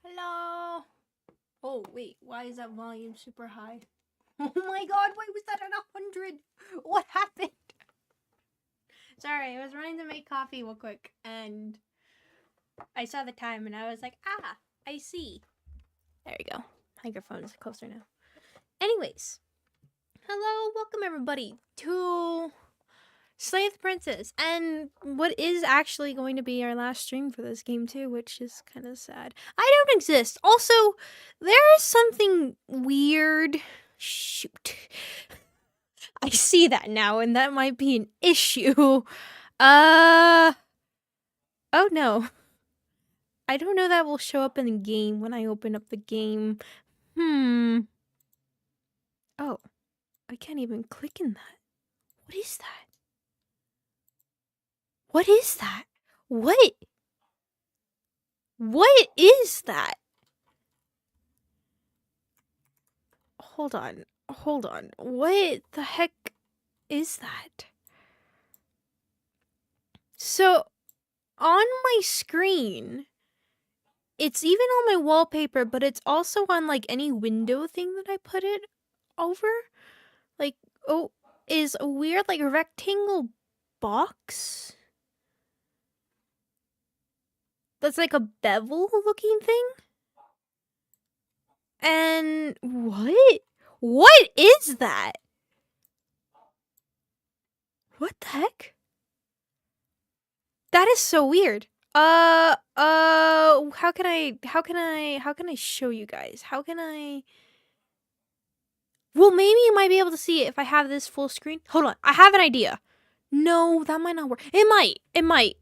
Hello. Oh, wait. Why is that volume super high? Oh my god, why was that at 100? What happened? Sorry, I was running to make coffee real quick, and I saw the time, and I was like, I see. There you go. Microphone's closer now. Anyways. Hello, welcome everybody to Slay the Princess, and what is actually going to be our last stream for this game too, which is kind of sad. I don't exist. Also, there is something weird. Shoot. I see that now, and that might be an issue. Oh no. I don't know that will show up in the game when I open up the game. Oh, I can't even click in that. What is that? What is that? What? What is that? Hold on. What the heck is that? So, on my screen, it's even on my wallpaper, but it's also on, like, any window thing that I put it over. Like, is a weird, like, rectangle box that's like a bevel looking thing. And what? What is that? What the heck? That is so weird. How can I show you guys? Well, maybe you might be able to see it if I have this full screen. Hold on. I have an idea. No, that might not work. It might.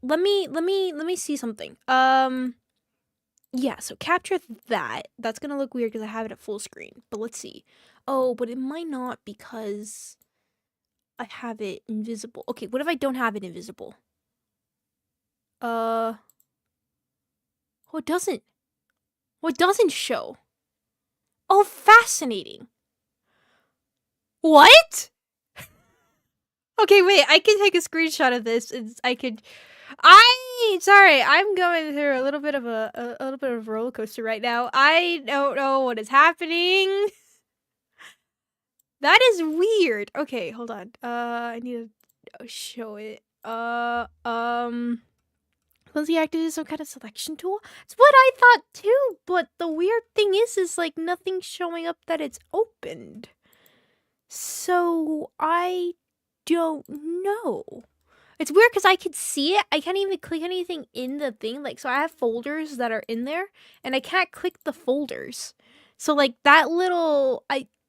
Let me see something. Yeah, so capture that. That's gonna look weird because I have it at full screen. But let's see. Oh, but it might not because I have it invisible. Okay, what if I don't have it invisible? Oh, it doesn't. Oh, it doesn't show. Oh, fascinating. What? Okay, wait, I can take a screenshot of this. Sorry, I'm going through a little bit of a roller coaster right now. I don't know what is happening. That is weird. Okay, hold on. I need to show it. Was he activated some kind of selection tool? It's what I thought too, but the weird thing is like nothing's showing up that it's opened. So I don't know. It's weird because I could see it. I can't even click anything in the thing. Like, so I have folders that are in there, and I can't click the folders. So like that little,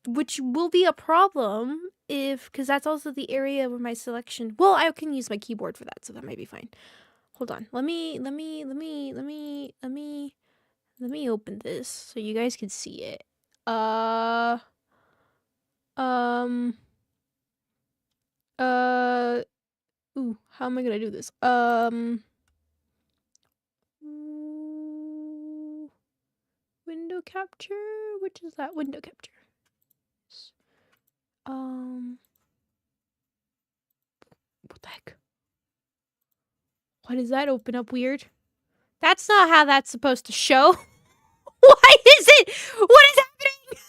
which will be a problem because that's also the area where my selection. Well, I can use my keyboard for that, so that might be fine. Hold on. Let me open this so you guys can see it. Ooh, how am I gonna do this? Window capture? Which is that? Window capture. What the heck? Why does that open up weird? That's not how that's supposed to show. Why is it? What is happening?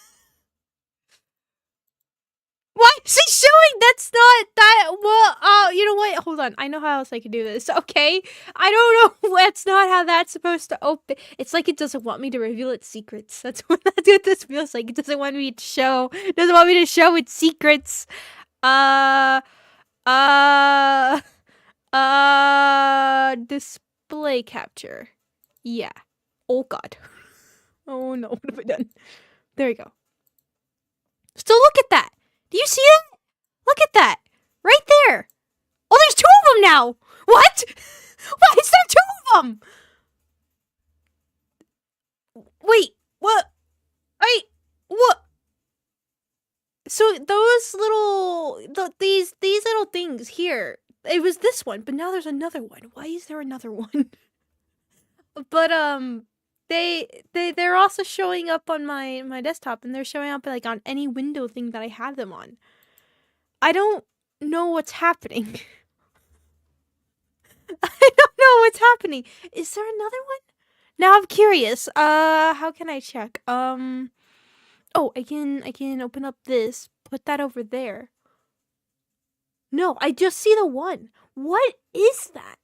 Why is it showing? That's not that. Well, you know what? Hold on. I know how else I can do this. Okay. I don't know. That's not how that's supposed to open. It's like it doesn't want me to reveal its secrets. That's what this feels like. It doesn't want me to show. It doesn't want me to show its secrets. Display capture. Yeah. Oh god. Oh no, what have I done? There you go. So look at that. Do you see that? Look at that. Right there. Oh, there's two of them now. What? Why is there two of them? Wait, what? Wait, what? So those little, these little things here, it was this one, but now there's another one. Why is there another one? But they're also showing up on my desktop, and they're showing up like on any window thing that I have them on. I don't know what's happening. I don't know what's happening. Is there another one? Now I'm curious. How can I check? Oh, I can open up this. Put that over there. No, I just see the one. What is that?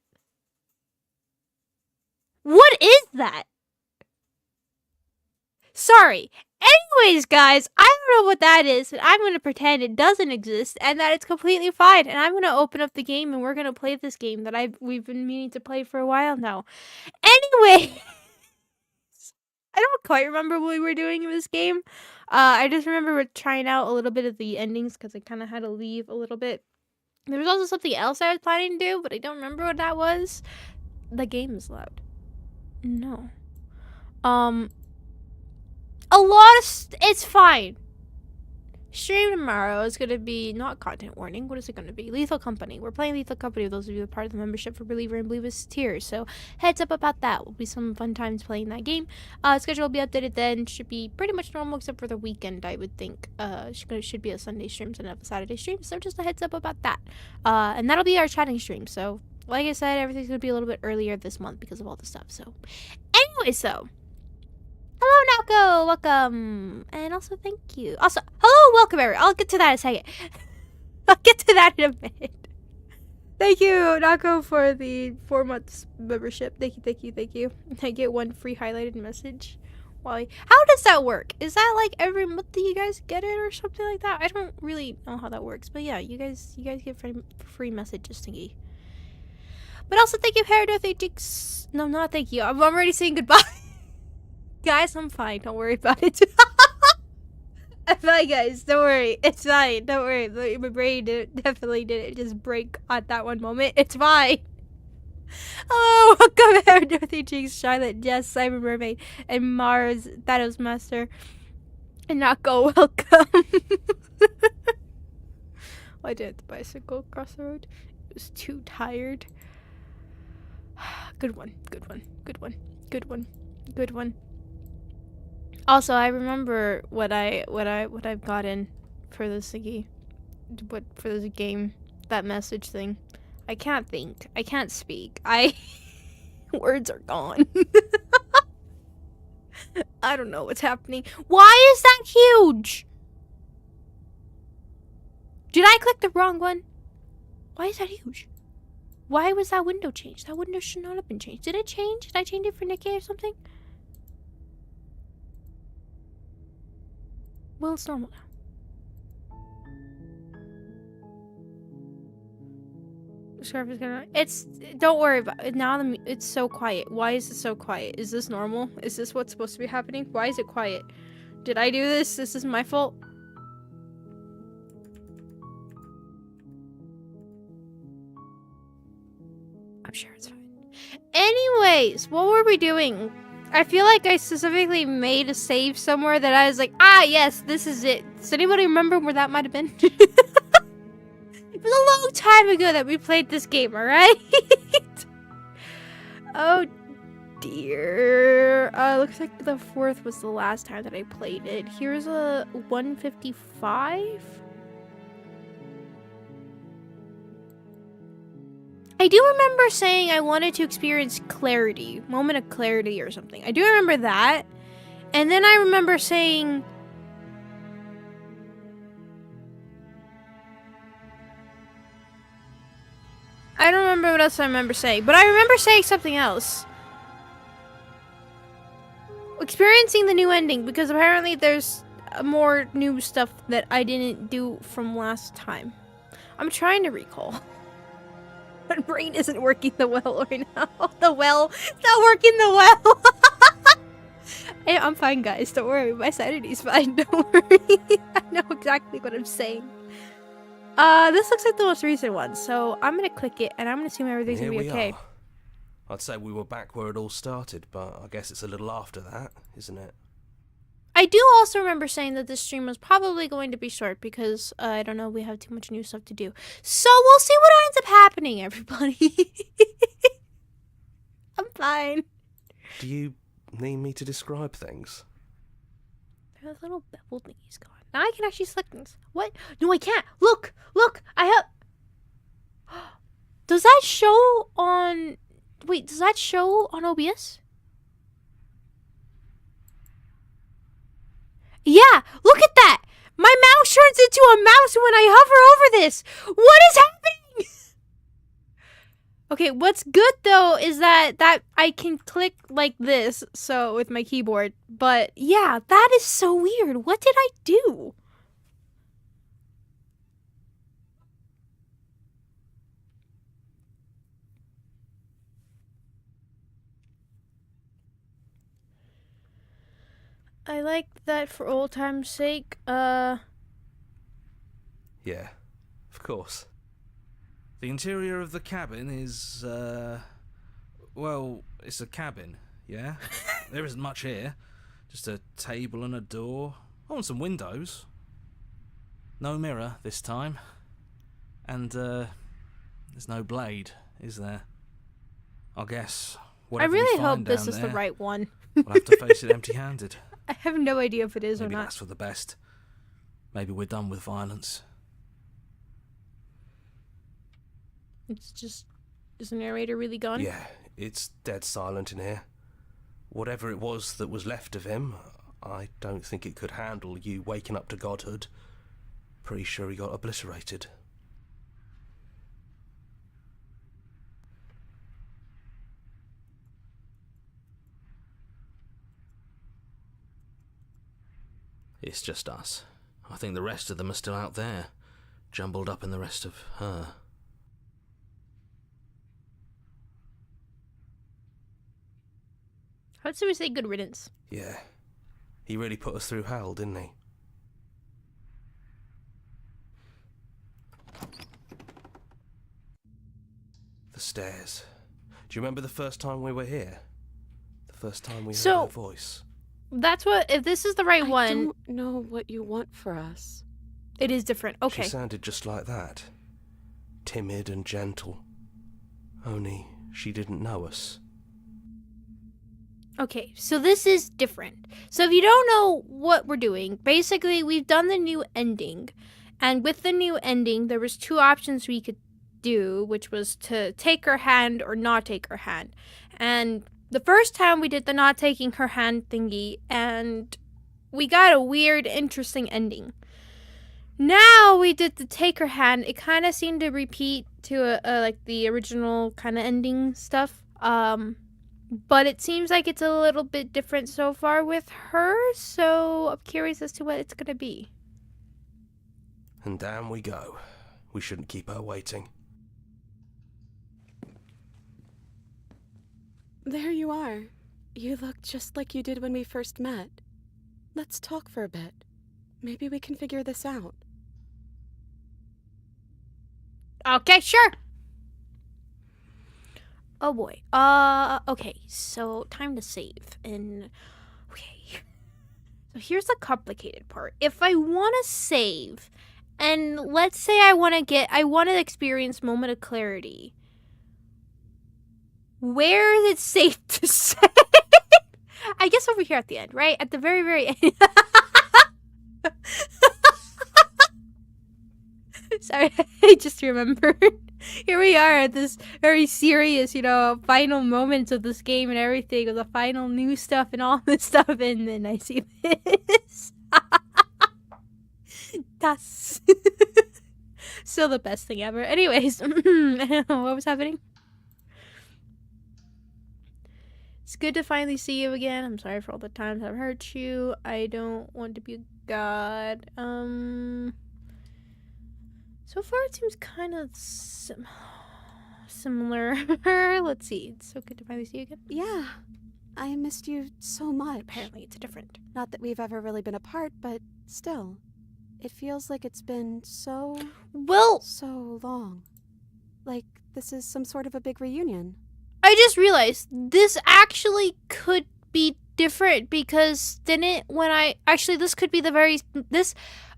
What is that? Sorry. Anyways, guys, I don't know what that is, and I'm going to pretend it doesn't exist and that it's completely fine. And I'm going to open up the game and we're going to play this game that we've been meaning to play for a while now. Anyway, I don't quite remember what we were doing in this game. I just remember trying out a little bit of the endings because I kind of had to leave a little bit. There was also something else I was planning to do, but I don't remember what that was. The game is loud. No. A lot of it's fine. Stream tomorrow is going to be not content warning. What is it going to be? Lethal Company. We're playing Lethal Company with those of you who are part of the membership for Believer and Believers tiers. So heads up about that. Will be some fun times playing that game. Schedule will be updated then. Should be pretty much normal except for the weekend, I would think. Should be a Sunday stream instead of a Saturday stream. So just a heads up about that. And that'll be our chatting stream. So like I said, everything's going to be a little bit earlier this month because of all the stuff. So anyway, so hello, Nako. Welcome. And also, thank you. Also, hello, welcome, everyone. I'll get to that in a second. I'll get to that in a minute. Thank you, Nako, for the 4 months membership. Thank you. I get one free highlighted message. How does that work? Is that like every month that you guys get it or something like that? I don't really know how that works. But yeah, you guys get free messages thingy. But also, thank you, Hair Jinx. No, not thank you. I'm already saying goodbye. Guys, I'm fine. Don't worry about it. I'm fine, guys. Don't worry. It's fine. Don't worry. My brain definitely didn't just break at that one moment. It's fine. Hello, welcome, Aaron, Dorothy, Jinx, Charlotte, Jess, Simon Mermaid, and Mars, Thanos Master, and Nako, welcome. I did the bicycle across the road. It was too tired. Good one. Also, I remember what I've gotten for this thingy, for this game, that message thing. I can't think. I can't speak. Words are gone. I don't know what's happening. Why is that huge? Did I click the wrong one? Why is that huge? Why was that window changed? That window should not have been changed. Did it change? Did I change it for Nikki or something? Well, it's normal now. Don't worry about it. Now it's so quiet. Why is it so quiet? Is this normal? Is this what's supposed to be happening? Why is it quiet? Did I do this? This is my fault? I'm sure it's fine. Anyways, what were we doing? I feel like I specifically made a save somewhere that I was like, yes, this is it. Does anybody remember where that might have been? It was a long time ago that we played this game, alright? Oh dear. Looks like the 4th was the last time that I played it. Here's a 155. I do remember saying I wanted to experience clarity, moment of clarity or something. I do remember that. And then I remember saying... I don't remember what else I remember saying, but I remember saying something else. Experiencing the new ending, because apparently there's more new stuff that I didn't do from last time. I'm trying to recall. My brain isn't working the well right now. The well. It's not working the well. Hey, I'm fine, guys. Don't worry. My sanity's fine. Don't worry. I know exactly what I'm saying. This looks like the most recent one, so I'm gonna click it, and I'm gonna assume everything's gonna be okay. I'd say we were back where it all started, but I guess it's a little after that, isn't it? I do also remember saying that this stream was probably going to be short because, I don't know, we have too much new stuff to do. So we'll see what ends up happening, everybody. I'm fine. Do you need me to describe things? There's a little bevel thingy's gone. Now I can actually select things. What? No, I can't. Look! I have... Does that show on... Wait, does that show on OBS? Yeah, look at that! My mouse turns into a mouse when I hover over this! What is happening? Okay, what's good though is that I can click like this, so with my keyboard. But yeah, that is so weird. What did I do? I like that for old time's sake. Yeah, of course. The interior of the cabin is, well, it's a cabin, yeah? There isn't much here. Just a table and a door. Oh, and some windows. No mirror this time. And, there's no blade, is there? I guess. I really hope this is the right one. We'll have to face it empty-handed. I have no idea if it is Maybe or not. that's for the best. Maybe we're done with violence. It's just... Is the narrator really gone? Yeah, it's dead silent in here. Whatever it was that was left of him, I don't think it could handle you waking up to godhood. Pretty sure he got obliterated. It's just us. I think the rest of them are still out there, jumbled up in the rest of her. How'd we say good riddance? Yeah. He really put us through hell, didn't he? The stairs. Do you remember the first time we were here? The first time we heard her voice? That's what... If this is the right one... I don't know what you want for us. It is different. Okay. She sounded just like that. Timid and gentle. Only she didn't know us. Okay, so this is different. So if you don't know what we're doing, basically we've done the new ending. And with the new ending, there was two options we could do, which was to take her hand or not take her hand. And the first time we did the not taking her hand thingy, and we got a weird, interesting ending. Now we did the take her hand. It kind of seemed to repeat to like the original kind of ending stuff. But it seems like it's a little bit different so far with her, so I'm curious as to what it's gonna be. And down we go. We shouldn't keep her waiting. There you are. You look just like you did when we first met. Let's talk for a bit. Maybe we can figure this out. Okay, sure. Oh boy. Okay, so time to save. And okay. So here's the complicated part. If I want to save, and let's say I want to experience moment of clarity. Where is it safe to save? I guess over here at the end, right? At the very, very end. Sorry, I just remembered. Here we are at this very serious, final moments of this game and everything, of the final new stuff and all this stuff, and then I see this. That's still the best thing ever. Anyways, what was happening? It's good to finally see you again. I'm sorry for all the times I've hurt you. I don't want to be a god. So far it seems kind of similar. Let's see. It's so good to finally see you again. Yeah, I missed you so much. Apparently it's different. Not that we've ever really been apart, but still. It feels like it's been so long. Like this is some sort of a big reunion. I just realized this actually could be different because this could be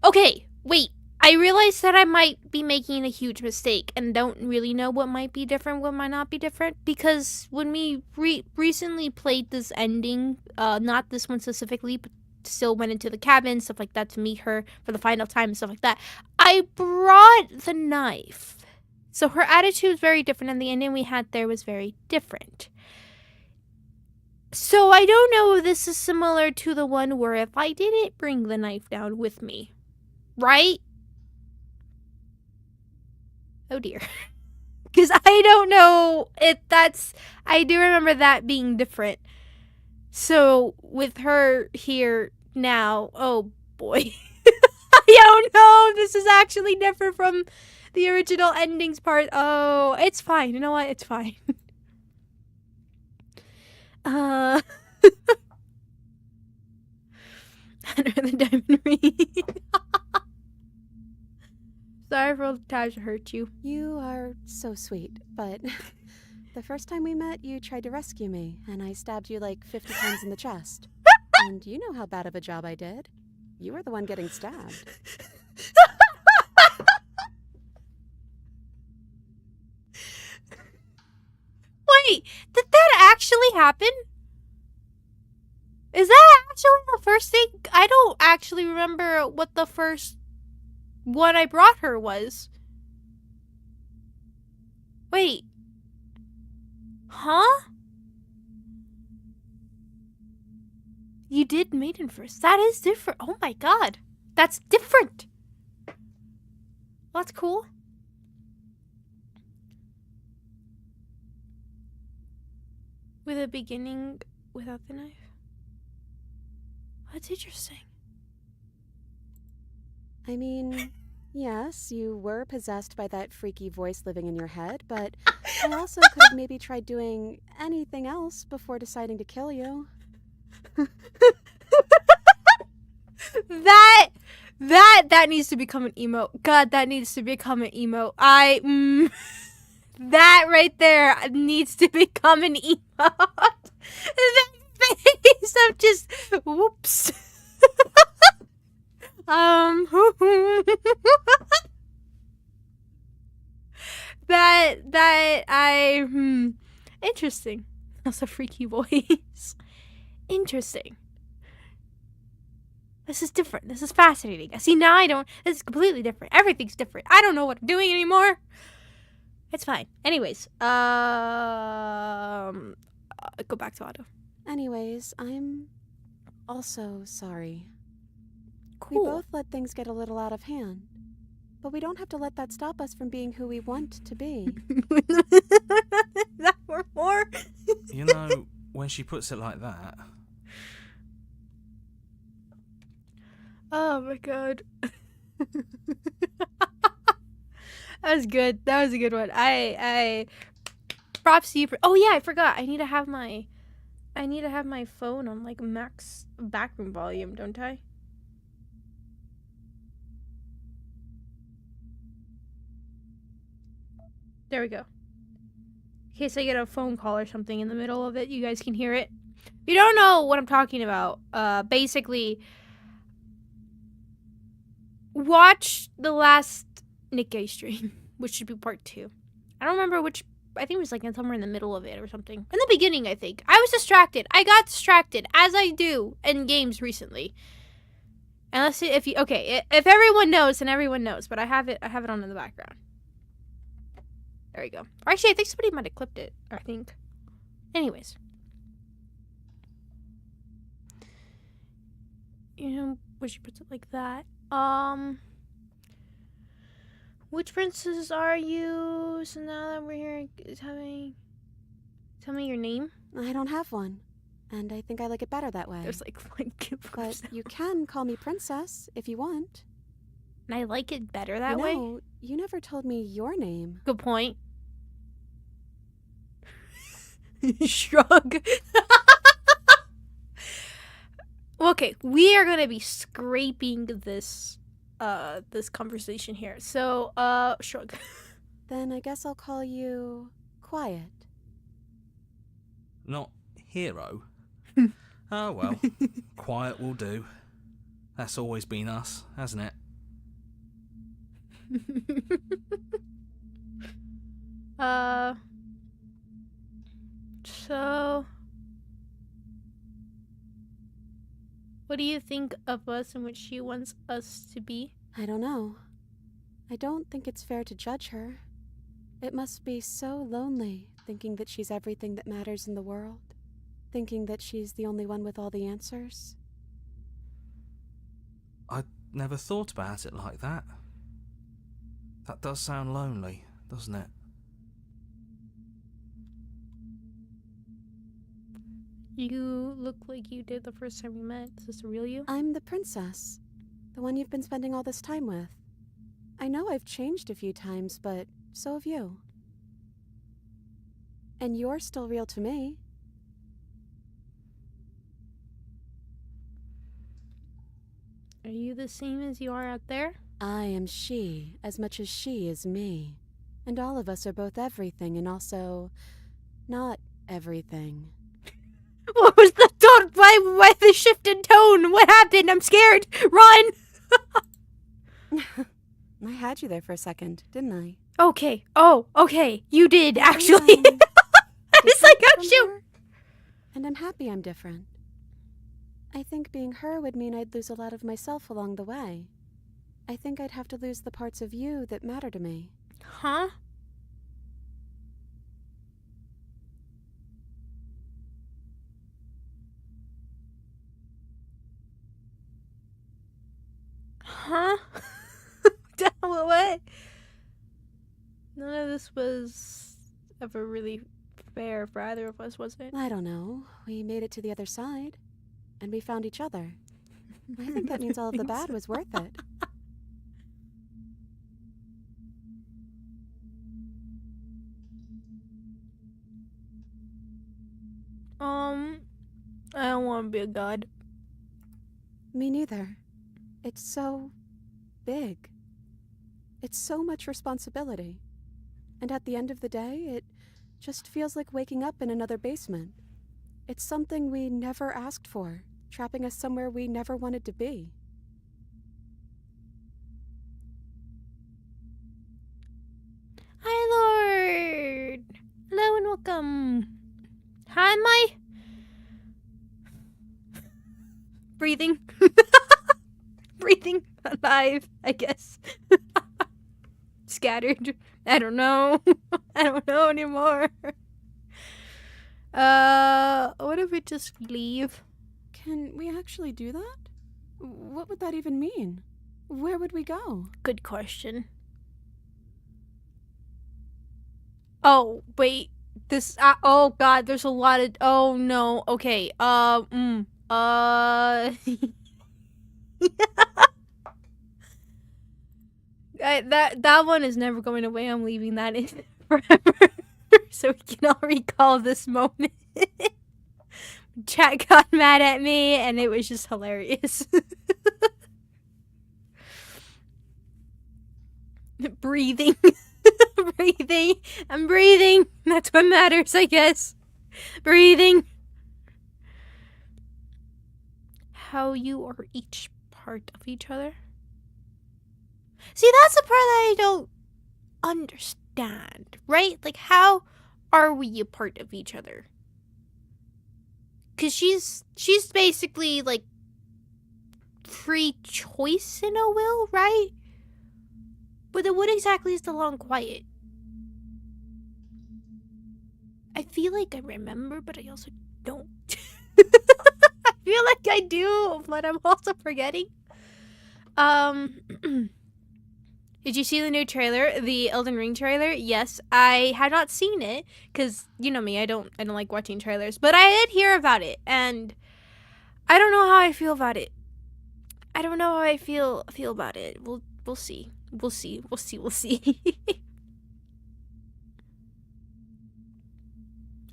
okay, wait. I realized that I might be making a huge mistake and don't really know what might be different, what might not be different, because when we recently played this ending, not this one specifically, but still went into the cabin, stuff like that, to meet her for the final time and stuff like that, I brought the knife. So her attitude was very different, and the ending we had there was very different. So I don't know if this is similar to the one where if I didn't bring the knife down with me, right? Oh dear. Because I don't know if that's... I do remember that being different. So with her here now, oh boy. I don't know if this is actually different from the original endings part. Oh, it's fine. You know what? It's fine. Under the diamond ring. Sorry for all the times I hurt you. You are so sweet, but the first time we met, you tried to rescue me, and I stabbed you like 50 times in the chest. And you know how bad of a job I did. You were the one getting stabbed. Wait, did that actually happen? Is that actually the first thing? I don't actually remember what the first one I brought her was. Wait. Huh? You did maiden first. That is different. Oh my god. That's different. Well, that's cool. With a beginning without the knife. That's interesting. I mean, yes, you were possessed by that freaky voice living in your head, but I also could have maybe tried doing anything else before deciding to kill you. That needs to become an emote. God, that needs to become an emote. That right there needs to become an emote. That face of just whoops. Interesting. That's a freaky voice. Interesting. This is different. This is fascinating. See, now I don't... This is completely different. Everything's different. I don't know what I'm doing anymore. It's fine. Anyways, go back to Otto. Anyways, I'm also sorry. Cool. We both let things get a little out of hand. But we don't have to let that stop us from being who we want to be. That were more. You know, when she puts it like that... Oh my god. That was good. That was a good one. I props to you for... Oh yeah, I forgot. I need to have my phone on like max backroom volume, don't I? There we go. In case I get a phone call or something in the middle of it, you guys can hear it. If you don't know what I'm talking about, basically, watch the last Nikkei stream, which should be part 2. I don't remember which. I think it was like somewhere in the middle of it or something. In the beginning, I think. I was distracted. I got distracted, as I do in games recently. And let's see if you... Okay, if everyone knows, then everyone knows. But I have it on in the background. There we go. Or actually, I think somebody might have clipped it. I think. Anyways. You know, when she puts it like that. Which princess are you? So now that we're here, tell me your name. I don't have one. And I think I like it better that way. There's like one But you can call me princess if you want. And I like it better that way. No, you never told me your name. Good point. Shrug. Okay, we are gonna be scraping this conversation here. So, shrug. Then I guess I'll call you Quiet. Not hero. Oh well, quiet will do. That's always been us, hasn't it? So what do you think of us and what she wants us to be? I don't know. I don't think it's fair to judge her. It must be so lonely thinking that she's everything that matters in the world. thinking that she's the only one with all the answers. I never thought about it like that. That does sound lonely, doesn't it? You look like you did the first time we met. Is this the real you? I'm the princess, the one you've been spending all this time with. I know I've changed a few times, but so have you. And you're still real to me. Are you the same as you are out there? I am she as much as she is me. And all of us are both everything and also not everything. What was the tone? Why the shift in tone? What happened? I'm scared. Run! I had you there for a second, didn't I? Okay. Oh, okay. You did, actually. I was like, oh, shoot. And I'm happy I'm different. I think being her would mean I'd lose a lot of myself along the way. I think I'd have to lose the parts of you that matter to me. Huh? Huh? What? None of this was ever really fair for either of us, was it? I don't know. We made it to the other side. And we found each other. I think that means all of the bad was worth it. I don't want to be a god. Me neither. It's so big. It's so much responsibility. And at the end of the day, it just feels like waking up in another basement. It's something we never asked for, trapping us somewhere we never wanted to be. Hi, Lord! Hello and welcome. How am I? Breathing. Breathing. Alive, I guess. Scattered. I don't know. I don't know anymore. What if we just leave? Can we actually do that? What would that even mean? Where would we go? Good question. Oh, wait. This, oh god, there's a lot of, oh no, okay, that one is never going away. I'm leaving that in forever. So we can all recall this moment. Chat got mad at me and it was just hilarious. Breathing. Breathing. I'm breathing. That's what matters, I guess. Breathing. How you are each part of each other. See, that's the part that I don't understand, right? Like, how are we a part of each other? Because she's basically, like, free choice in a will, right? But then what exactly is the long quiet? I feel like I remember, but I also don't. I feel like I do, but I'm also forgetting. Did you see the new trailer, the Elden Ring trailer? Yes, I had not seen it because you know me, I don't like watching trailers, but I did hear about it, and I don't know how I feel about it. I don't know how I feel about it. We'll see. We'll see. I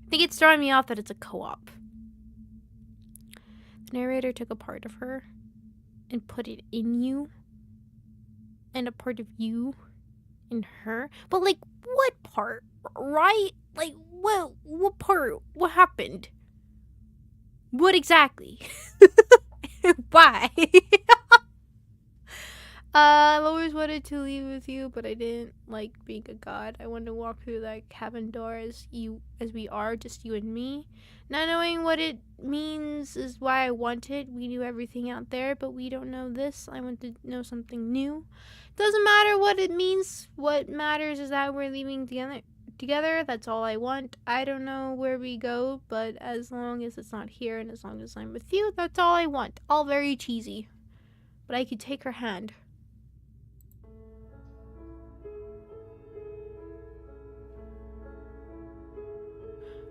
think it's throwing me off that it's a co-op. The narrator took a part of her and put it in you. And a part of you in her. But, like, what part? Right? Like, what part? What happened? What exactly? Why? I've always wanted to leave with you, but I didn't like being a god. I wanted to walk through that cabin door as we are, just you and me. Not knowing what it means is why I wanted. We knew everything out there, but we don't know this. I want to know something new. Doesn't matter what it means. What matters is that we're leaving together. That's all I want. I don't know where we go, but as long as it's not here and as long as I'm with you, that's all I want. All very cheesy. But I could take her hand.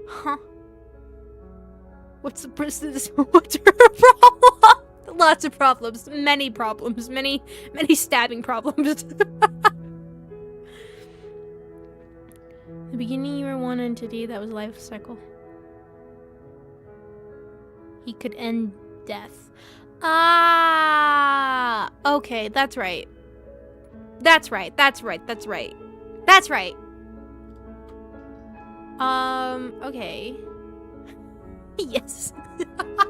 Huh? What's the princess? What's her problem? Lots of problems. Many problems. Many stabbing problems. The beginning, you were one entity that was a life cycle. He could end death. Ah! Okay, that's right. That's right. Okay. Yes.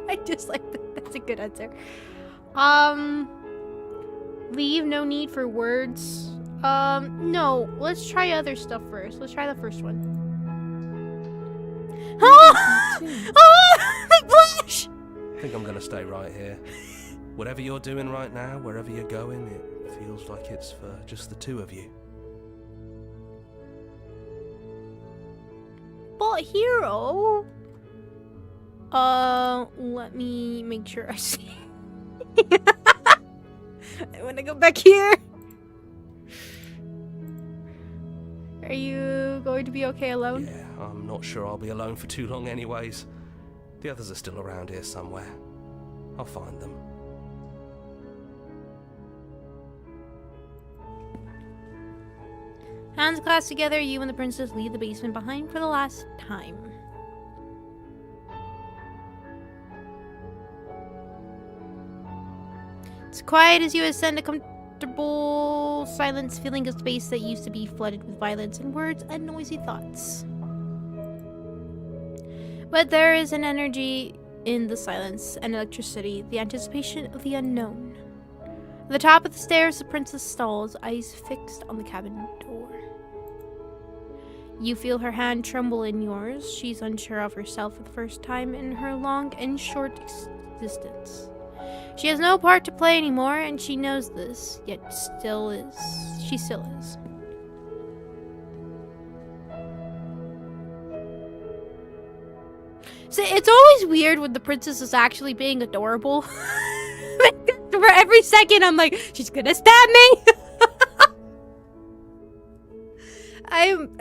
I just like that. That's a good answer. Leave, no need for words. No. Let's try other stuff first. Let's try the first one. Oh! The blush! I think I'm gonna stay right here. Whatever you're doing right now, wherever you're going, it feels like it's for just the two of you. But hero. Let me make sure I see. I want to go back here. Are you going to be okay alone? Yeah, I'm not sure I'll be alone for too long anyways. The others are still around here somewhere. I'll find them. Hands clasped together, you and the princess leave the basement behind for the last time. It's quiet as you ascend a comfortable silence, filling a space that used to be flooded with violence and words and noisy thoughts. But there is an energy in the silence and electricity, the anticipation of the unknown. At the top of the stairs, the princess stalls, eyes fixed on the cabin door. You feel her hand tremble in yours. She's unsure of herself for the first time in her long and short existence. She has no part to play anymore, and she knows this, yet still is. She still is. So it's always weird when the princess is actually being adorable. For every second, I'm like, she's gonna stab me. I'm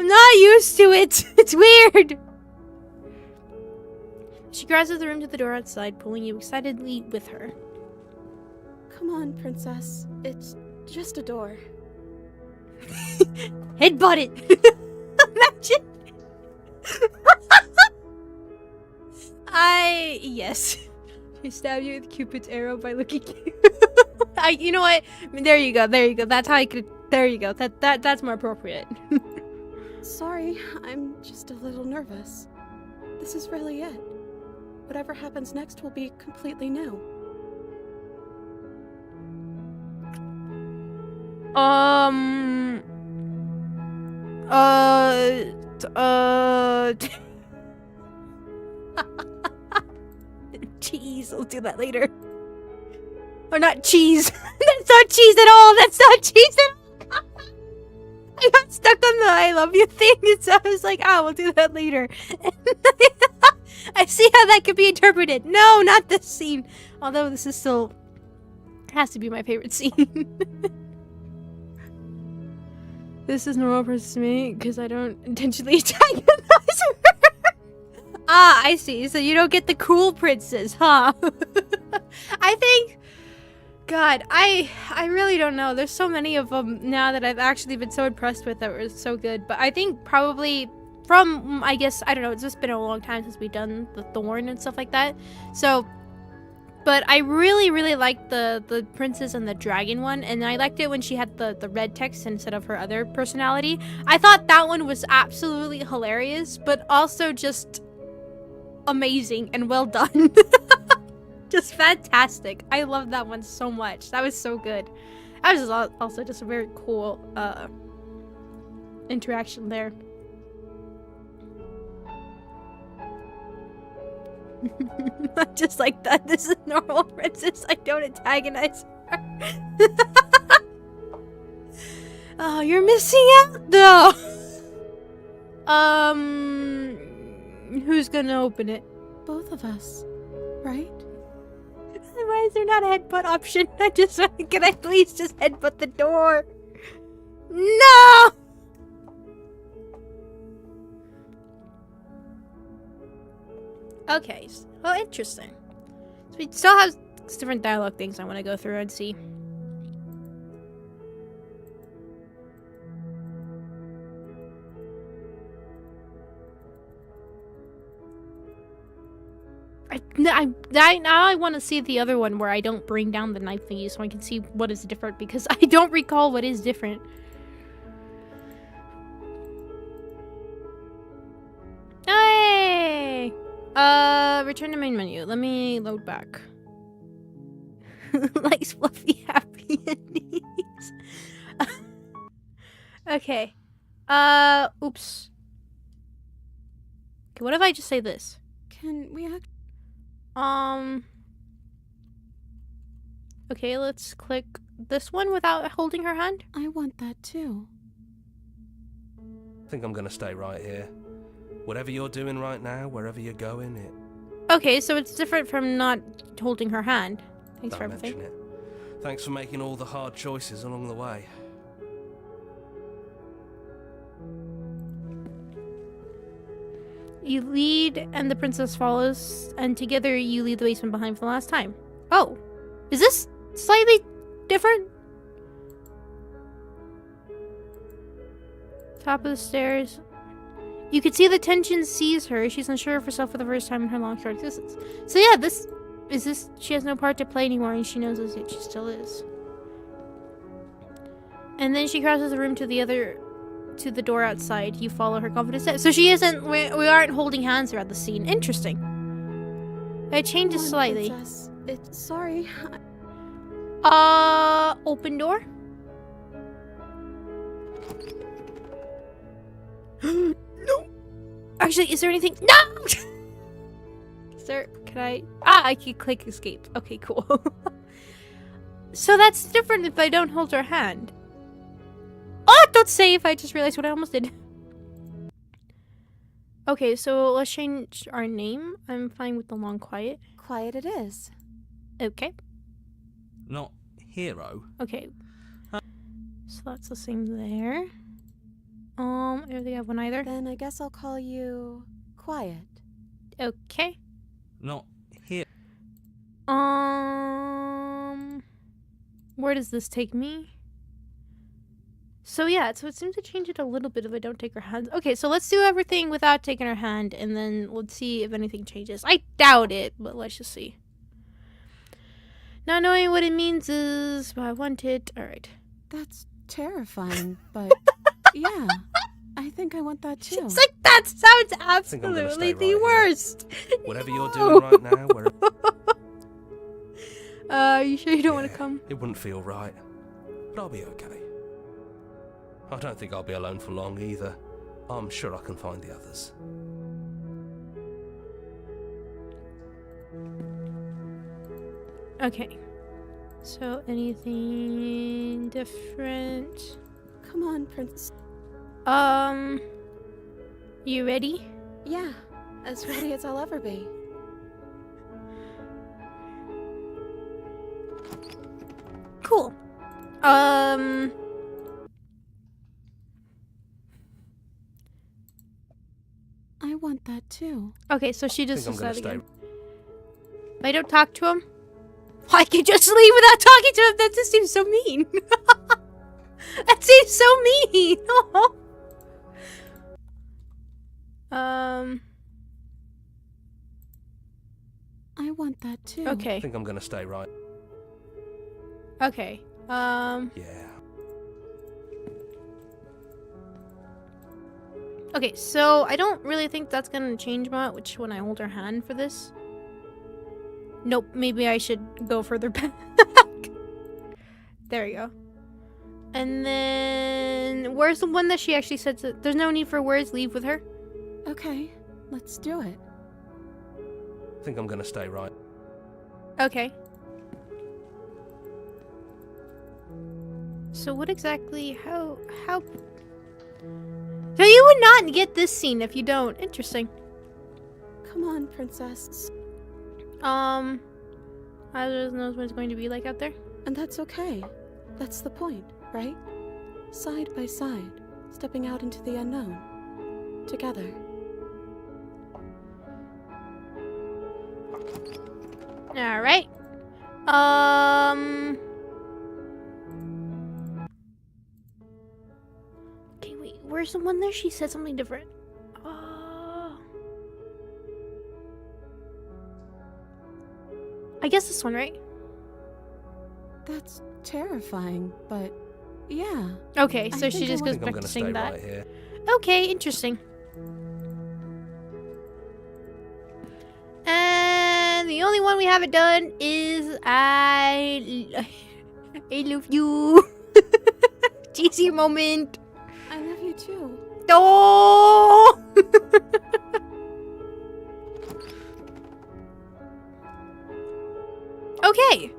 not used to it. It's weird. She crosses the room to the door outside, pulling you excitedly with her. Come on, princess. It's just a door. Headbutt it. Imagine. Yes. She stabbed you with Cupid's arrow by looking cute. You know what? There you go. That's how I could. There you go. That's more appropriate. Sorry, I'm just a little nervous. This is really it. Whatever happens next will be completely new. Cheese. We'll do that later. Or not cheese. That's not cheese at all. That's not cheese at all. I got stuck on the I love you thing, and so I was like, we'll do that later. I see how that could be interpreted. No, not this scene. Although this is still has to be my favorite scene. This is normal for me because I don't intentionally antagonize her. I see. So you don't get the cool princess, huh? I think, God, I really don't know. There's so many of them now that I've actually been so impressed with that were so good. But I think probably from, I guess, I don't know, it's just been a long time since we've done the Thorn and stuff like that. So, but I really, really liked the Princess and the Dragon one. And I liked it when she had the red text instead of her other personality. I thought that one was absolutely hilarious, but also just amazing and well done. Just fantastic. I love that one so much. That was so good. That was also just a very cool interaction there. Just like that. This is normal princess. I don't antagonize her. Oh, you're missing out though. Who's gonna open it? Both of us, right? Why is there not a headbutt option? Can I please just headbutt the door? No! Okay, so interesting. So we still have different dialogue things I want to go through and see. Now I want to see the other one where I don't bring down the knife thingy so I can see what is different because I don't recall what is different. Hey! Return to main menu. Let me load back. Likes fluffy happy endings. Okay. Oops. Okay, what if I just say this? Can we act? Okay, let's click this one without holding her hand. I want that too. I think I'm gonna stay right here. Whatever you're doing right now, wherever you're going, it... Okay, so it's different from not holding her hand. Thanks for Don't everything. mention it. Thanks for making all the hard choices along the way. You lead and the princess follows, and together you lead the basement behind for the last time. Oh, is this slightly different? Top of the stairs. You can see the tension seize her. She's unsure of herself for the first time in her long short existence. So yeah, she has no part to play anymore, and she knows that she still is. And then she crosses the room to the door outside. You follow her confident steps. So she isn't. We aren't holding hands throughout the scene. Interesting. It changes Come on, slightly. Princess. Sorry. Open door. No. Actually, is there anything? No. Sir, can I? I can click escape. Okay, cool. So that's different if I don't hold her hand. Oh, don't save! I just realized what I almost did. Okay, so let's change our name. I'm fine with the long quiet. Quiet it is. Okay. Not hero. Okay. So that's the same there. I don't think I have one either. Then I guess I'll call you Quiet. Okay. Not hero. Where does this take me? So yeah, so it seems to change it a little bit if I don't take her hand. Okay, so let's do everything without taking her hand, and then let's see if anything changes. I doubt it, but let's just see. Not knowing what it means is what I wanted. Alright. That's terrifying, but yeah, I think I want that too. It's like, that sounds think I'm gonna absolutely stay the right worst. Whatever you're No. doing right now, You sure you don't want to come? it wouldn't feel right. But I'll be okay. I don't think I'll be alone for long either. I'm sure I can find the others. Okay. So anything different? Come on, Prince. You ready? Yeah, as ready as I'll ever be. Cool. I want that too. Okay, so she I just think I'm gonna decided stay. again. If I don't talk to him, I can just leave without talking to him. That just seems so mean. That seems so mean. I want that too. I Okay. think I'm gonna stay right. Okay. Yeah. Okay, so I don't really think that's gonna change much when I hold her hand for this. Nope, maybe I should go further back. There we go. And then, where's the one that she actually said that there's no need for words, leave with her? Okay, let's do it. I think I'm gonna stay right. Okay. So what exactly? How? So you would not get this scene if you don't. Interesting. Come on, princess. I don't know what it's going to be like out there. And that's okay. That's the point, right? Side by side, stepping out into the unknown. Together. All right. Okay, wait. Where's the one there? She said something different. I guess this one, right? That's terrifying, but yeah. Okay, so I she think just I goes I'm back gonna to stay saying that. right here. Okay, interesting. And the only one we haven't done is I love you. Cheesy moment. I love you too. Oh. Okay.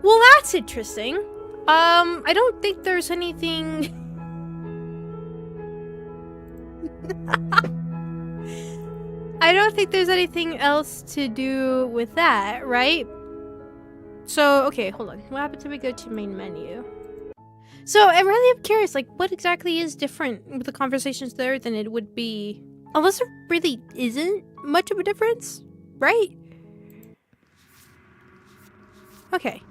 Well, that's interesting. I don't think there's anything. I don't think there's anything else to do with that, right? So, okay, hold on. What happens if we go to main menu? So, I really am curious, like, what exactly is different with the conversations there than it would be... Unless there really isn't much of a difference, right? Okay.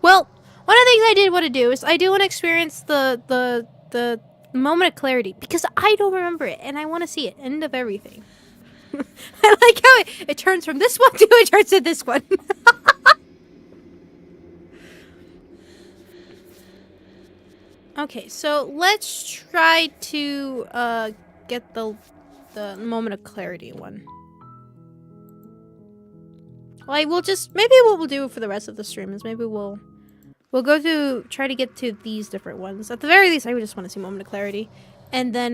Well, one of the things I did want to do is I do want to experience the moment of clarity because I don't remember it and I want to see it. End of everything. I like how it turns from this one to it turns to this one. Okay, so let's try to get the moment of clarity one. Like we'll just maybe what we'll do for the rest of the stream is maybe we'll go through try to get to these different ones. At the very least, I would just want to see moment of clarity, and then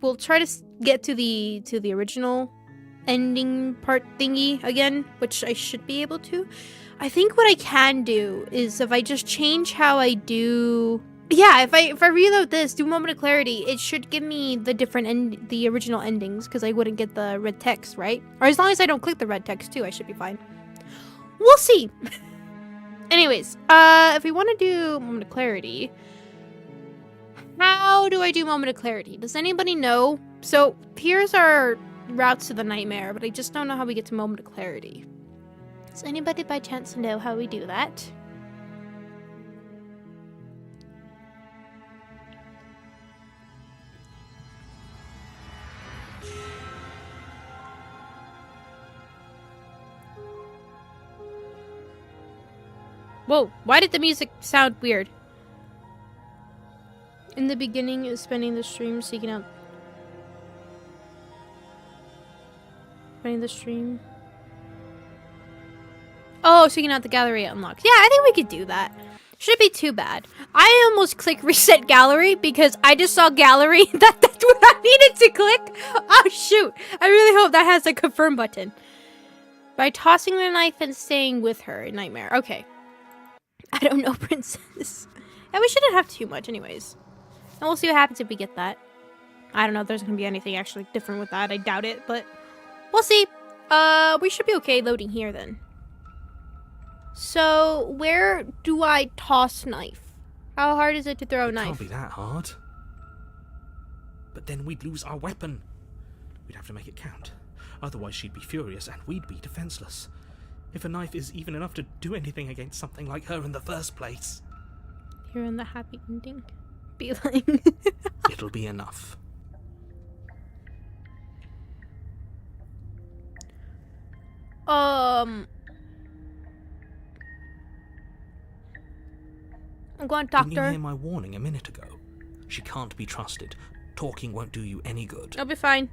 we'll try to get to the original ending part thingy again, which I should be able to. I think what I can do is if I just change how I do. Yeah, if I reload this, do moment of clarity, it should give me the different the original endings because I wouldn't get the red text, right? Or as long as I don't click the red text too, I should be fine. We'll see. Anyways, if we want to do moment of clarity, how do I do moment of clarity? Does anybody know? So here's our routes to the nightmare, but I just don't know how we get to moment of clarity. Does anybody by chance know how we do that? Whoa, why did the music sound weird? In the beginning is spending the stream seeking out... Spending the stream... Oh, seeking out the gallery unlocked. Yeah, I think we could do that. Shouldn't be too bad. I almost clicked reset gallery because I just saw gallery. That's what I needed to click. Oh, shoot. I really hope that has a confirm button. By tossing the knife and staying with her in Nightmare. Okay. I don't know, princess. Yeah, we shouldn't have too much anyways. And we'll see what happens if we get that. I don't know if there's going to be anything actually different with that. I doubt it, but we'll see. We should be okay loading here then. So, where do I toss knife? How hard is it to throw a knife? Can't be that hard. But then we'd lose our weapon. We'd have to make it count. Otherwise she'd be furious and we'd be defenseless. If a knife is even enough to do anything against something like her in the first place. Here in the happy ending. Be like... It'll be enough. I'm going, Didn't you doctor. hear my warning a minute ago? She can't be trusted. Talking won't do you any good. I'll be fine.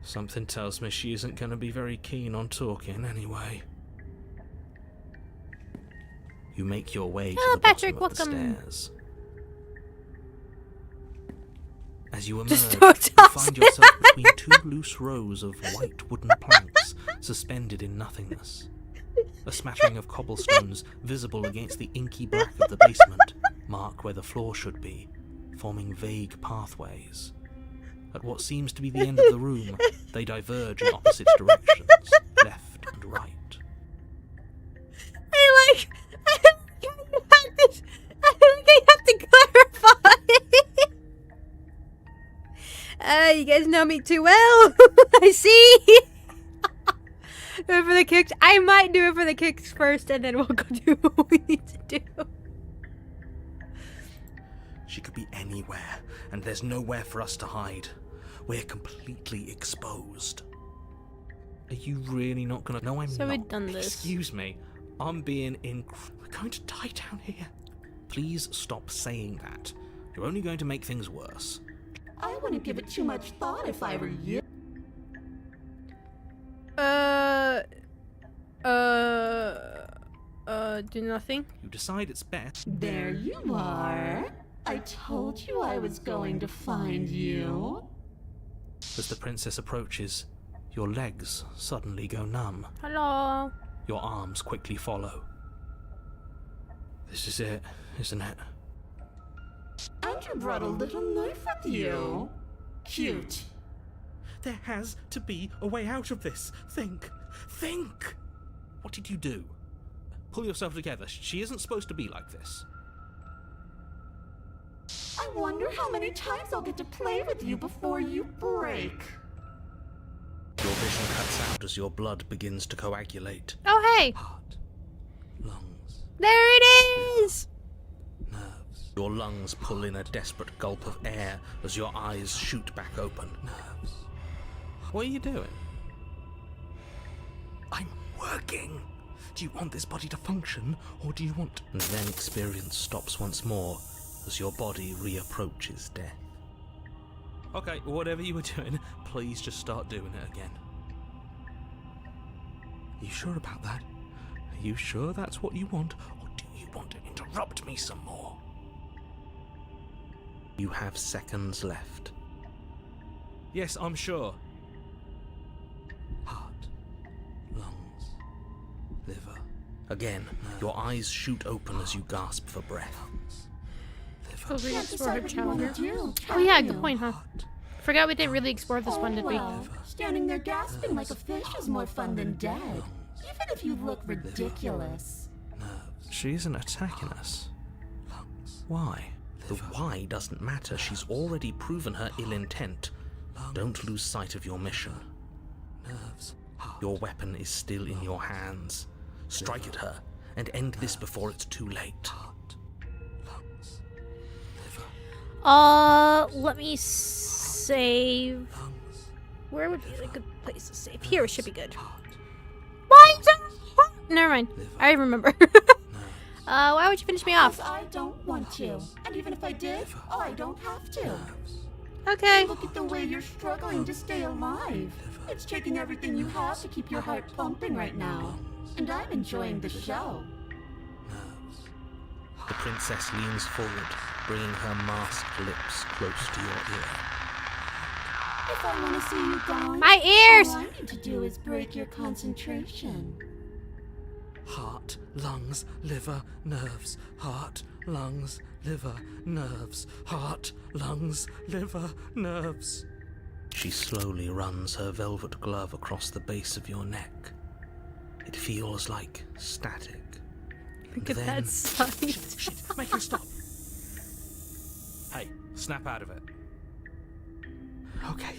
Something tells me she isn't going to be very keen on talking anyway. You make your way to the Patrick, bottom of the welcome. stairs. As you Just emerge, don't you toss find it. yourself between two loose rows of white wooden planks suspended in nothingness. A smattering of cobblestones visible against the inky black of the basement mark where the floor should be, forming vague pathways. At what seems to be the end of the room, they diverge in opposite directions, left and right. I think I have to clarify. You guys know me too well. I see. Do it for the kicks. I might do it for the kicks first, and then we'll go do what we need to do. She could be anywhere, and there's nowhere for us to hide. We're completely exposed. Are you really not gonna? No, I'm So not. we've done this. Excuse me. I'm being We're going to die down here. Please stop saying that. You're only going to make things worse. I wouldn't give it too much thought if I were you. Do nothing. You decide it's best. There you are. I told you I was going to find you. As the princess approaches, your legs suddenly go numb. Hello. Your arms quickly follow. This is it, isn't it? And you brought a little knife with you. Cute. There has to be a way out of this. Think. Think! What did you do? Pull yourself together. She isn't supposed to be like this. I wonder how many times I'll get to play with you before you break. Your vision cuts out as your blood begins to coagulate. Oh, hey. Heart, lungs, There it is. nerves. Your lungs pull in a desperate gulp of air as your eyes shoot back open. Nerves. What are you doing? I'm working. Do you want this body to function, or do you want... And then experience stops once more as your body reapproaches death. Okay, whatever you were doing, please just start doing it again. You sure about that? Are you sure that's what you want, or do you want to interrupt me some more? You have seconds left. Yes, I'm sure. Heart, lungs, liver. Again, your eyes shoot open as you gasp for breath. Oh, we Can't explored decide what you want to Challenger. do. Oh yeah, can good you? point, huh? Forgot we didn't really explore this one, did we? Well, standing there gasping like a fish is more fun than dead. Even if you look ridiculous. She isn't attacking us. Why? The why doesn't matter. She's already proven her ill intent. Don't lose sight of your mission. Your weapon is still in your hands. Strike at her and end this before it's too late. Let me save. Where would be a good place to save? Here should be good. Why? Never mind. I remember. Why would you finish me off? I don't want to. And even if I did, I don't have to. Okay. Look at the way you're struggling to stay alive. It's taking everything you have to keep your heart pumping right now. And I'm enjoying the show. The princess leans forward, bringing her masked lips close to your ear. If I want to see you gone, My ears! all I need to do is break your concentration. Heart, lungs, liver, nerves. Heart, lungs, liver, nerves. Heart, lungs, liver, nerves. She slowly runs her velvet glove across the base of your neck. It feels like static. Look at Then- that sight. Shit, make her stop. Hey, snap out of it. Okay,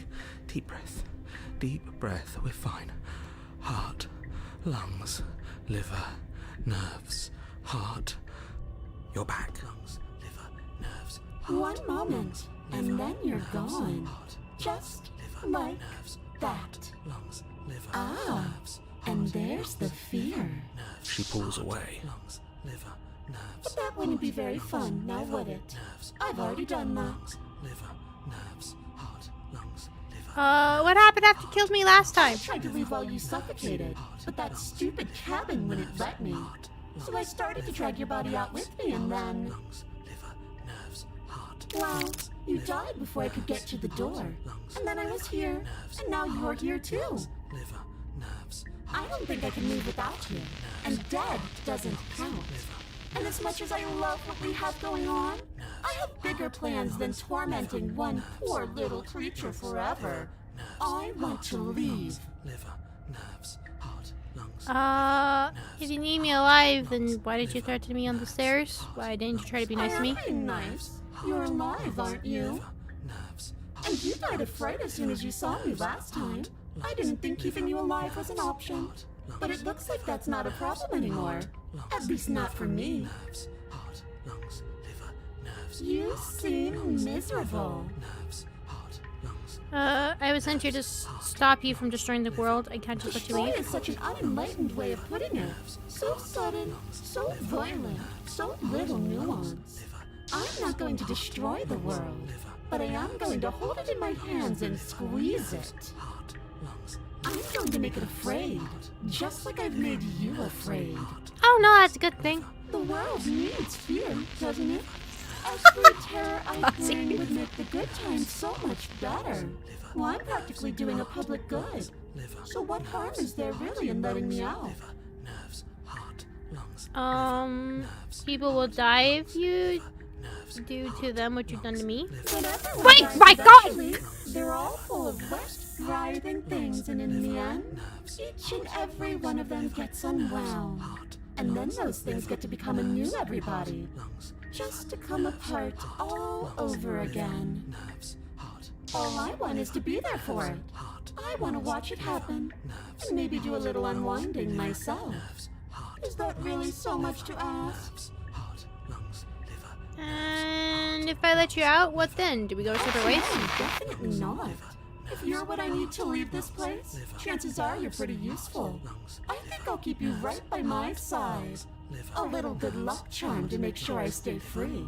deep breath. Deep breath, we're fine. Heart, lungs, liver, nerves. Heart. You're back. Lungs, liver, nerves. Heart, One moment, and then you're gone. Heart, Just liver, like nerves. that. Heart, lungs, liver, Ah, nerves. and Heart, there's the fear. nerves. She pulls away. Lungs, liver, nerves. But that wouldn't be very fun, now would it? Nerves. I've already done that. Lungs, liver, nerves. Heart, lungs, liver. What happened after you killed me last I time? tried to leave while you suffocated, but that stupid cabin wouldn't let me. So I started to drag your body out with me, and then, Lungs, liver, nerves, heart. well, you died before I could get to the door. And then I was here, and now you're here too. Liver, I don't think I can move without you. And dead doesn't count. And as much as I love what we have going on, I have bigger plans than tormenting one poor little creature forever. I want to leave. If you need me alive, then why did you threaten me on the stairs? Why didn't you try to be nice to me? I am being nice. You're alive, aren't you? And you died of fright as soon as you saw me last time. I didn't think keeping you alive was an option. But it looks like that's not a problem anymore. At least not for me. You seem miserable. I was sent here to stop you from destroying the world. I can't just let you Destroy leave. is such an unenlightened way of putting it. So sudden, so violent, so little nuance. I'm not going to destroy the world, but I am going to hold it in my hands and squeeze it. I'm going to make it afraid, just like I've made you afraid. Oh no, that's a good thing. The world needs fear, doesn't it? Every terror I bring would make the good times so much better. Well, I'm practically doing a public good. So what harm is there really in letting me out? People will die if you do to them what you've done to me. Wait, my God! They're all full of wet, writhing things, and in the end, each and every one of them gets unwound. And then those things get to become a new everybody. Just to come apart all over again. All I want is to be there for it. I want to watch it happen. And maybe do a little unwinding myself. Is that really so much to ask? And if I let you out, what then? Do we go separate ways? No, definitely not. If you're what I need to leave this place, chances are you're pretty useful. I think I'll keep you right by my side. A little good luck charm to make sure I stay free.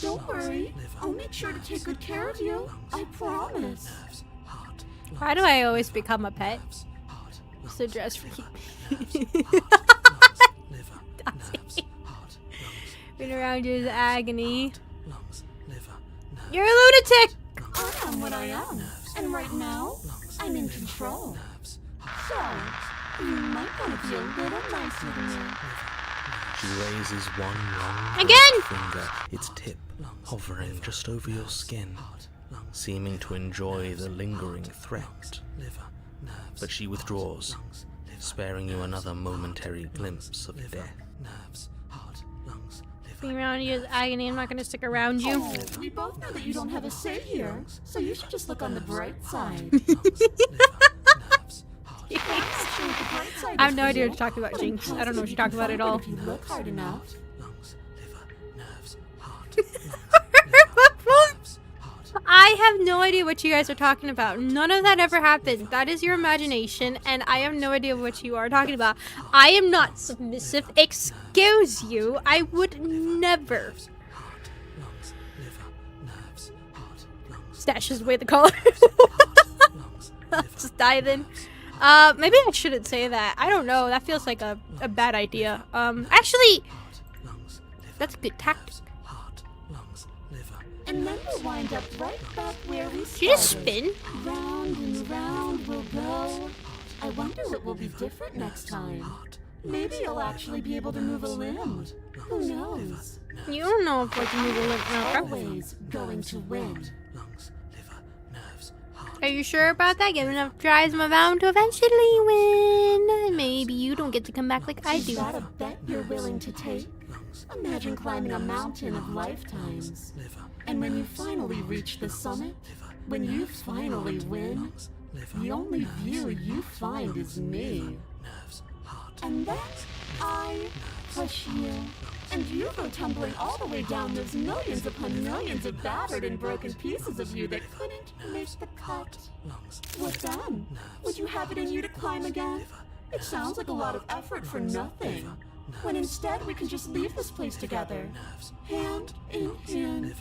Don't worry, I'll make sure to take good care of you. I promise. Why do I always become a pet? So dress for Been around you is agony. You're a lunatic! I am what I am, and right now, I'm in control. So, you might want to be a little nicer to me. She raises one long Again! finger, its tip hovering just over your skin, seeming to enjoy the lingering threat. But she withdraws, sparing you another momentary glimpse of death. Being around you is agony. I'm not gonna stick around you. Oh, we both know that you don't have a say here, so you should just look on the bright side. I have no idea what you're talking about, Jinx. I don't know what you're talking about at all. If you look hard enough. I have no idea what you guys are talking about. None of that ever happened. That is your imagination, and I have no idea what you are talking about. I am not submissive. Excuse you. I would never. Stashes away the collar. Just die then. Maybe I shouldn't say that. I don't know. That feels like a bad idea. Actually, that's a good tactic. And then we'll wind up right back where we started. Did you just spin? Round and round we'll go. I wonder what will be different next time. Maybe you'll actually be able to move a limb. Who knows? You don't know if I can move a little. Always going to win. Are you sure about that? Give enough tries, I'm bound to eventually win. Maybe you don't get to come back like I Is do. that a bet you're willing to take? Imagine climbing a mountain of lifetimes. And when you finally reach the summit, when you finally win, the only view you find is me. And then I push you, and you go tumbling all the way down those millions upon millions of battered and broken pieces of you that couldn't make the cut. What then? Would you have it in you to climb again? It sounds like a lot of effort for nothing. When instead we can just leave this place together, hand in hand.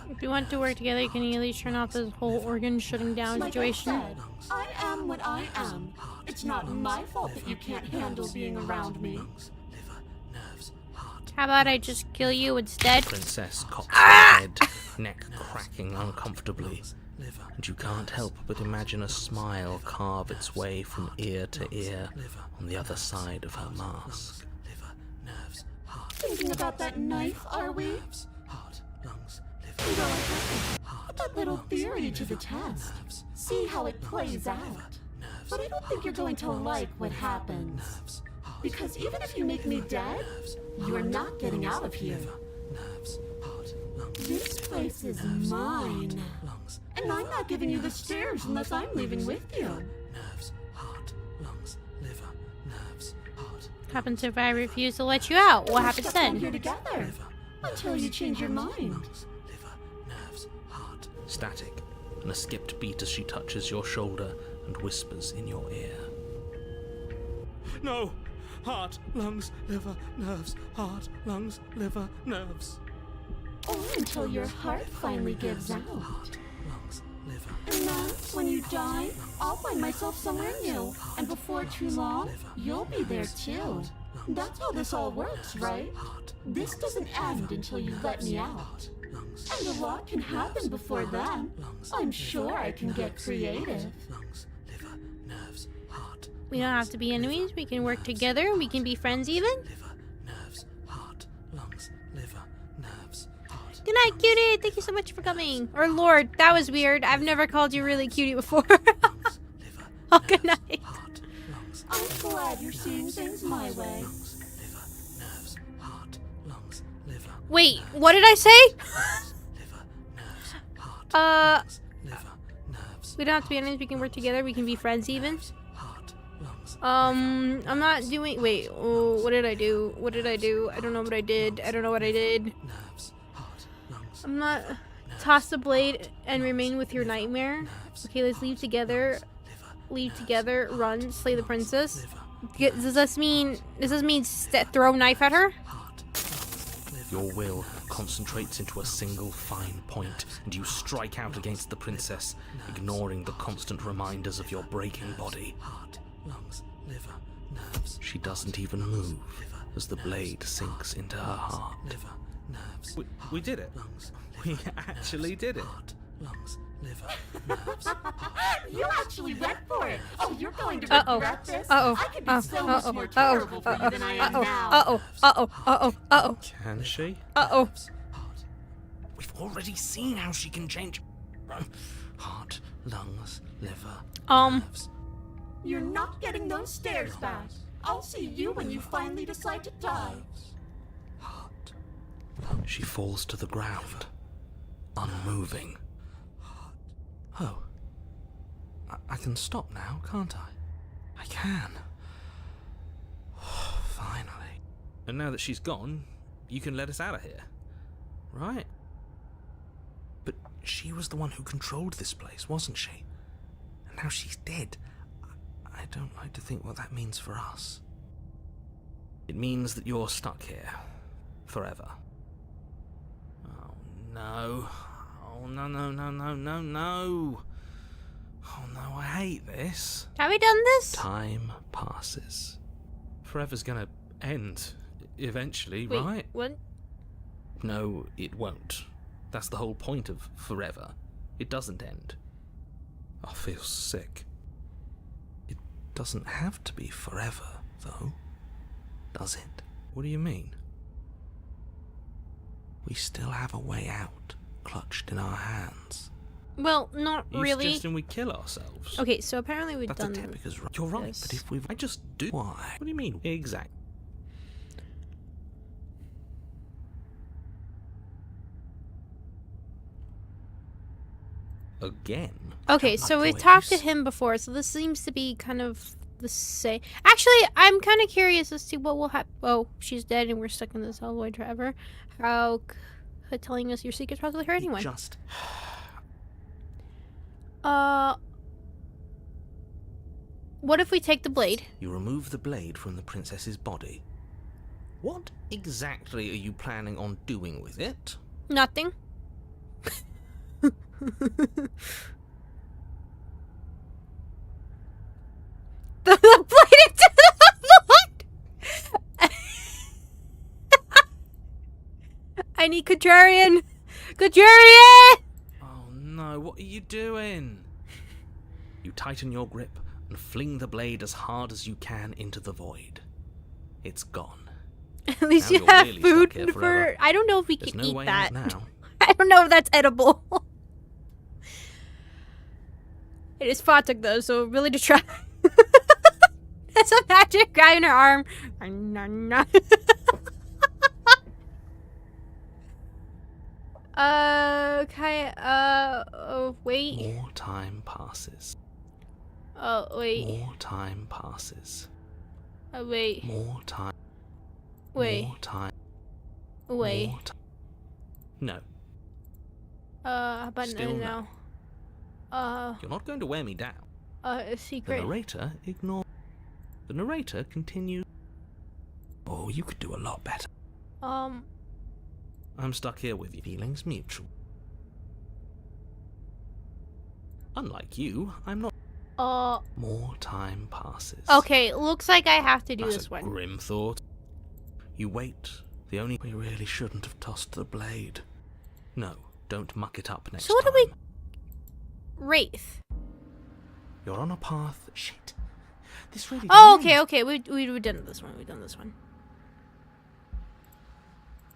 If you want to work together, you can at least turn off this whole organ shutting down Like situation. I said, I am what I am. It's not my fault that you can't handle being around me. How about I just kill you instead? Princess cocks her head, neck cracking uncomfortably, and you can't help but imagine a smile carve its way from ear to ear on the other side of her mask. Thinking about that knife, are we? Go ahead. Put that little theory to the test. See how it plays out. But I don't think you're going to like what happens. Because even if you make me dead, you're not getting out of here. This place is mine. And I'm not giving you the stairs unless I'm leaving with you. Happens if I refuse to let you out? What happens We're stuck down then? here together until you change your mind. Static, and a skipped beat as she touches your shoulder and whispers in your ear. No! Heart, lungs, liver, nerves. Heart, lungs, liver, nerves. Or until your heart finally gives out. Lungs, liver. And then, when you die, I'll find myself somewhere new. And before too long, you'll be there too. That's how this all works, right? This doesn't end until you let me out. And a lot can happen before then. I'm sure I can get creative. We don't have to be enemies. We can work together. We can be friends even. Good night, cutie. Thank you so much for coming. Or Lord, that was weird. I've never called you really cutie before. Oh, good night. I'm glad you're seeing things my way. Wait, what did I say? We don't have to be enemies. We can work together. We can be friends even. I'm not doing. Wait. Oh, what did I do? What did I do? I don't know what I did. I don't know what I did. I'm not. Toss the blade and remain with your nightmare. Okay, let's leave together. Leave together. Run. Slay the princess. Does this mean? Does this mean throw knife at her? Your will concentrates into a single fine point, and you strike out against the princess, ignoring the constant reminders of your breaking body. She doesn't even move as the blade sinks into her heart. We did it. We actually did it. You actually went for it. Oh, you're going to regret this. I could be so much more terrible for you than I am now. Can she? We've already seen how she can change. Heart, lungs, liver, nerves. You're not getting those stairs back. I'll see you when you finally decide to die. Heart. She falls to the ground, unmoving. Oh. I can stop now, can't I? I can. Finally. And now that she's gone, you can let us out of here. Right? But she was the one who controlled this place, wasn't she? And now she's dead. I don't like to think what that means for us. It means that you're stuck here. Forever. Oh no. Oh no, no, no, no, no, no. Oh no, I hate this. Have we done this? Time passes. Forever's gonna end eventually, Wait, right? what? No, it won't. That's the whole point of forever. It doesn't end. I feel sick. It doesn't have to be forever, though. Does it? What do you mean? We still have a way out, clutched in our hands. Well, not Are you really. suggesting we kill ourselves? Okay, so apparently we've That's done. a Tepica's right. You're right, this. but if I just do... Why? What do you mean? Exactly. Again? Okay, so we've talked to him before, so this seems to be kind of the same. Actually, I'm kind of curious as to what will happen. Oh, she's dead and we're stuck in this hell void forever. How telling us your secret's probably hurt anyone. Just... What if we take the blade? You remove the blade from the princess's body. What exactly are you planning on doing with it? Nothing. The blade into the blood! I need Contrarian! Contrarian! Oh no. no, what are you doing? You tighten your grip and fling the blade as hard as you can into the void. It's gone. At least Now you you're have really food stuck here for. forever. I don't know if we There's can no eat way that. out now. I don't know if that's edible. It is Fatum though, so really to try. That's a magic guy in her arm. Okay. Wait. More time passes. Oh, wait. More time passes. Wait. More time. Wait. More time. Wait. More time. No, How about Still now? you're not going to wear me down. A The secret. narrator ignores. The narrator continues. Oh, you could do a lot better. I'm stuck here with you. Feelings mutual. Unlike you, I'm not. More time passes. Okay, looks like I have to do That's this a one. grim thought. You wait. We really shouldn't have tossed the blade. No, don't muck it up next So what do time. we... Wraith. You're on a path. Shit. This really. Oh, didn't okay. We've done this one. We've done this one.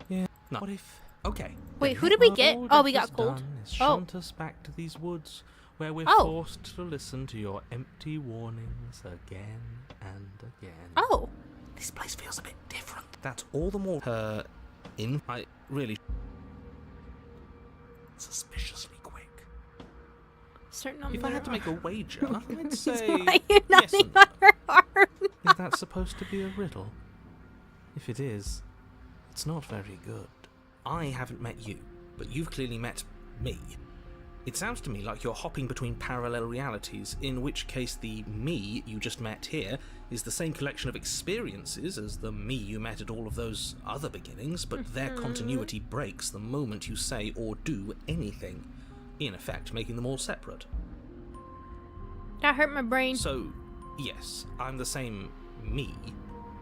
Yeah. No. What if? Okay. Wait, then who did we what get? all Oh, that we got has Cold. done is Oh. shunt us back to these woods where we're Oh. forced to listen to your empty warnings again and again. Oh. This place feels a bit different. That's all the more. I really. Suspiciously quick. Certain on If I had to make a wager, I'd He's say. lying yes nothing and no. on her arm. Is that supposed to be a riddle? If it is, it's not very good. I haven't met you, but you've clearly met me. It sounds to me like you're hopping between parallel realities, in which case the me you just met here is the same collection of experiences as the me you met at all of those other beginnings, but their continuity breaks the moment you say or do anything, in effect making them all separate. That hurt my brain. So, yes, I'm the same me,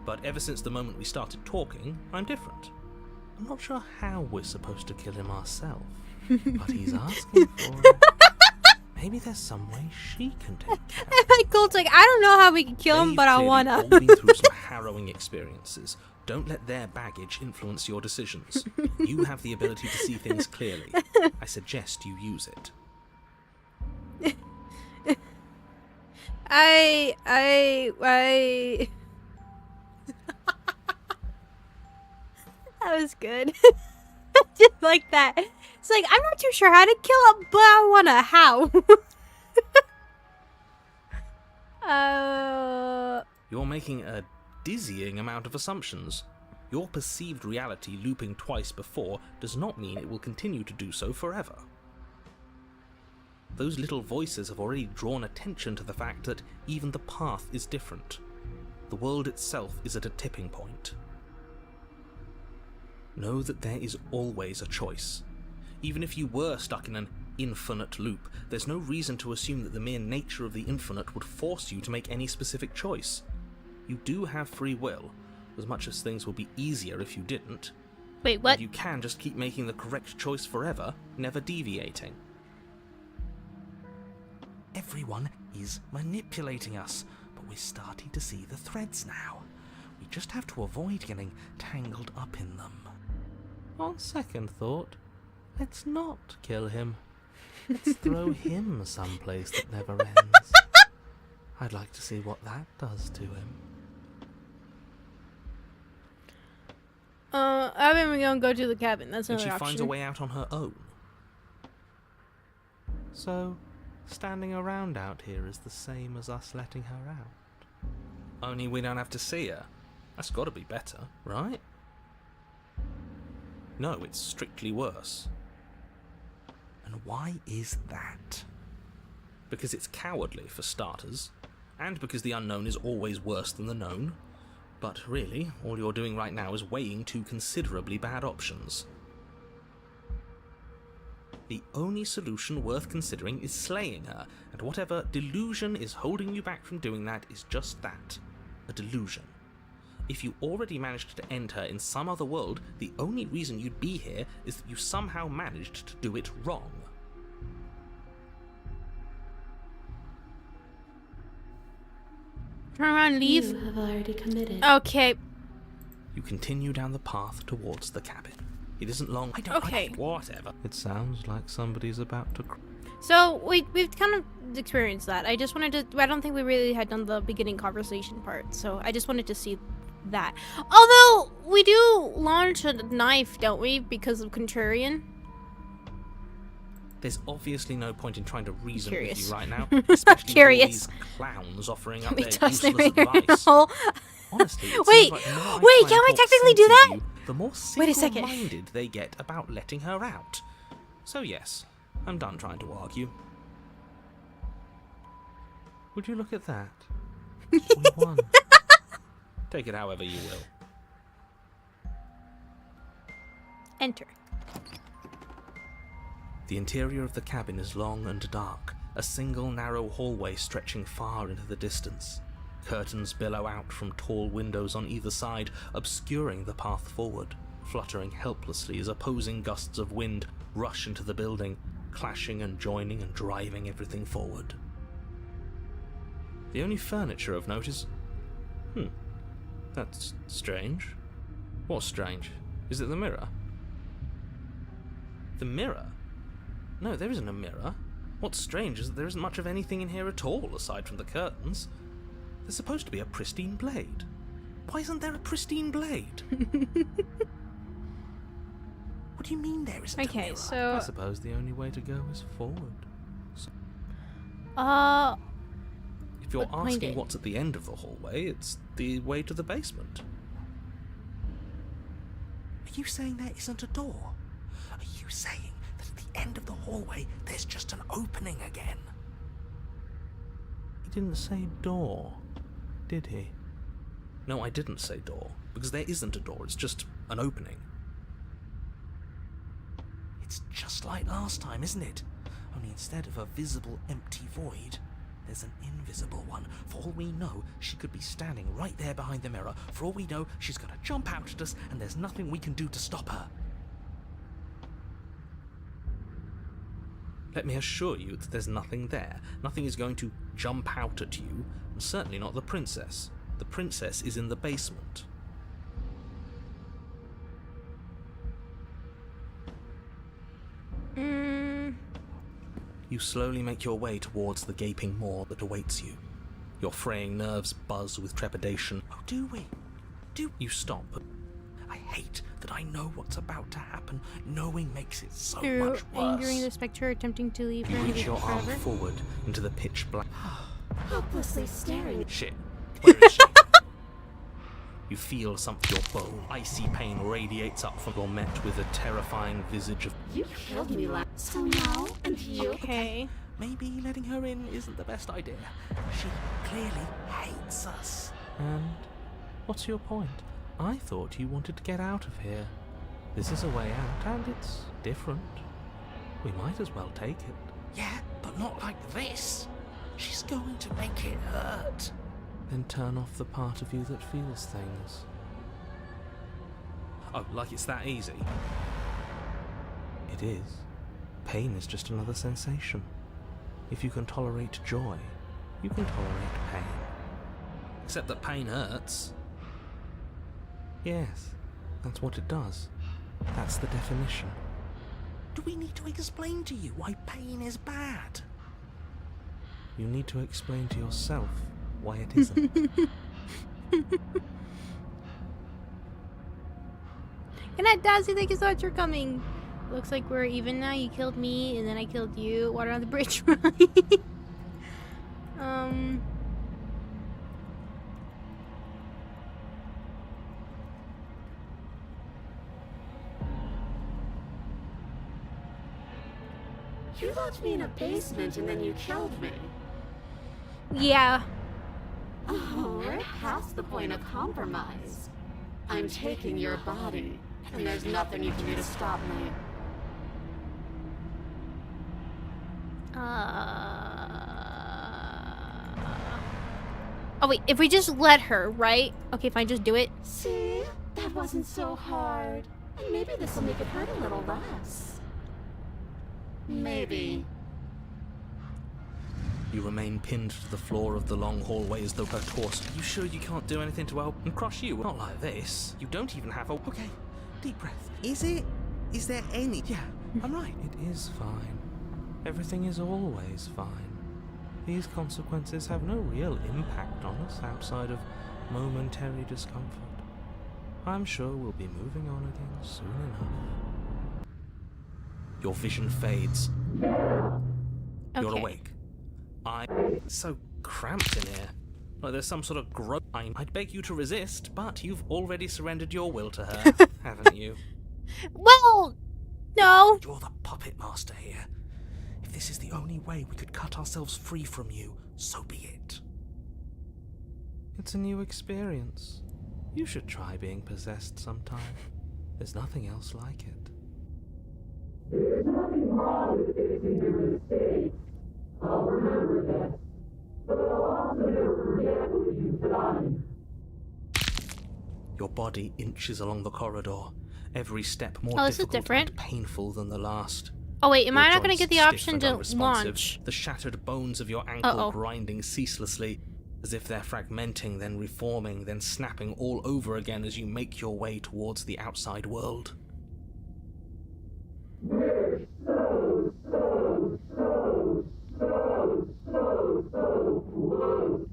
but ever since the moment we started talking, I'm different. I'm not sure how we're supposed to kill him ourselves, but he's asking for it. Maybe there's some way she can take care of And my Cold's like, I don't know how we can kill him, They've but I clearly wanna. all been through some harrowing experiences. Don't let their baggage influence your decisions. You have the ability to see things clearly. I suggest you use it. I That was good. Just like that. It's like, I'm not too sure how to kill him, but I wanna. How? You're making a dizzying amount of assumptions. Your perceived reality looping twice before does not mean it will continue to do so forever. Those little voices have already drawn attention to the fact that even the path is different. The world itself is at a tipping point. Know that there is always a choice. Even if you were stuck in an infinite loop, there's no reason to assume that the mere nature of the infinite would force you to make any specific choice. You do have free will, as much as things would be easier if you didn't. Wait, what? And you can just keep making the correct choice forever, never deviating. Everyone is manipulating us, but we're starting to see the threads now. We just have to avoid getting tangled up in them. On second thought, let's not kill him. Let's throw him someplace that never ends. I'd like to see what that does to him. I mean, we're gonna go to the cabin. That's And another she option. finds a way out on her own. So, standing around out here is the same as us letting her out. Only we don't have to see her. That's gotta be better, right? No, it's strictly worse. And why is that? Because it's cowardly, for starters, and because the unknown is always worse than the known. But really, all you're doing right now is weighing two considerably bad options. The only solution worth considering is slaying her, and whatever delusion is holding you back from doing that is just that, a delusion. If you already managed to end her in some other world, the only reason you'd be here is that you somehow managed to do it wrong. Turn around and leave. You have already committed. Okay. You continue down the path towards the cabin. It isn't long. Okay. Whatever. It sounds like somebody's about to. So we've kind of experienced that. I just wanted to. I don't think we really had done the beginning conversation part, so I just wanted to see that. Although we do launch a knife, don't we? Because of Contrarian. There's obviously no point in trying to reason with Curious. you right now, especially Curious. with all these clowns offering up Let me their toss their useless finger in advice. the hole. Honestly, it Wait, seems like the more I wait, try can and we talk technically sense do into that? you, the more Wait a second. single-minded they get about letting her out. So yes, I'm done trying to argue. Would you look at that? We won. Take it however you will. Enter. The interior of the cabin is long and dark, a single narrow hallway stretching far into the distance. Curtains billow out from tall windows on either side, obscuring the path forward, fluttering helplessly as opposing gusts of wind rush into the building, clashing and joining and driving everything forward. The only furniture of note is... that's strange. What's strange? Is it the mirror? The mirror? No, there isn't a mirror. What's strange is that there isn't much of anything in here at all, aside from the curtains. There's supposed to be a pristine blade. Why isn't there a pristine blade? What do you mean there isn't a Okay, mirror? so I suppose the only way to go is forward. If you're but point asking it. what's at the end of the hallway, it's the way to the basement. Are you saying there isn't a door? Are you saying that at the end of the hallway there's just an opening again? He didn't say door, did he? No, I didn't say door, because there isn't a door, it's just an opening. It's just like last time, isn't it? Only instead of a visible empty void, there's an invisible one. For all we know, she could be standing right there behind the mirror. For all we know, she's going to jump out at us, and there's nothing we can do to stop her. Let me assure you that there's nothing there. Nothing is going to jump out at you, and certainly not the princess. The princess is in the basement. You slowly make your way towards the gaping maw that awaits you. Your fraying nerves buzz with trepidation. Oh, do we? Do you stop? I hate that I know what's about to happen. Knowing makes it so Through much angering the worse. spectre, attempting to leave You her reach your arm forever. forward into the pitch black. Hopelessly staring. Shit. Where is she? You feel something, your bone. Icy pain radiates up from your met with a terrifying visage of... You killed me last. So now, and you. Okay. Maybe letting her in isn't the best idea. She clearly hates us. And what's your point? I thought you wanted to get out of here. This is a way out, and it's different. We might as well take it. Yeah, but not like this. She's going to make it hurt. Then turn off the part of you that feels things. Oh, like it's that easy? It is. Pain is just another sensation. If you can tolerate joy, you can tolerate pain. Except that pain hurts. Yes, that's what it does. That's the definition. Do we need to explain to you why pain is bad? You need to explain to yourself why it isn't. Good night, Dazzy. Thank you so much for coming. Looks like we're even now. You killed me, and then I killed you. Water on the bridge, right? You locked me in a basement and then you killed me. Yeah. Oh, we're past the point of compromise. I'm taking your body, and there's nothing you can do to stop me. Oh wait, if we just let her, right? Okay, fine, just do it. See? That wasn't so hard. And maybe this will make it hurt a little less. Maybe. You remain pinned to the floor of the long hallway as though her torso... You sure you can't do anything to help And crush you, not like this. You don't even have a... Okay, deep breath. Is it? Is there any... Yeah, I'm right. It is fine. Everything is always fine. These consequences have no real impact on us outside of momentary discomfort. I'm sure we'll be moving on again soon enough. Your vision fades. You're Okay. awake. It's so cramped in here. Like there's some sort of growth. I'd beg you to resist, but you've already surrendered your will to her, haven't you? Well, no. You're the puppet master here. If this is the only way we could cut ourselves free from you, so be it. It's a new experience. You should try being possessed sometime. There's nothing else like it. There's nothing wrong with fixing your mistakes. I'll remember that. But I'll also never forget what you've done. Your body inches along the corridor, every step more Oh, this is difficult different. and painful than the last. Oh wait, am Your I not going to joints get the stiff option and to unresponsive, launch? the shattered bones of your ankle Uh-oh. grinding ceaselessly, as if they're fragmenting, then reforming, then snapping all over again as you make your way towards the outside world. We're so close.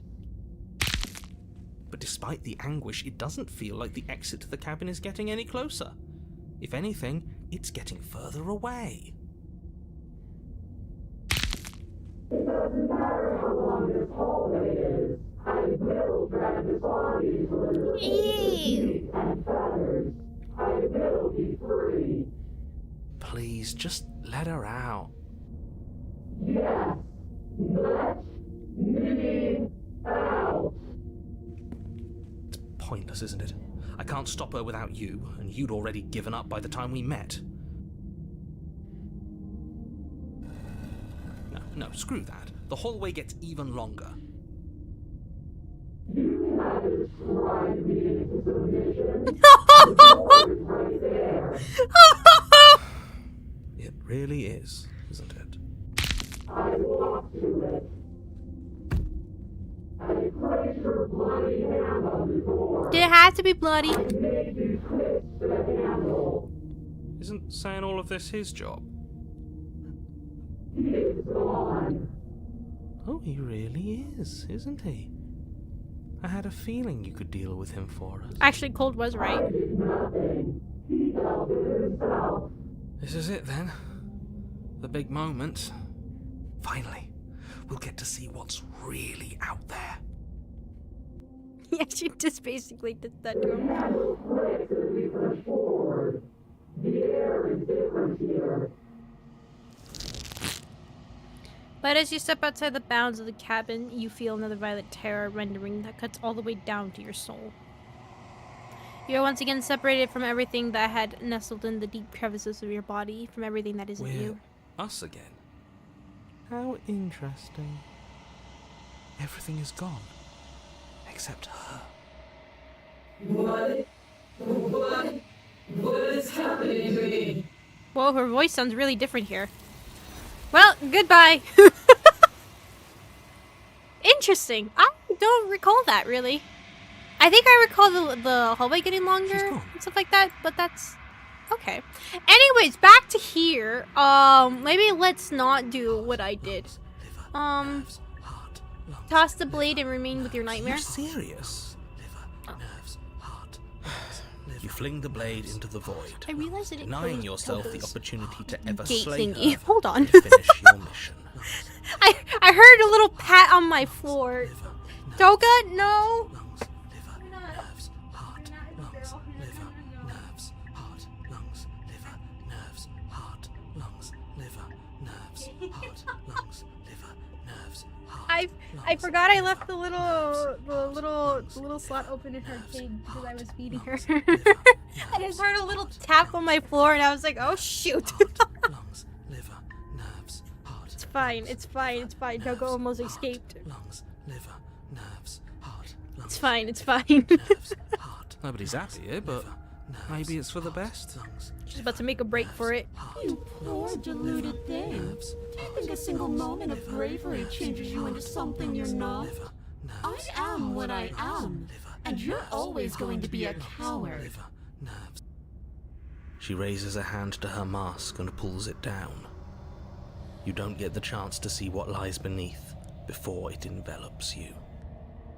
But despite the anguish, it doesn't feel like the exit to the cabin is getting any closer. If anything, it's getting further away. It doesn't matter how long this hallway is. I will drag the bodies with Ew. and feathers. I will be free. Please, just let her out. Yes. Let me out. It's pointless, isn't it? I can't stop her without you, and you'd already given up by the time we met. No, screw that. The hallway gets even longer. You had to drive me into submission. Right there. It really is, isn't it? I walked to it. I placed your bloody hand on the door. Did it have to be bloody? I made you twist the handle. Isn't saying all of this his job? It's gone. Oh, he really is, isn't he? I had a feeling you could deal with him for us. Actually, Cold was I right. did nothing. He dealt with himself. This is it then. The big moment. Finally, we'll get to see what's really out there. Yeah, she just basically did that to him. Those legs as we push forward. The air is different here. But as you step outside the bounds of the cabin, you feel another violent terror rendering that cuts all the way down to your soul. You are once again separated from everything that had nestled in the deep crevices of your body, from everything that isn't you. Us again. How interesting. Everything is gone. Except her. What is happening to me? Whoa, her voice sounds really different here. Well, goodbye. Interesting. I don't recall that, really. I think I recall the hallway getting longer She's gone. and stuff like that, but that's... okay. Anyways, back to here. Maybe let's not do what I did. Nerves, heart, lungs, Toss the blade and remain with your nightmare. Are you serious? Liver, nerves, heart, lungs, liver. You fling the blade into the void, I realized I didn't denying close yourself the this opportunity to ever gate slay thingy. her Hold on. and finish your mission. I heard a little pat on my floor. Liver, nerves, Toga, no. lungs, liver, nerves, heart, lungs, liver, nerves, heart, lungs, liver, nerves, heart, lungs, liver, nerves, heart, lungs, liver, nerves, heart. I forgot I left the little slot open in her cage because I was feeding her. I just heard a little tap on my floor and I was like, oh shoot. Lungs, liver, nerves, heart. It's fine, it's fine, it's fine. Toga almost escaped. Lungs, liver, nerves, heart. It's fine, it's fine. Nerves, heart. Nobody's happy here, but maybe it's for the best. Lungs, She's about to make a break for it. You poor deluded thing. Do you think a single moment of bravery changes you into something you're not? I am what I am, and you're always going to be a coward. She raises a hand to her mask and pulls it down. You don't get the chance to see what lies beneath before it envelops you.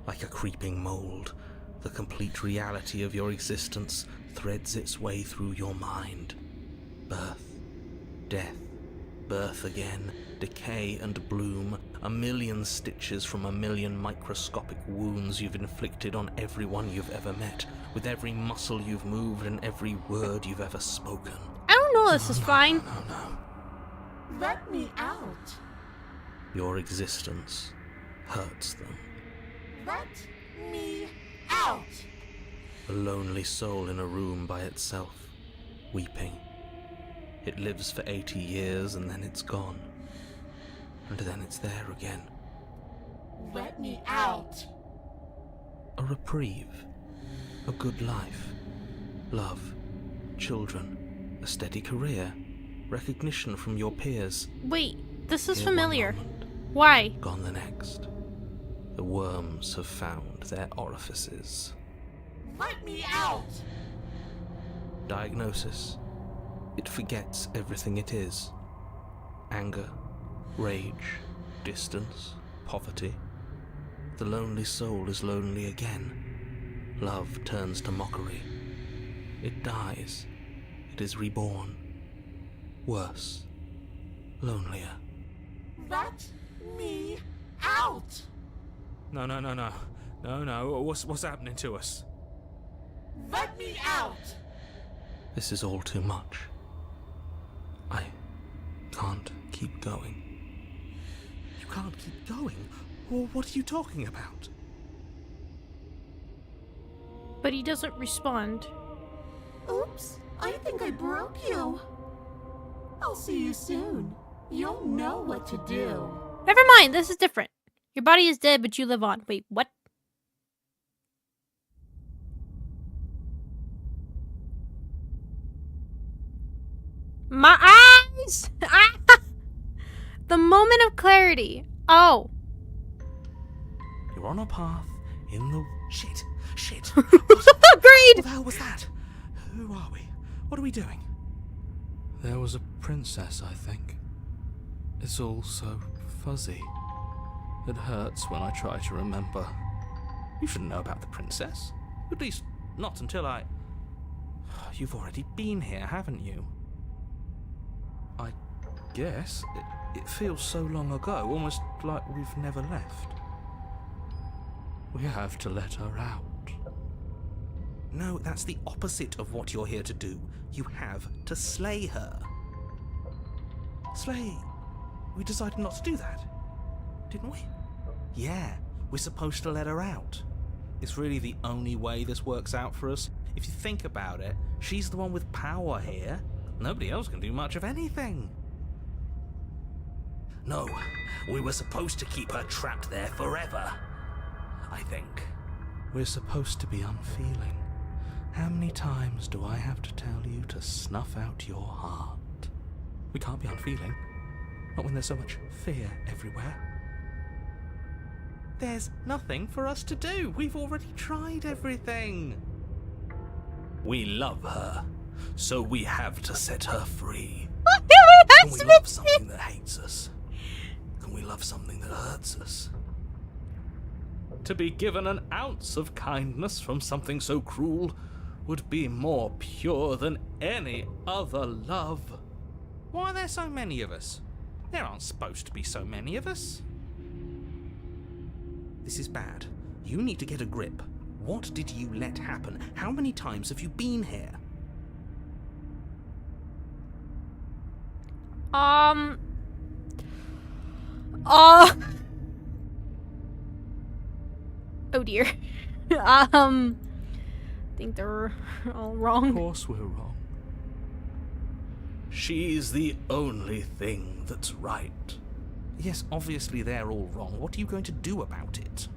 Like a creeping mold, the complete reality of your existence threads its way through your mind. Birth, death, birth again, decay and bloom, a million stitches from a million microscopic wounds you've inflicted on everyone you've ever met, with every muscle you've moved and every word you've ever spoken. I don't know, this is fine. No. Let me out. Your existence hurts them. Let me out. A lonely soul in a room by itself, weeping. It lives for 80 years and then it's gone. And then it's there again. Let me out. A reprieve. A good life. Love. Children. A steady career. Recognition from your peers. Wait, this is Here one familiar. moment, Why? gone the next. The worms have found their orifices. Let me out. Diagnosis. It forgets everything it is. Anger, rage, distance, poverty. The lonely soul is lonely again. Love turns to mockery. It dies. It is reborn. Worse. Lonelier. Let me out. No. What's happening to us? Let me out. This is all too much. I can't keep going. You can't keep going? Well, what are you talking about? But he doesn't respond. Oops, I think I broke you. I'll see you soon. You'll know what to do. Never mind, this is different. Your body is dead, but you live on. Wait, what? My eyes! The moment of clarity. Oh. You're on a path in the... Shit! Agreed! What the hell was that? Who are we? What are we doing? There was a princess, I think. It's all so fuzzy. It hurts when I try to remember. You shouldn't know about the princess. At least, not until I... You've already been here, haven't you? I guess. It feels so long ago, almost like we've never left. We have to let her out. No, that's the opposite of what you're here to do. You have to slay her. Slay? We decided not to do that, didn't we? Yeah, we're supposed to let her out. It's really the only way this works out for us. If you think about it, she's the one with power here. Nobody else can do much of anything. No, we were supposed to keep her trapped there forever, I think. We're supposed to be unfeeling. How many times do I have to tell you to snuff out your heart? We can't be unfeeling. Not when there's so much fear everywhere. There's nothing for us to do. We've already tried everything. We love her, so we have to set her free. Can we love something that hates us? Can we love something that hurts us? To be given an ounce of kindness from something so cruel would be more pure than any other love. Why are there so many of us? There aren't supposed to be so many of us. This is bad. You need to get a grip. What did you let happen? How many times have you been here? Oh dear. I think they're all wrong. Of course we're wrong. She's the only thing that's right. Yes, obviously they're all wrong. What are you going to do about it?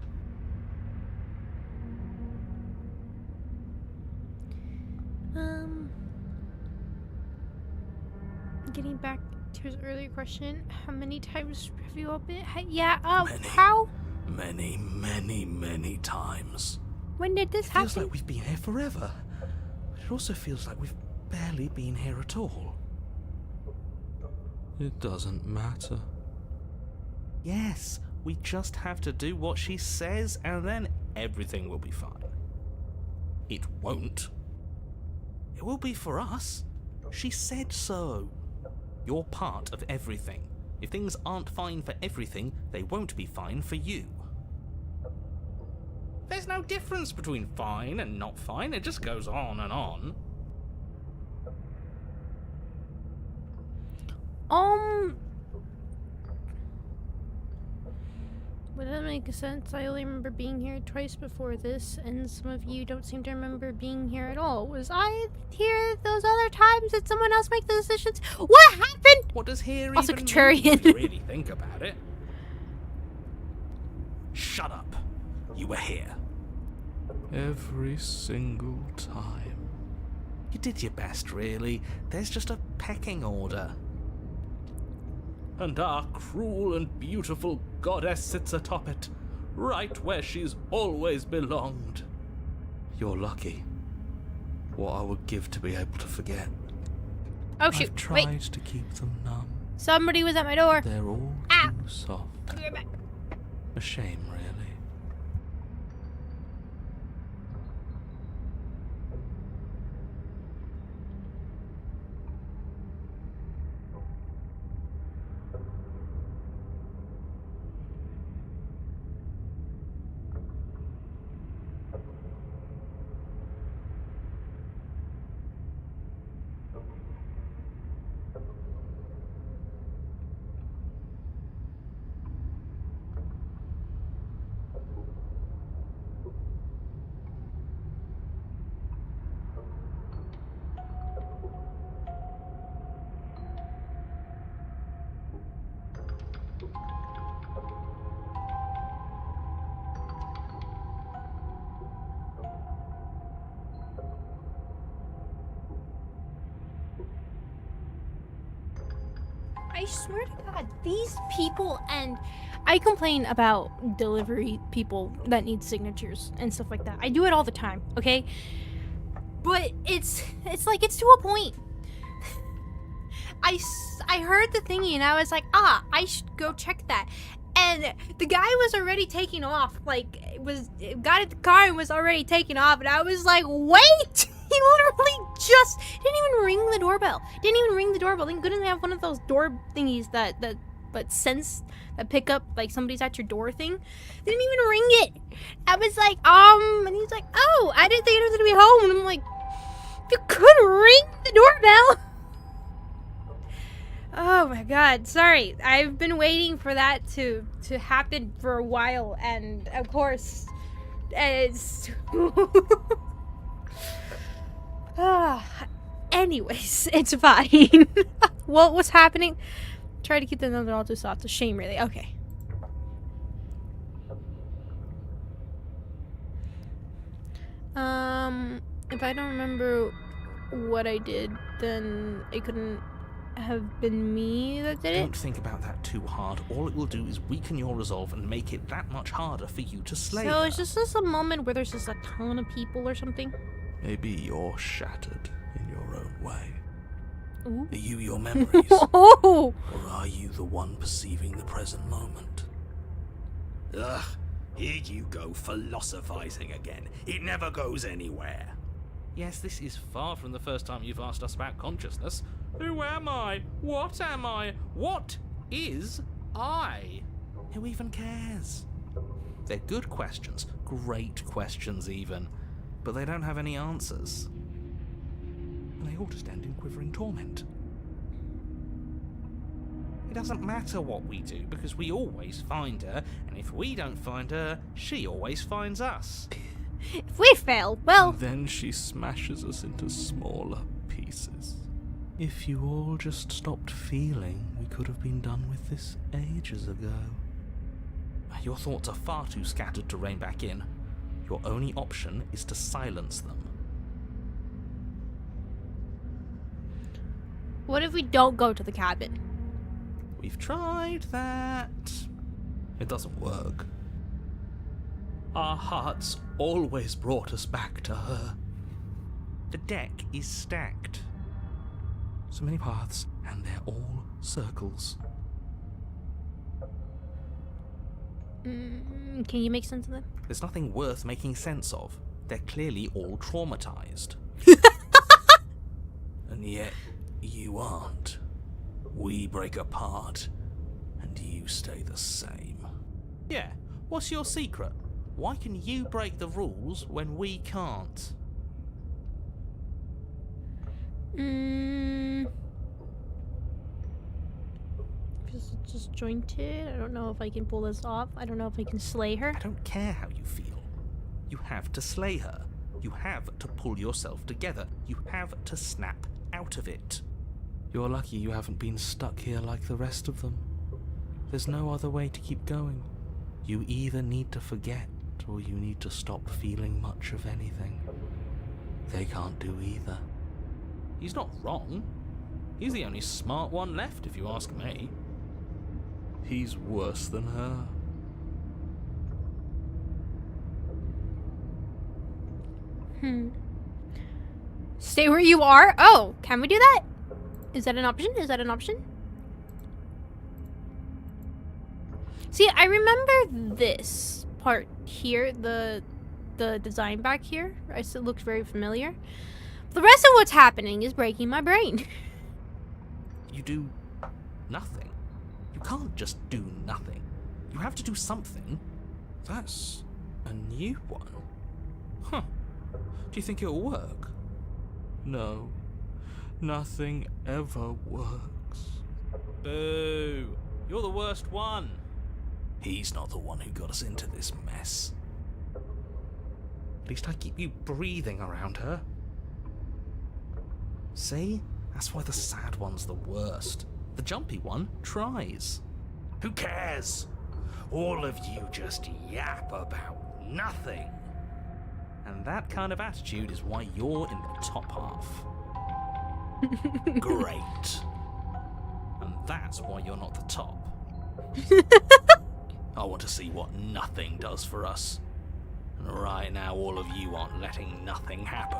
To his earlier question, how many times have you all been? Yeah, Many. how? Many times. When did this It happen? feels like we've been here forever, but it also feels like we've barely been here at all. It doesn't matter. Yes, we just have to do what she says and then everything will be fine. It won't. It will be for us. She said so. You're part of everything. If things aren't fine for everything, they won't be fine for you. There's no difference between fine and not fine. It just goes on and on. Would that make sense? I only remember being here twice before this, and some of you don't seem to remember being here at all. Was I here those other times? Did someone else make the decisions? What happened? What does here Also even contrarian. mean if you really think about it? Shut up. You were here. Every single time. You did your best, really. There's just a pecking order. And our cruel and beautiful goddess sits atop it, right where she's always belonged. You're lucky. What I would give to be able to forget. Oh shoot! I've tried Wait, to keep them numb. somebody was at my door. They're all Ow. too soft. Give it back. A shame, really. I swear to God, these people, and I complain about delivery people that need signatures and stuff like that. I do it all the time, okay? But it's like, it's to a point. I heard the thingy and I was like, I should go check that. And the guy was already taking off, got in the car and was already taking off, and I was like, wait! He literally just didn't even ring the doorbell. Thank goodness they have one of those door thingies that pick up like somebody's at your door thing. Didn't even ring it. I was like, and he's like, oh, I didn't think it was gonna be home. And I'm like, you could ring the doorbell. Oh my God, sorry. I've been waiting for that to happen for a while, and of course, it's. Anyways, it's fine. What was happening? Try to keep the another all thoughts. It's a shame, really. Okay. If I don't remember what I did, then it couldn't have been me that did it. Don't think about that too hard. All it will do is weaken your resolve and make it that much harder for you to slay So her. it's just a moment where there's just a ton of people or something. Maybe you're shattered in your own way. Ooh. Are you your memories? Oh! Or are you the one perceiving the present moment? Ugh, here you go philosophizing again. It never goes anywhere. Yes, this is far from the first time you've asked us about consciousness. Who am I? What am I? What is I? Who even cares? They're good questions, great questions even, but they don't have any answers. And they all just end in quivering torment. It doesn't matter what we do, because we always find her, and if we don't find her, she always finds us. If we fail, well, And then she smashes us into smaller pieces. If you all just stopped feeling, we could have been done with this ages ago. Your thoughts are far too scattered to rein back in. Your only option is to silence them. what if we don't go to the cabin? We've tried that. It doesn't work. Our hearts always brought us back to her. The deck is stacked. So many paths, and they're all circles. Can you make sense of them? There's nothing worth making sense of. They're clearly all traumatized. And yet, you aren't. We break apart, and you stay the same. Yeah, what's your secret? Why can you break the rules when we can't? Just disjointed. I don't know if I can pull this off. I don't know if I can slay her. I don't care how you feel. You have to slay her. You have to pull yourself together. You have to snap out of it. You're lucky you haven't been stuck here like the rest of them. There's no other way to keep going. You either need to forget, or you need to stop feeling much of anything. They can't do either. He's not wrong. He's the only smart one left, if you ask me. He's worse than her. Stay where you are? Oh, can we do that? Is that an option? Is that an option? See, I remember this part here, the design back here. It looks very familiar. The rest of what's happening is breaking my brain. You do nothing. You can't just do nothing. You have to do something. That's a new one. Huh. Do you think it'll work? No. Nothing ever works. Boo! You're the worst one. He's not the one who got us into this mess. At least I keep you breathing around her. See? That's why the sad one's the worst. The jumpy one tries. Who cares? All of you just yap about nothing. And that kind of attitude is why you're in the top half. Great. And that's why you're not the top. I want to see what nothing does for us. And right now all of you aren't letting nothing happen.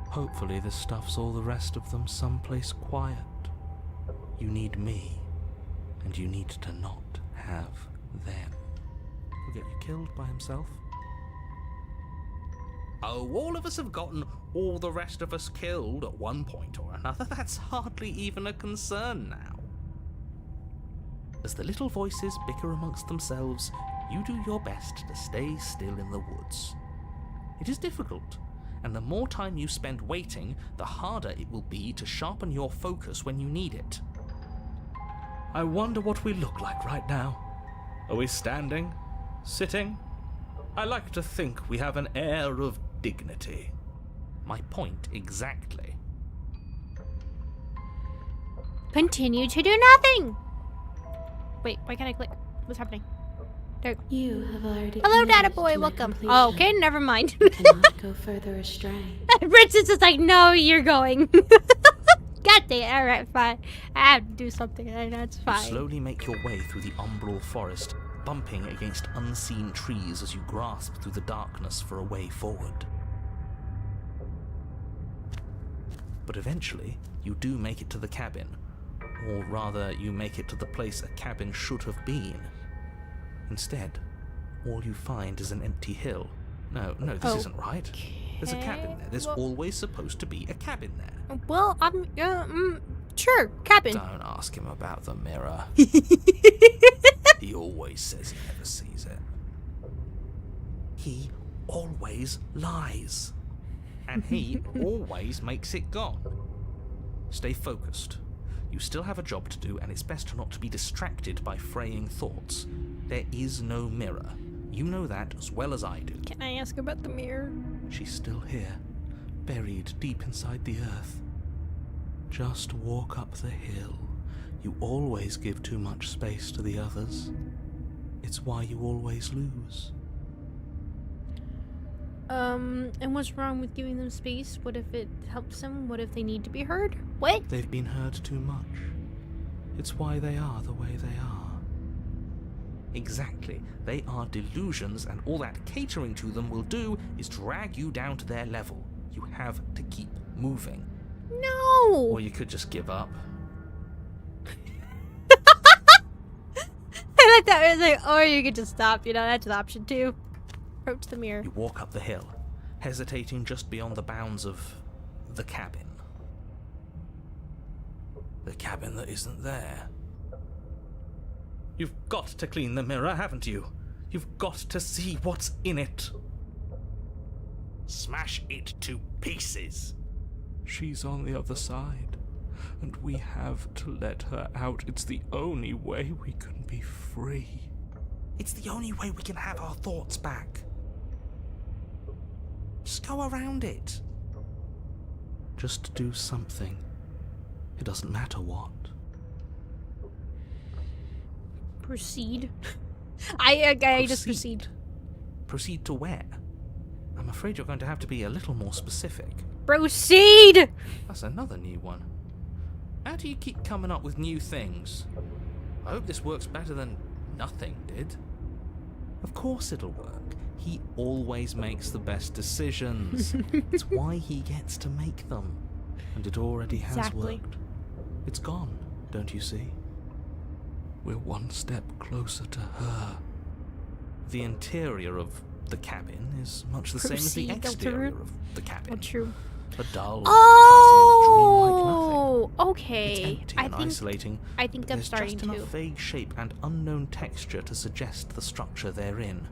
Hopefully this stuffs all the rest of them someplace quiet. You need me, and you need to not have them. He'll get you killed by himself. Oh, all of us have gotten all the rest of us killed at one point or another. That's hardly even a concern now. As the little voices bicker amongst themselves, you do your best to stay still in the woods. It is difficult, and the more time you spend waiting, the harder it will be to sharpen your focus when you need it. I wonder what we look like right now. Are we standing? Sitting? I like to think we have an air of dignity. My point exactly. Continue to do nothing! Wait, why can't I click? What's happening? There you go. You have already. Hello, committed Data to Boy, my welcome. completion. Oh, okay, never mind. You cannot go further astray. Princess is like, no, you're going. God damn, alright, fine. I have to do something, and that's You fine. slowly make your way through the umbral forest, bumping against unseen trees as you grasp through the darkness for a way forward. But eventually, you do make it to the cabin. Or rather, you make it to the place a cabin should have been. Instead, all you find is an empty hill. No, this isn't right. There's a cabin there. There's always supposed to be a cabin there. Well, sure, cabin. Don't ask him about the mirror. He always says he never sees it. He always lies. And he always makes it gone. Stay focused. You still have a job to do, and it's best not to be distracted by fraying thoughts. There is no mirror. You know that as well as I do. Can I ask about the mirror? She's still here, buried deep inside the earth. Just walk up the hill. You always give too much space to the others. It's why you always lose. And what's wrong with giving them space? What if it helps them? What if they need to be heard? What? They've been heard too much. It's why they are the way they are. Exactly. They are delusions, and all that catering to them will do is drag you down to their level. You have to keep moving. No! Or you could just give up. I like that. It's like, or you could just stop. You know, that's an option too. Approach the mirror. You walk up the hill, hesitating just beyond the bounds of the cabin. The cabin that isn't there. You've got to clean the mirror, haven't you? You've got to see what's in it. Smash it to pieces. She's on the other side, and we have to let her out. It's the only way we can be free. It's the only way we can have our thoughts back. Just go around it. Just do something. It doesn't matter what. Proceed. I just proceed. Proceed to where? I'm afraid you're going to have to be a little more specific. Proceed! That's another new one. How do you keep coming up with new things? I hope this works better than nothing did. Of course it'll work. He always makes the best decisions. It's why he gets to make them. And it already has Exactly. worked. It's gone, don't you see? We're one step closer to her. The interior of the cabin is much the same as the Proceed, exterior Deltarune. of the cabin. Oh, true. A dull, Oh, fuzzy, dreamlike nothing. okay. It's empty and isolating. I think but I'm there's starting just enough to. vague shape and unknown texture to suggest the structure they're in.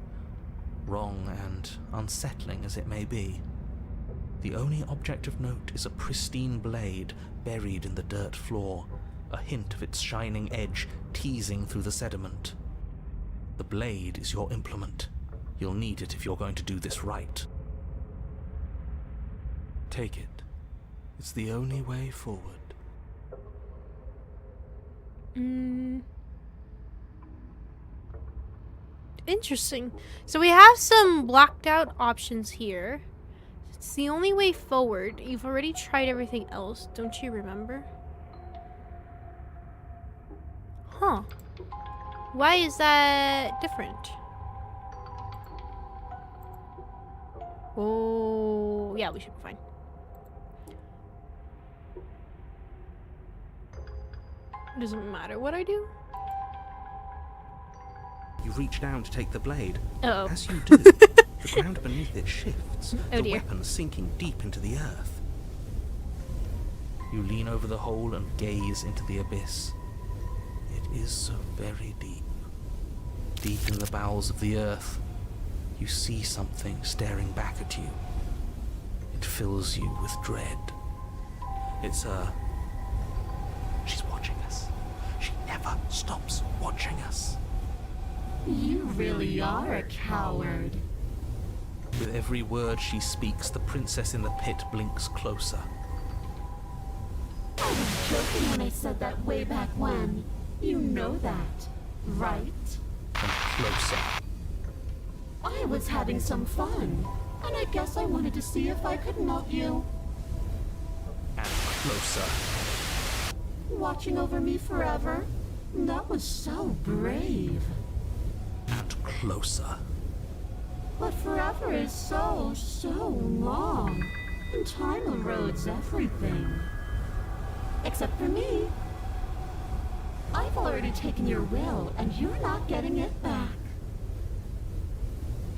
Wrong and unsettling as it may be. The only object of note is a pristine blade buried in the dirt floor, a hint of its shining edge teasing through the sediment. The blade is your implement. You'll need it if you're going to do this right. Take it. It's the only way forward. Interesting. So we have some blocked out options here. It's the only way forward. You've already tried everything else, don't you remember? Huh. Why is that different? Oh, yeah, we should be fine. Doesn't matter what I do. You reach down to take the blade. Uh-oh. As you do, the ground beneath it shifts, Oh the dear. weapon sinking deep into the earth. You lean over the hole and gaze into the abyss. It is so very deep. Deep in the bowels of the earth, you see something staring back at you. It fills you with dread. It's her. She's watching us. She never stops watching us. You really are a coward. With every word she speaks, the princess in the pit blinks closer. I was joking when I said that way back when. You know that, right? And closer. I was having some fun, and I guess I wanted to see if I could melt you. And closer. Watching over me forever? That was so brave. And closer. But forever is so long. And time erodes everything. Except for me. I've already taken your will, and you're not getting it back.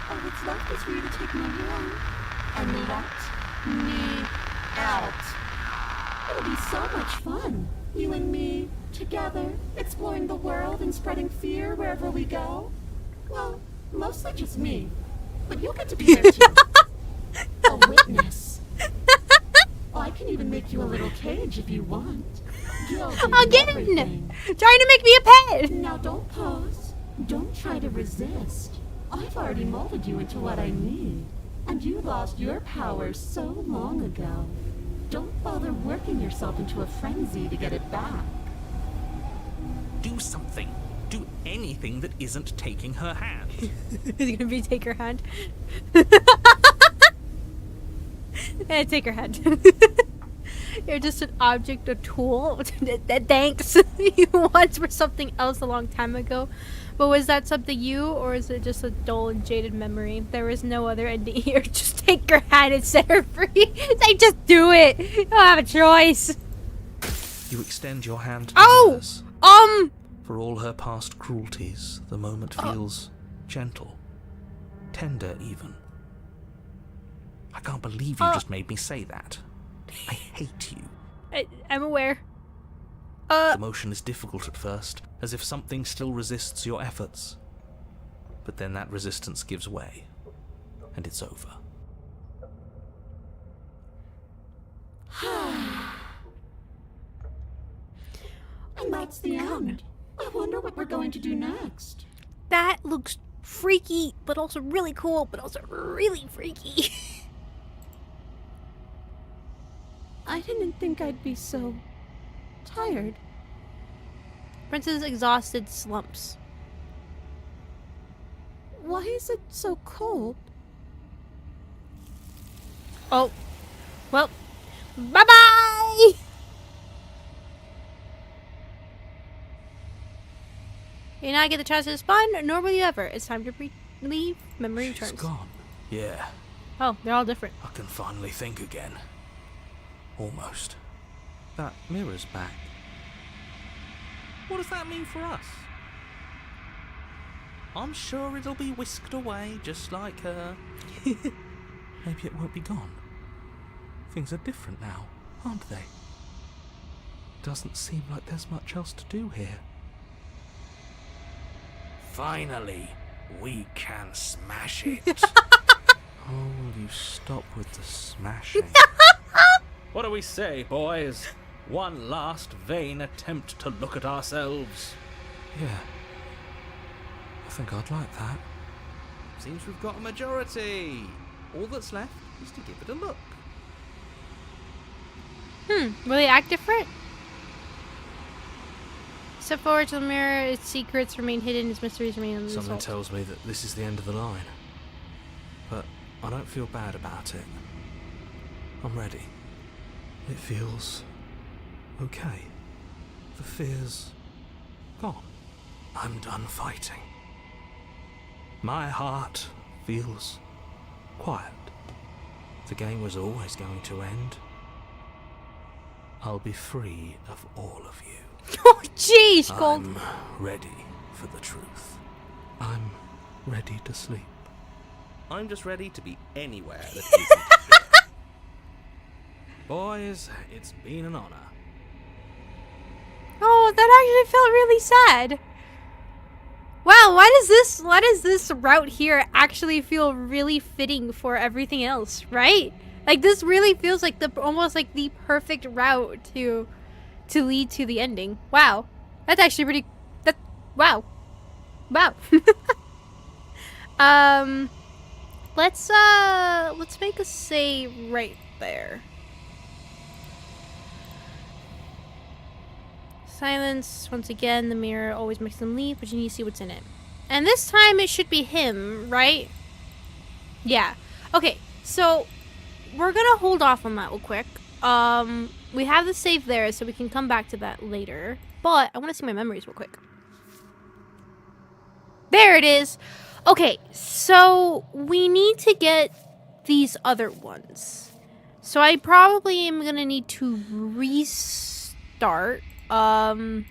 All that's left is for you to take my hand and let me out. It'll be so much fun. You and me, together, exploring the world and spreading fear wherever we go. Well, mostly just me. But you'll get to be there too. A witness. I can even make you a little cage if you want. Again! Trying to make me a pet! Now don't pose. Don't try to resist. I've already molded you into what I need. And you lost your power so long ago. Don't bother working yourself into a frenzy to get it back. Do something. Do anything that isn't taking her hand. Is it gonna be take her hand? Take her hand. You're just an object, a tool. Thanks. You once were something else a long time ago. But was that something you, or is it just a dull and jaded memory? There is no other ending here. Just take her hand and set her free. Like, just do it. You don't have a choice. You extend your hand to Oh! hers. For all her past cruelties, the moment feels gentle, tender even. I can't believe you just made me say that. I hate you. I'm aware. The motion is difficult at first, as if something still resists your efforts. But then that resistance gives way, and it's over. And that's the end. I wonder what we're going to do next. That looks freaky, but also really cool, but also really freaky. I didn't think I'd be so tired. Prince's exhausted slumps. Why is it so cold? Oh. Well. Bye-bye! You not get the chance to respond, nor will you ever. It's time to leave. Memory She's returns. gone. Yeah, Oh, they're all different. I can finally think again. Almost. That mirror's back. What does that mean for us? I'm sure it'll be whisked away, just like her. Maybe it won't be gone. Things are different now, aren't they? Doesn't seem like there's much else to do here. Finally, we can smash it. Oh, will you stop with the smashing? What do we say, boys? One last vain attempt to look at ourselves. Yeah. I think I'd like that. Seems we've got a majority. All that's left is to give it a look. Will they act different? Step forward to the mirror, its secrets remain hidden, its mysteries remain unsolved. Something tells me that this is the end of the line. But I don't feel bad about it. I'm ready. It feels okay. The fear's gone. I'm done fighting. My heart feels quiet. The game was always going to end. I'll be free of all of you. Oh, jeez, Cold. I'm ready for the truth. I'm ready to sleep. I'm just ready to be anywhere that isn't here. Boys, it's been an honor. Oh, that actually felt really sad. Wow, why does this route here actually feel really fitting for everything else, right? Like, this really feels like almost like the perfect route to lead to the ending. Wow. That's actually pretty wow. Wow. Let's make a save right there. Silence. Once again, the mirror always makes them leave, but you need to see what's in it. And this time it should be him, right? Yeah. Okay, so we're gonna hold off on that real quick. We have the save there, so we can come back to that later. But I want to see my memories real quick. There it is. Okay, so we need to get these other ones. So I probably am gonna need to restart. Back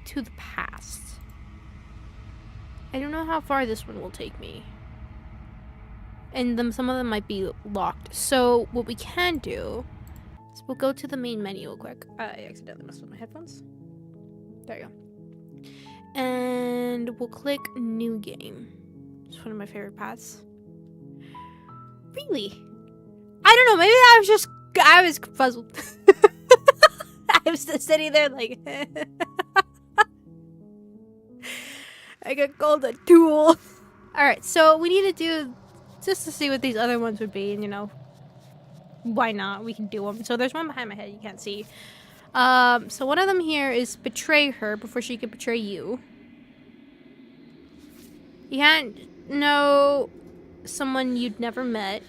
to the past. I don't know how far this one will take me. And some of them might be locked. So what we can do is we'll go to the main menu real quick. I accidentally messed with my headphones. There you go. And we'll click new game. It's one of my favorite paths. Really? I don't know, maybe I was puzzled. I was just sitting there like I got called a tool. Alright, so we need to do just to see what these other ones would be, and you know, why not? We can do them. So there's one behind my head you can't see. So one of them here is betray her before she can betray you. You can't know someone you'd never met.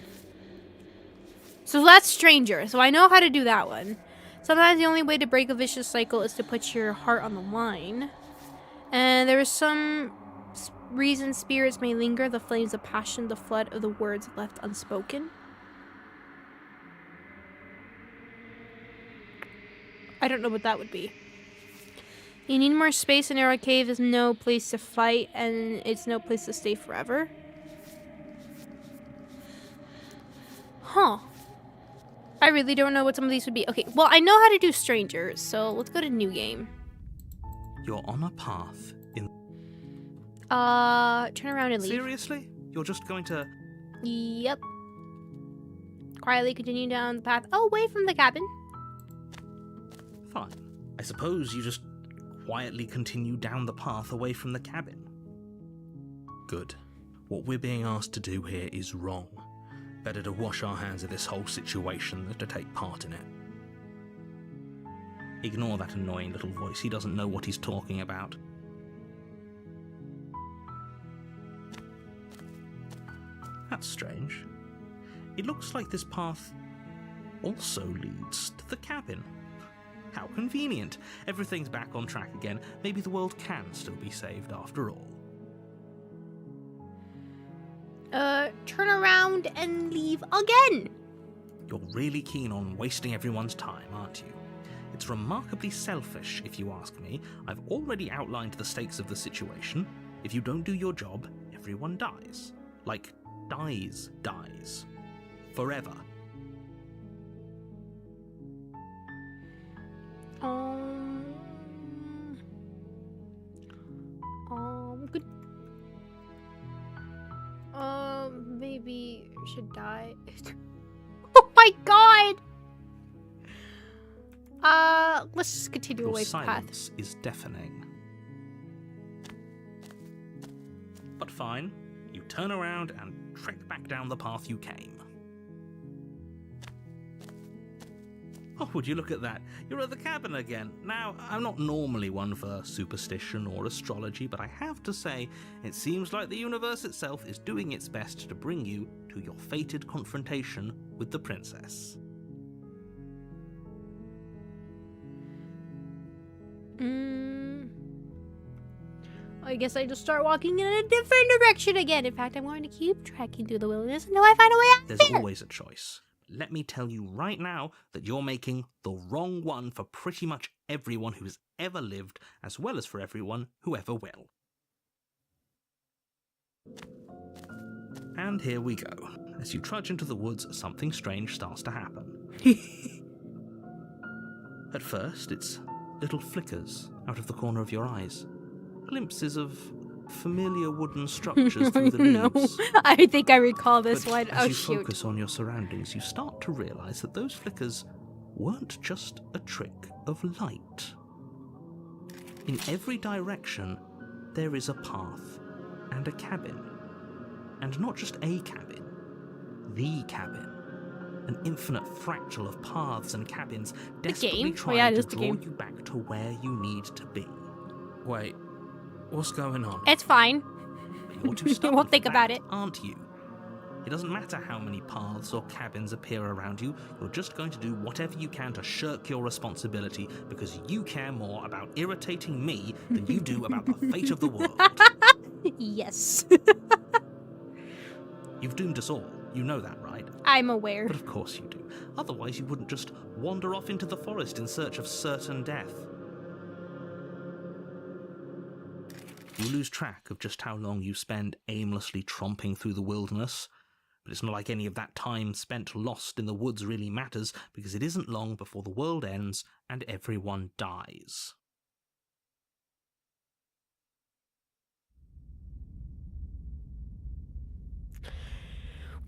So that's Stranger. So I know how to do that one. Sometimes the only way to break a vicious cycle is to put your heart on the line. And there is some reason spirits may linger, the flames of passion, the flood of the words left unspoken. I don't know what that would be. You need more space. A narrow cave is no place to fight, and it's no place to stay forever. Huh. I really don't know what some of these would be. Okay, well, I know how to do Strangers, so let's go to New Game. You're on a path in... Turn around and leave. Seriously? You're just going to... Yep. Quietly continue down the path away from the cabin. Fine. I suppose you just quietly continue down the path away from the cabin. Good. What we're being asked to do here is wrong. Better to wash our hands of this whole situation than to take part in it. Ignore that annoying little voice. He doesn't know what he's talking about. That's strange. It looks like this path also leads to the cabin. How convenient. Everything's back on track again. Maybe the world can still be saved after all. Turn around and leave again. You're really keen on wasting everyone's time, aren't you? It's remarkably selfish, if you ask me. I've already outlined the stakes of the situation. If you don't do your job, everyone dies. Like, dies. Forever. Good. Maybe I should die. Oh my god! Let's just continue away from the path. Silence is deafening. But fine. You turn around and trek back down the path you came. Oh, would you look at that? You're at the cabin again. Now, I'm not normally one for superstition or astrology, but I have to say, it seems like the universe itself is doing its best to bring you to your fated confrontation with the princess. I guess I just start walking in a different direction again. In fact, I'm going to keep trekking through the wilderness until I find a way out There's there. always a choice. Let me tell you right now that you're making the wrong one for pretty much everyone who has ever lived, as well as for everyone who ever will. And here we go. As you trudge into the woods, something strange starts to happen. At first, it's little flickers out of the corner of your eyes. Glimpses of familiar wooden structures through the No, leaves. I think I recall this But one. as Oh, you shoot. focus on your surroundings, you start to realize that those flickers weren't just a trick of light. In every direction, there is a path and a cabin. And not just a cabin, the cabin. An infinite fractal of paths and cabins desperately game? Oh, trying yeah, it to is the draw game. you back to where you need to be. Wait, what's going on? It's fine. But you're too stubborn Won't for think about that, it. aren't you? It doesn't matter how many paths or cabins appear around you, you're just going to do whatever you can to shirk your responsibility because you care more about irritating me than you do about the fate of the world. Yes. You've doomed us all. You know that, right? I'm aware. But of course you do. Otherwise you wouldn't just wander off into the forest in search of certain death. You lose track of just how long you spend aimlessly tromping through the wilderness. But it's not like any of that time spent lost in the woods really matters, because it isn't long before the world ends and everyone dies.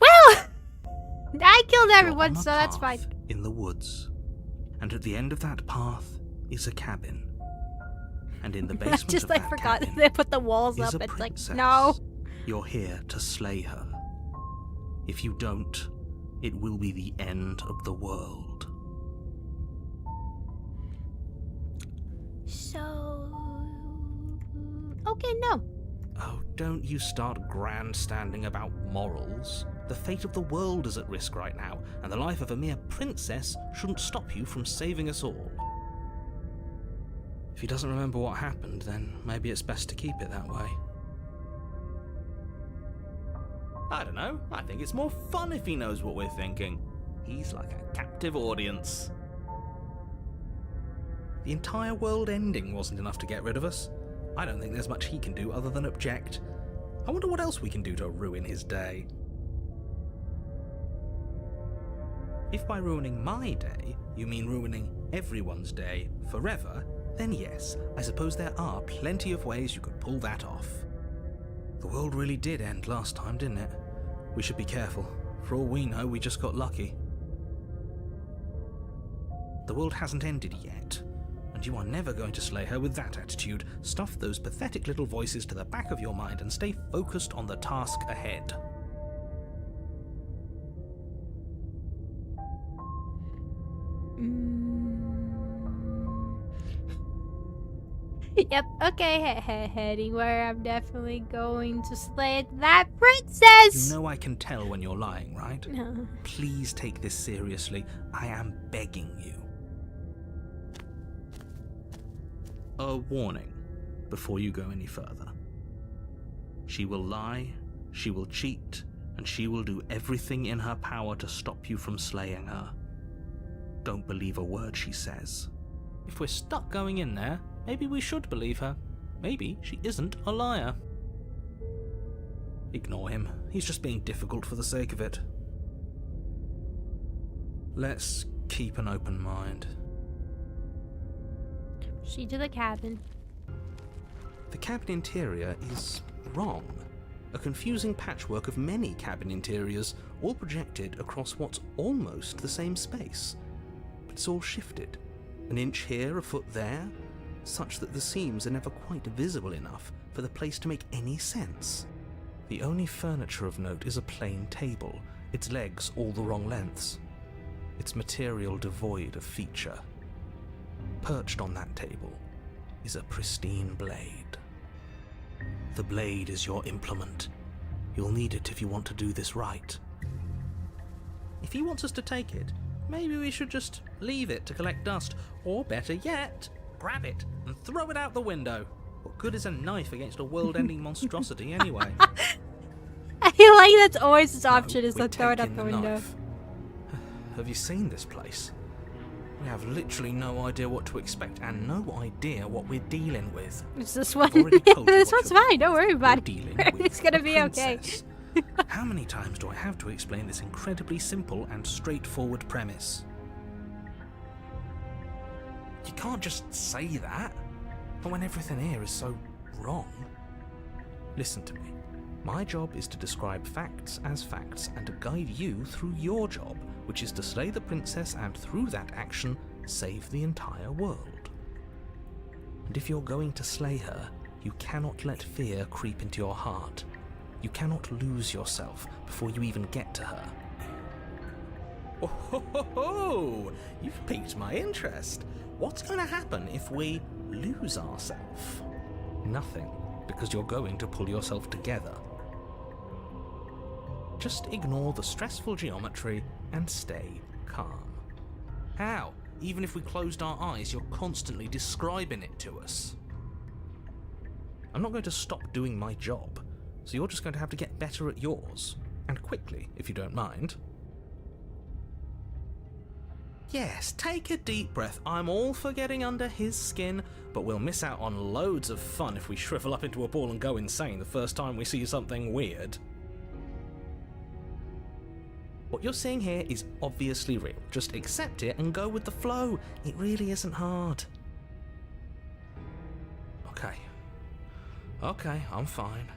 Well, I killed You're everyone, on a so that's path fine. in the woods. And at the end of that path is a cabin. And in the I basement just of like that forgot cabin they put the walls is up. a It's like, princess. no. You're here to slay her. If you don't, it will be the end of the world. So, okay, no. Oh, don't you start grandstanding about morals. The fate of the world is at risk right now, and the life of a mere princess shouldn't stop you from saving us all. If he doesn't remember what happened, then maybe it's best to keep it that way. I don't know, I think it's more fun if he knows what we're thinking. He's like a captive audience. The entire world ending wasn't enough to get rid of us. I don't think there's much he can do other than object. I wonder what else we can do to ruin his day. If by ruining my day, you mean ruining everyone's day forever, then yes, I suppose there are plenty of ways you could pull that off. The world really did end last time, didn't it? We should be careful. For all we know, we just got lucky. The world hasn't ended yet, and you are never going to slay her with that attitude. Stuff those pathetic little voices to the back of your mind and stay focused on the task ahead. Yep, okay, heading where I'm definitely going to slay that princess! You know I can tell when you're lying, right? No. Please take this seriously. I am begging you. A warning before you go any further. She will lie, she will cheat, and she will do everything in her power to stop you from slaying her. Don't believe a word she says. If we're stuck going in there, maybe we should believe her. Maybe she isn't a liar. Ignore him. He's just being difficult for the sake of it. Let's keep an open mind. Proceed to the cabin. The cabin interior is wrong. A confusing patchwork of many cabin interiors, all projected across what's almost the same space. But it's all shifted. An inch here, a foot there, such that the seams are never quite visible enough for the place to make any sense. The only furniture of note is a plain table, its legs all the wrong lengths, its material devoid of feature. Perched on that table is a pristine blade. The blade is your implement. You'll need it if you want to do this right. If he wants us to take it, maybe we should just leave it to collect dust, or better yet, grab it and throw it out the window. What good is a knife against a world-ending monstrosity anyway? I feel like that's always his option, is we're to throw it out taking the window. knife. Have you seen this place? We have literally no idea what to expect and no idea what we're dealing with. It's this one. I've already told you This what one's you're- fine, don't worry you're about dealing it. with It's gonna a be okay. princess. How many times do I have to explain this incredibly simple and straightforward premise? You can't just say that, but when everything here is so wrong. Listen to me. My job is to describe facts as facts and to guide you through your job, which is to slay the princess and through that action, save the entire world. And if you're going to slay her, you cannot let fear creep into your heart. You cannot lose yourself before you even get to her. Oh, ho, ho, ho. You've piqued my interest. What's going to happen if we lose ourselves? Nothing, because you're going to pull yourself together. Just ignore the stressful geometry and stay calm. How? Even if we closed our eyes, you're constantly describing it to us. I'm not going to stop doing my job, so you're just going to have to get better at yours. And quickly, if you don't mind. Yes, take a deep breath. I'm all for getting under his skin, but we'll miss out on loads of fun if we shrivel up into a ball and go insane the first time we see something weird. What you're seeing here is obviously real. Just accept it and go with the flow. It really isn't hard. Okay, I'm fine.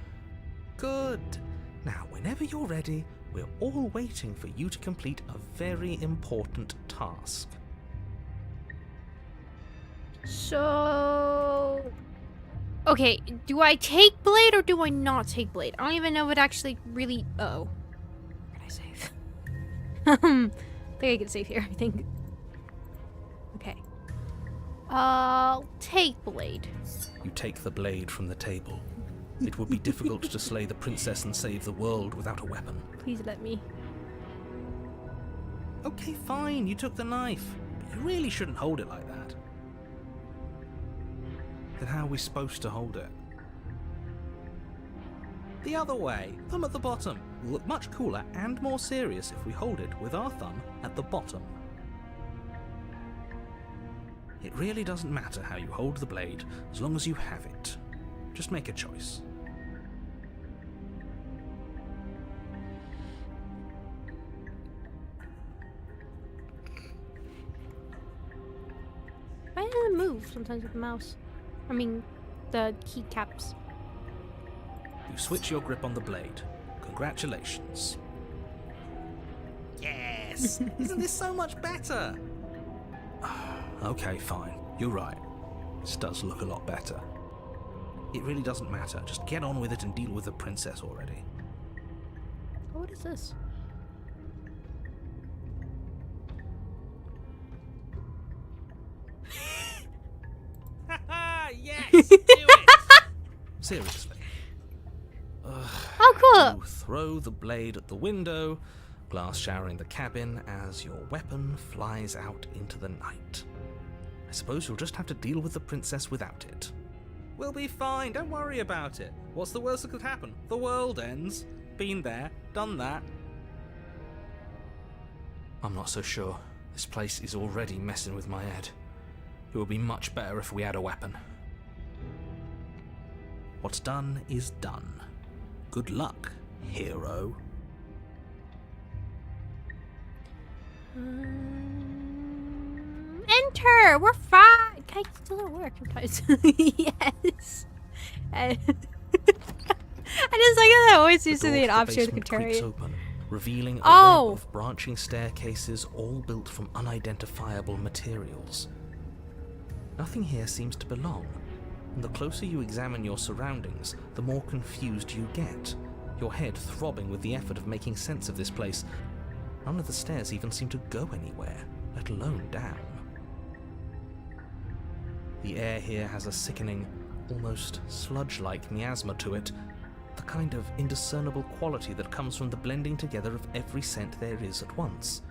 Good. Now, whenever you're ready, we're all waiting for you to complete a very important task. So... Okay, do I take Blade or do I not take Blade? I don't even know what actually really... Oh. Where can I save? I think I can save here, I think. Okay. I'll take Blade. You take the blade from the table. It would be difficult to slay the princess and save the world without a weapon. Please let me. Okay, fine, you took the knife. But you really shouldn't hold it like that. Then how are we supposed to hold it? The other way, thumb at the bottom. Will look much cooler and more serious if we hold it with our thumb at the bottom. It really doesn't matter how you hold the blade, as long as you have it. Just make a choice. Why doesn't it move sometimes with the mouse? I mean, the keycaps. You switch your grip on the blade. Congratulations. Yes! Isn't this so much better? Okay, fine. You're right. This does look a lot better. It really doesn't matter. Just get on with it and deal with the princess already. What is this? Yes! Do it! Seriously. Oh, cool! You throw the blade at the window, glass showering the cabin as your weapon flies out into the night. I suppose you'll just have to deal with the princess without it. We'll be fine. Don't worry about it. What's the worst that could happen? The world ends. Been there. Done that. I'm not so sure. This place is already messing with my head. It would be much better if we had a weapon. What's done is done. Good luck, hero. Enter! We're fine! Can I still don't work sometimes? Yes! I just like that always seems to be an option with the creaks Contrarian. open, revealing a Oh! web of branching staircases all built from unidentifiable materials. Nothing here seems to belong, and the closer you examine your surroundings, the more confused you get, your head throbbing with the effort of making sense of this place. None of the stairs even seem to go anywhere, let alone down. The air here has a sickening, almost sludge-like miasma to it, the kind of indiscernible quality that comes from the blending together of every scent there is at once.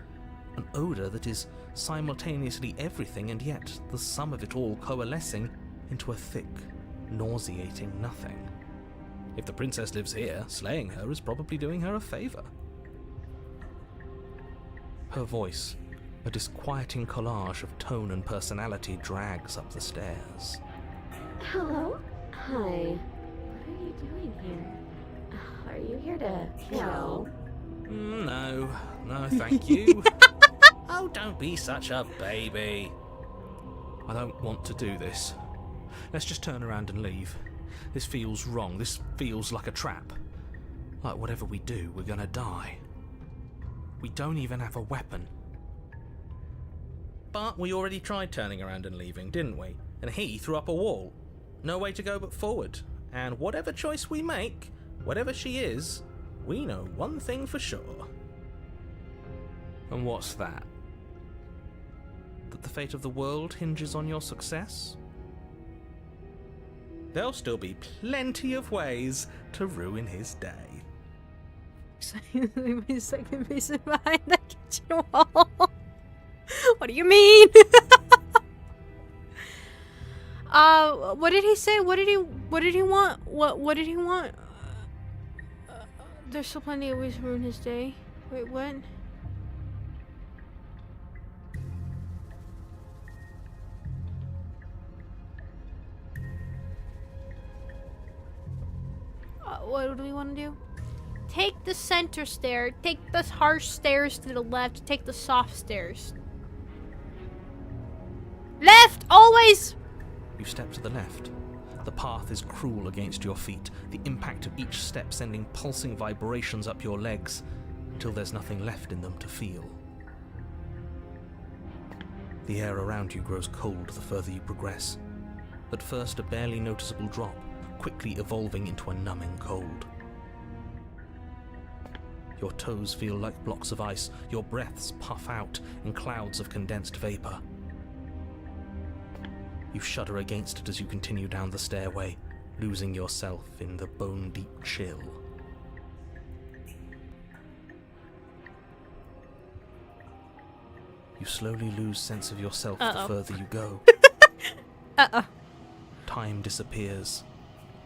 An odour that is simultaneously everything and yet the sum of it all coalescing into a thick, nauseating nothing. If the princess lives here, slaying her is probably doing her a favour. Her voice, a disquieting collage of tone and personality, drags up the stairs. Hello? Hi. What are you doing here? Are you here to kill? No, thank you. Oh, don't be such a baby. I don't want to do this. Let's just turn around and leave. This feels wrong. This feels like a trap. Like whatever we do, we're gonna die. We don't even have a weapon. But we already tried turning around and leaving, didn't we? And he threw up a wall. No way to go but forward. And whatever choice we make, whatever she is, we know one thing for sure. And what's that? That the fate of the world hinges on your success? There'll still be plenty of ways to ruin his day. My second basin behind the kitchen wall. What do you mean? What did he say? What did he want? What did he want? There's still plenty of ways to ruin his day. Wait, what? What do we want to do? Take the center stair. Take the harsh stairs to the left. Take the soft stairs. Left! Always! You step to the left. The path is cruel against your feet, the impact of each step sending pulsing vibrations up your legs, until there's nothing left in them to feel. The air around you grows cold the further you progress. At first a barely noticeable drop, quickly evolving into a numbing cold. Your toes feel like blocks of ice, your breaths puff out in clouds of condensed vapor. You shudder against it as you continue down the stairway, losing yourself in the bone-deep chill. You slowly lose sense of yourself the further you go. Time disappears,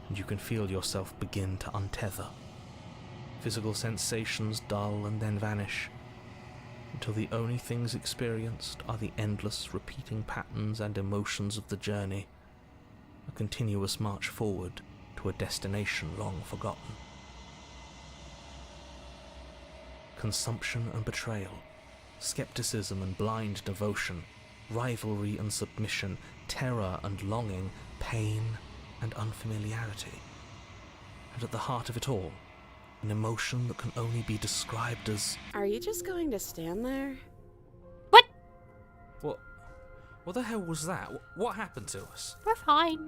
and you can feel yourself begin to untether. Physical sensations dull and then vanish, until the only things experienced are the endless repeating patterns and emotions of the journey, a continuous march forward to a destination long forgotten. Consumption and betrayal, skepticism and blind devotion, rivalry and submission, terror and longing, pain and unfamiliarity. And at the heart of it all, an emotion that can only be described as... Are you just going to stand there? What? What the hell was that? What happened to us? We're fine.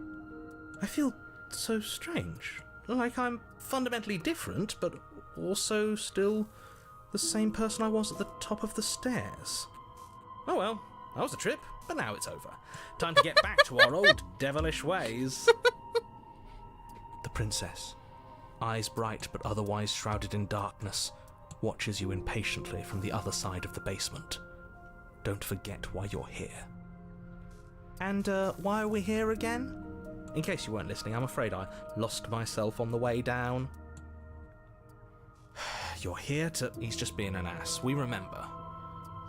I feel so strange. Like I'm fundamentally different, but also still the same person I was at the top of the stairs. Oh well, that was a trip, but now it's over. Time to get back to our old devilish ways. The princess, eyes bright but otherwise shrouded in darkness, watches you impatiently from the other side of the basement. Don't forget why you're here. And why are we here again? In case you weren't listening, I'm afraid I lost myself on the way down. You're here to... He's just being an ass, we remember.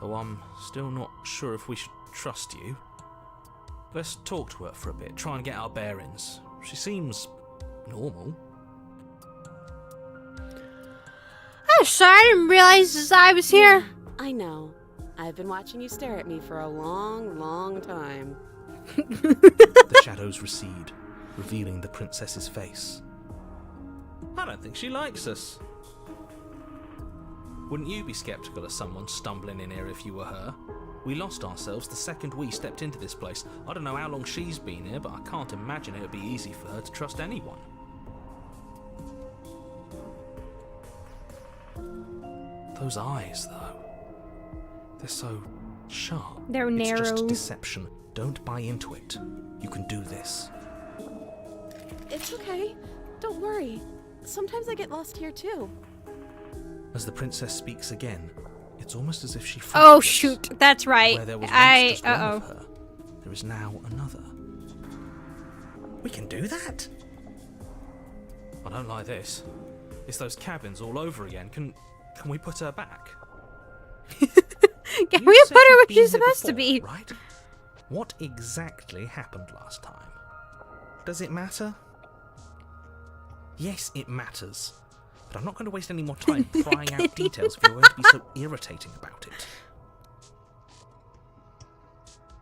Though I'm still not sure if we should trust you. Let's talk to her for a bit, try and get our bearings. She seems normal. Oh, sorry, I didn't realize I was here. I know. I've been watching you stare at me for a long, long time. The shadows recede, revealing the princess's face. I don't think she likes us. Wouldn't you be skeptical of someone stumbling in here if you were her? We lost ourselves the second we stepped into this place. I don't know how long she's been here, but I can't imagine it would be easy for her to trust anyone. Those eyes, though. They're so sharp. They're It's narrow. just deception. Don't buy into it. You can do this. It's okay. Don't worry. Sometimes I get lost here too. As the princess speaks again, it's almost as if she Oh forgets. shoot, that's right. Where there was once just one Uh-oh. of her, there is now another. We can do that? I don't like this. It's those cabins all over again. Can we put her back? Can You we said put her you'd where been she's here supposed to before, be? Right? What exactly happened last time? Does it matter? Yes, it matters. But I'm not going to waste any more time prying out details if you're going to be so irritating about it.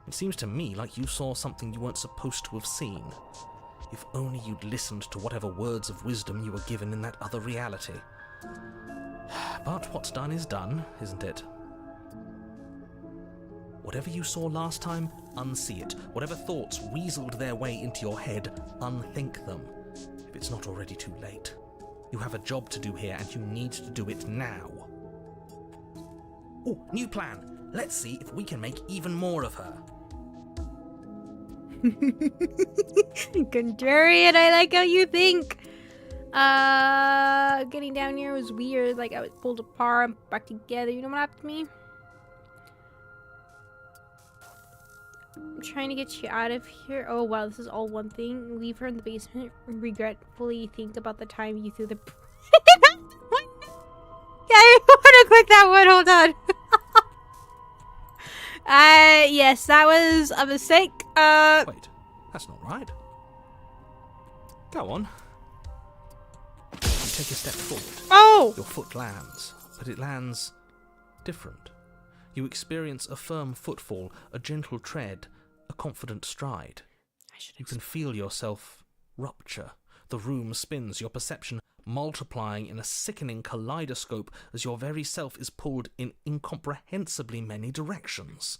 It seems to me like you saw something you weren't supposed to have seen. If only you'd listened to whatever words of wisdom you were given in that other reality. But what's done is done, isn't it? Whatever you saw last time, unsee it. Whatever thoughts weaseled their way into your head, unthink them. If it's not already too late. You have a job to do here, and you need to do it now. Oh, new plan. Let's see if we can make even more of her. Contrarian, I like how you think. Getting down here was weird. Like, I was pulled apart and back together. You know what happened to me? I'm trying to get you out of here. Oh, wow, this is all one thing. Leave her in the basement. Regretfully think about the time you threw the... Yeah, I want to click that one. Hold on. Yes, that was a mistake. Wait, that's not right. Go on. You take a step forward. Oh! Your foot lands, but it lands different. You experience a firm footfall, a gentle tread, a confident stride. You can feel yourself rupture. The room spins, your perception multiplying in a sickening kaleidoscope as your very self is pulled in incomprehensibly many directions.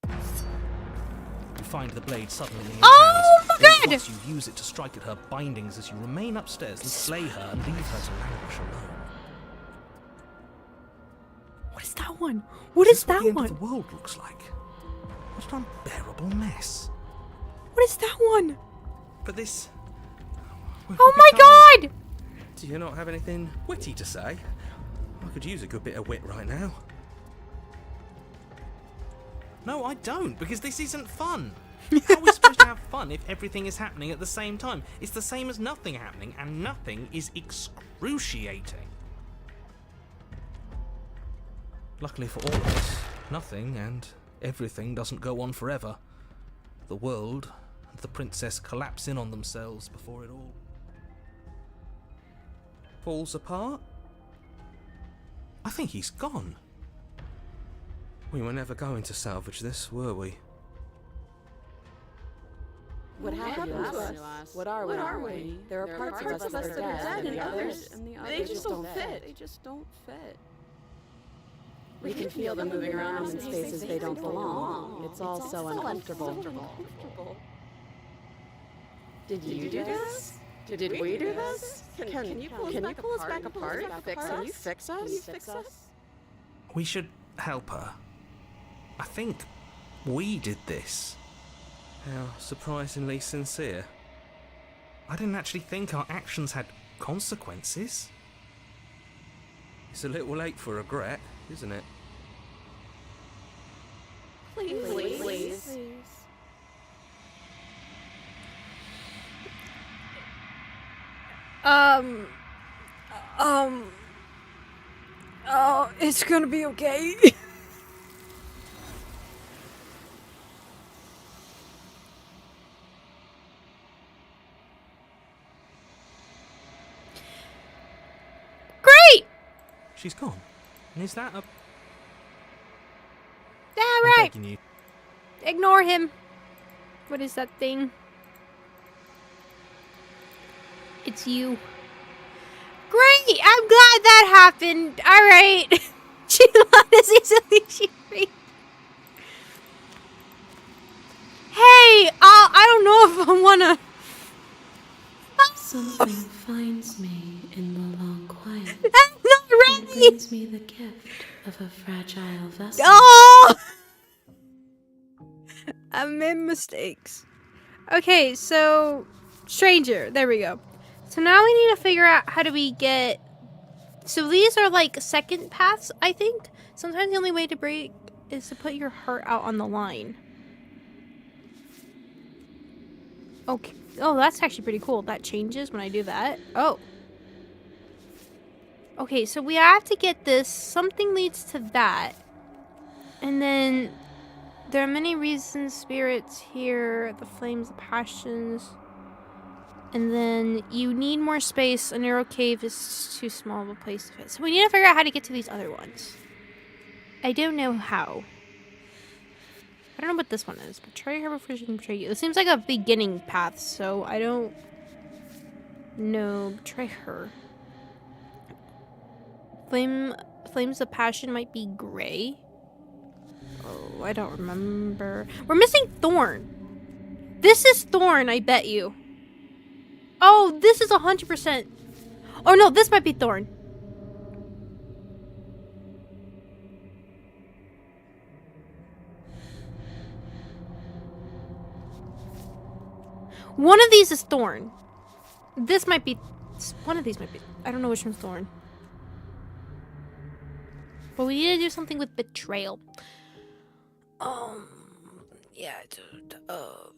You find the blade suddenly in your Oh hands. my All at God! once you use it to strike at her bindings as you remain upstairs and slay her and leave her to languish alone. What is that one? What is this what that the end one? of the world looks like? What an unbearable mess. What is that one? But this... Oh my god! Do you not have anything witty to say? I could use a good bit of wit right now. No, I don't, because this isn't fun. How are we supposed to have fun if everything is happening at the same time? It's the same as nothing happening, and nothing is excruciating. Luckily for all of us, nothing and everything doesn't go on forever. The world and the princess collapse in on themselves before it all falls apart. I think he's gone. We were never going to salvage this, were we? What happened to us? What are we? There are parts of us that are dead, and the others just don't fit. They just don't fit. We can feel them moving around in spaces they don't belong. It's all so uncomfortable. Did you do this? Did we do this? Can you pull us back apart? Can you fix us? We should help her. I think we did this. How surprisingly sincere. I didn't actually think our actions had consequences. It's a little late for regret, isn't it? Please. Oh, it's gonna be okay. Great! She's gone. And is that a... Yeah, I'm right. begging you. Ignore him. What is that thing? It's you. Great! I'm glad that happened. Alright. She let us easily she freaked. Hey, I don't know if I wanna... Something finds me in the long quiet. I'm not It ready! brings me the gift of a fragile vessel. Oh! I made mistakes. Okay, so... Stranger. There we go. So now we need to figure out how do we get... So these are like second paths, I think. Sometimes the only way to break is to put your heart out on the line. Okay. Oh, that's actually pretty cool. That changes when I do that. Oh. Okay, so we have to get this. Something leads to that. And then... There are many reasons spirits here. The flames, the passions... And then you need more space. A narrow cave is too small of a place to fit. So we need to figure out how to get to these other ones. I don't know how. I don't know what this one is. Betray her before she can betray you. This seems like a beginning path, so I don't know. Betray her. Flames of passion might be gray. Oh, I don't remember. We're missing Thorn. This is Thorn, I bet you. Oh, this is 100%. Oh no, this might be Thorn. One of these is Thorn. This might be... One of these might be... I don't know which one's Thorn. But we need to do something with betrayal. Yeah,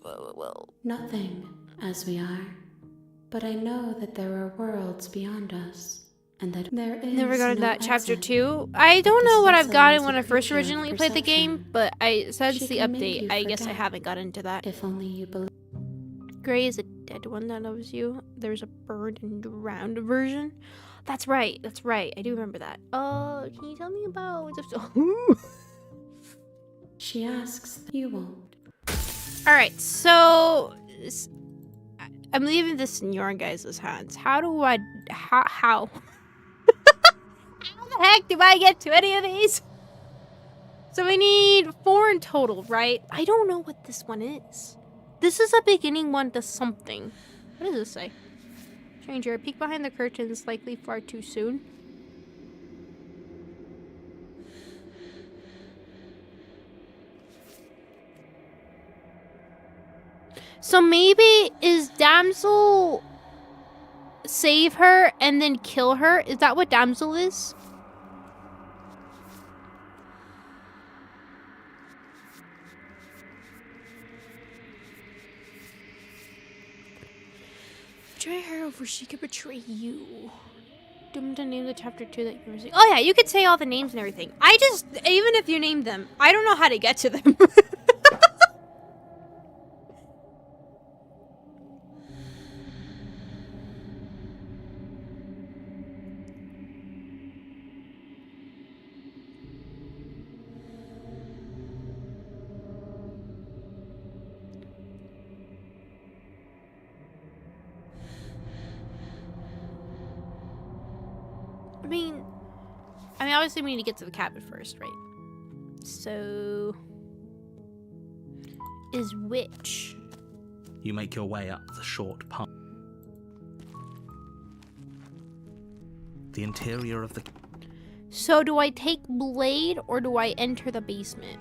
well... Nothing, as we are. But I know that there are worlds beyond us, and that there is Never got to no that chapter exit. 2. I don't This know what I've vessel gotten is when a I first creature of originally played the game, perception. but since She the can make update, you I guess I forget. haven't gotten into that. If only you believe. Gray is a dead one that loves you. There's a burned and drowned version. That's right. That's right. I do remember that. Can you tell me about... She asks, you won't. Alright, so... I'm leaving this in your guys' hands. How do I... How? How the heck do I get to any of these? So we need 4 in total, right? I don't know what this one is. This is a beginning one to something. What does this say? Stranger, a peek behind the curtains, likely far too soon. So maybe is damsel save her and then kill her? Is that what damsel is? Betray her or she could betray you. Doomed to name the chapter 2 that you were saying. Oh yeah, you could say all the names and everything. I just, even if you named them, I don't know how to get to them. I mean, obviously we need to get to the cabin first, right? So, is which? You make your way up the short path. The interior of the... So do I take Blade or do I enter the basement?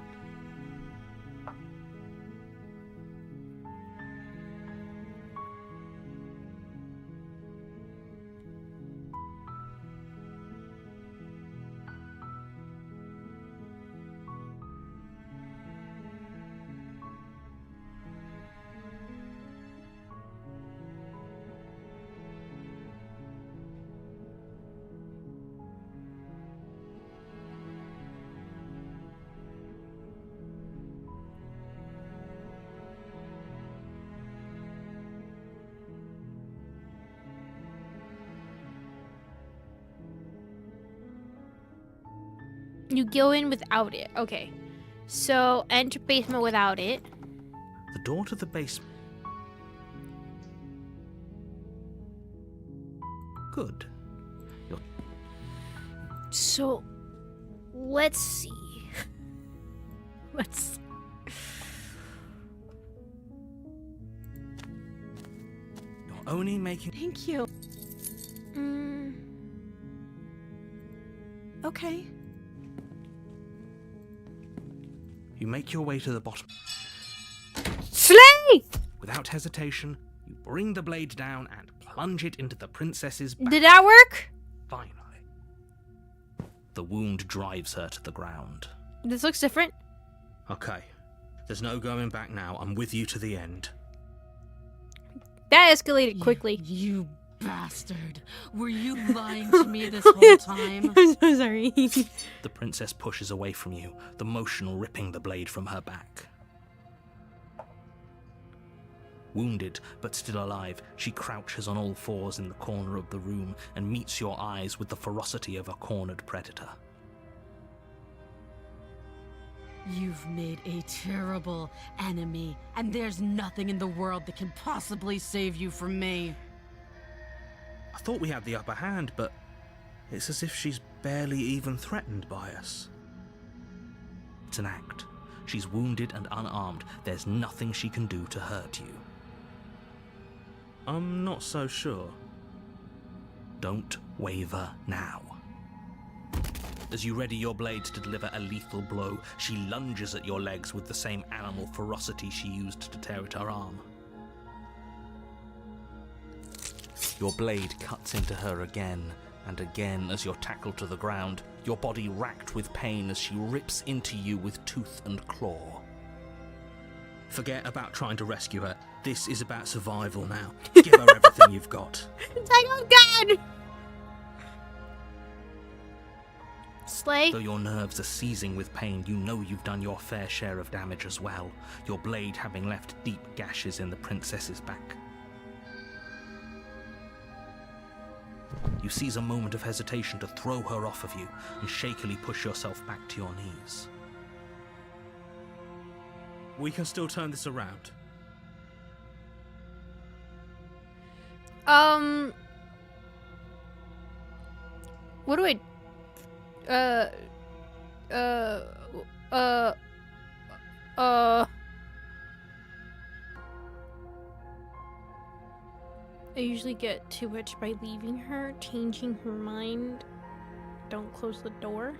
You go in without it. Okay. So, enter basement without it. The door to the basement. Good. So, let's see. Let's... You're only making... Thank you. Okay. You make your way to the bottom. Slay! Without hesitation, you bring the blade down and plunge it into the princess's back. Did that work? Finally. The wound drives her to the ground. This looks different. Okay. There's no going back now. I'm with you to the end. That escalated quickly. You bastard. Were you lying to me this whole time? I'm so sorry. The princess pushes away from you, the motion ripping the blade from her back. Wounded, but still alive, she crouches on all fours in the corner of the room and meets your eyes with the ferocity of a cornered predator. You've made a terrible enemy, and there's nothing in the world that can possibly save you from me. I thought we had the upper hand, but it's as if she's barely even threatened by us. It's an act. She's wounded and unarmed. There's nothing she can do to hurt you. I'm not so sure. Don't waver now. As you ready your blade to deliver a lethal blow, she lunges at your legs with the same animal ferocity she used to tear at her arm. Your blade cuts into her again and again as you're tackled to the ground, your body racked with pain as she rips into you with tooth and claw. Forget about trying to rescue her. This is about survival now. Give her everything you've got. It's like, oh god! Slay. Though your nerves are seizing with pain, you know you've done your fair share of damage as well, your blade having left deep gashes in the princess's back. You seize a moment of hesitation to throw her off of you and shakily push yourself back to your knees. We can still turn this around. What do I usually get too much by leaving her, changing her mind. Don't close the door.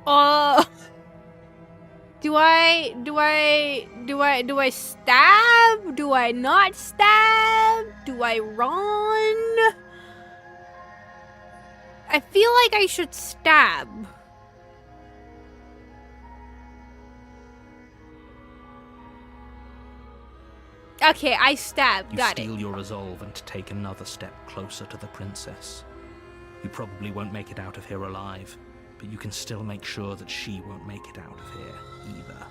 Oh. Do I stab? Do I not stab? Do I run? I feel like I should stab. Okay, I stab. You Got it. steel your resolve and take another step closer to the princess. You probably won't make it out of here alive, but you can still make sure that she won't make it out of here either.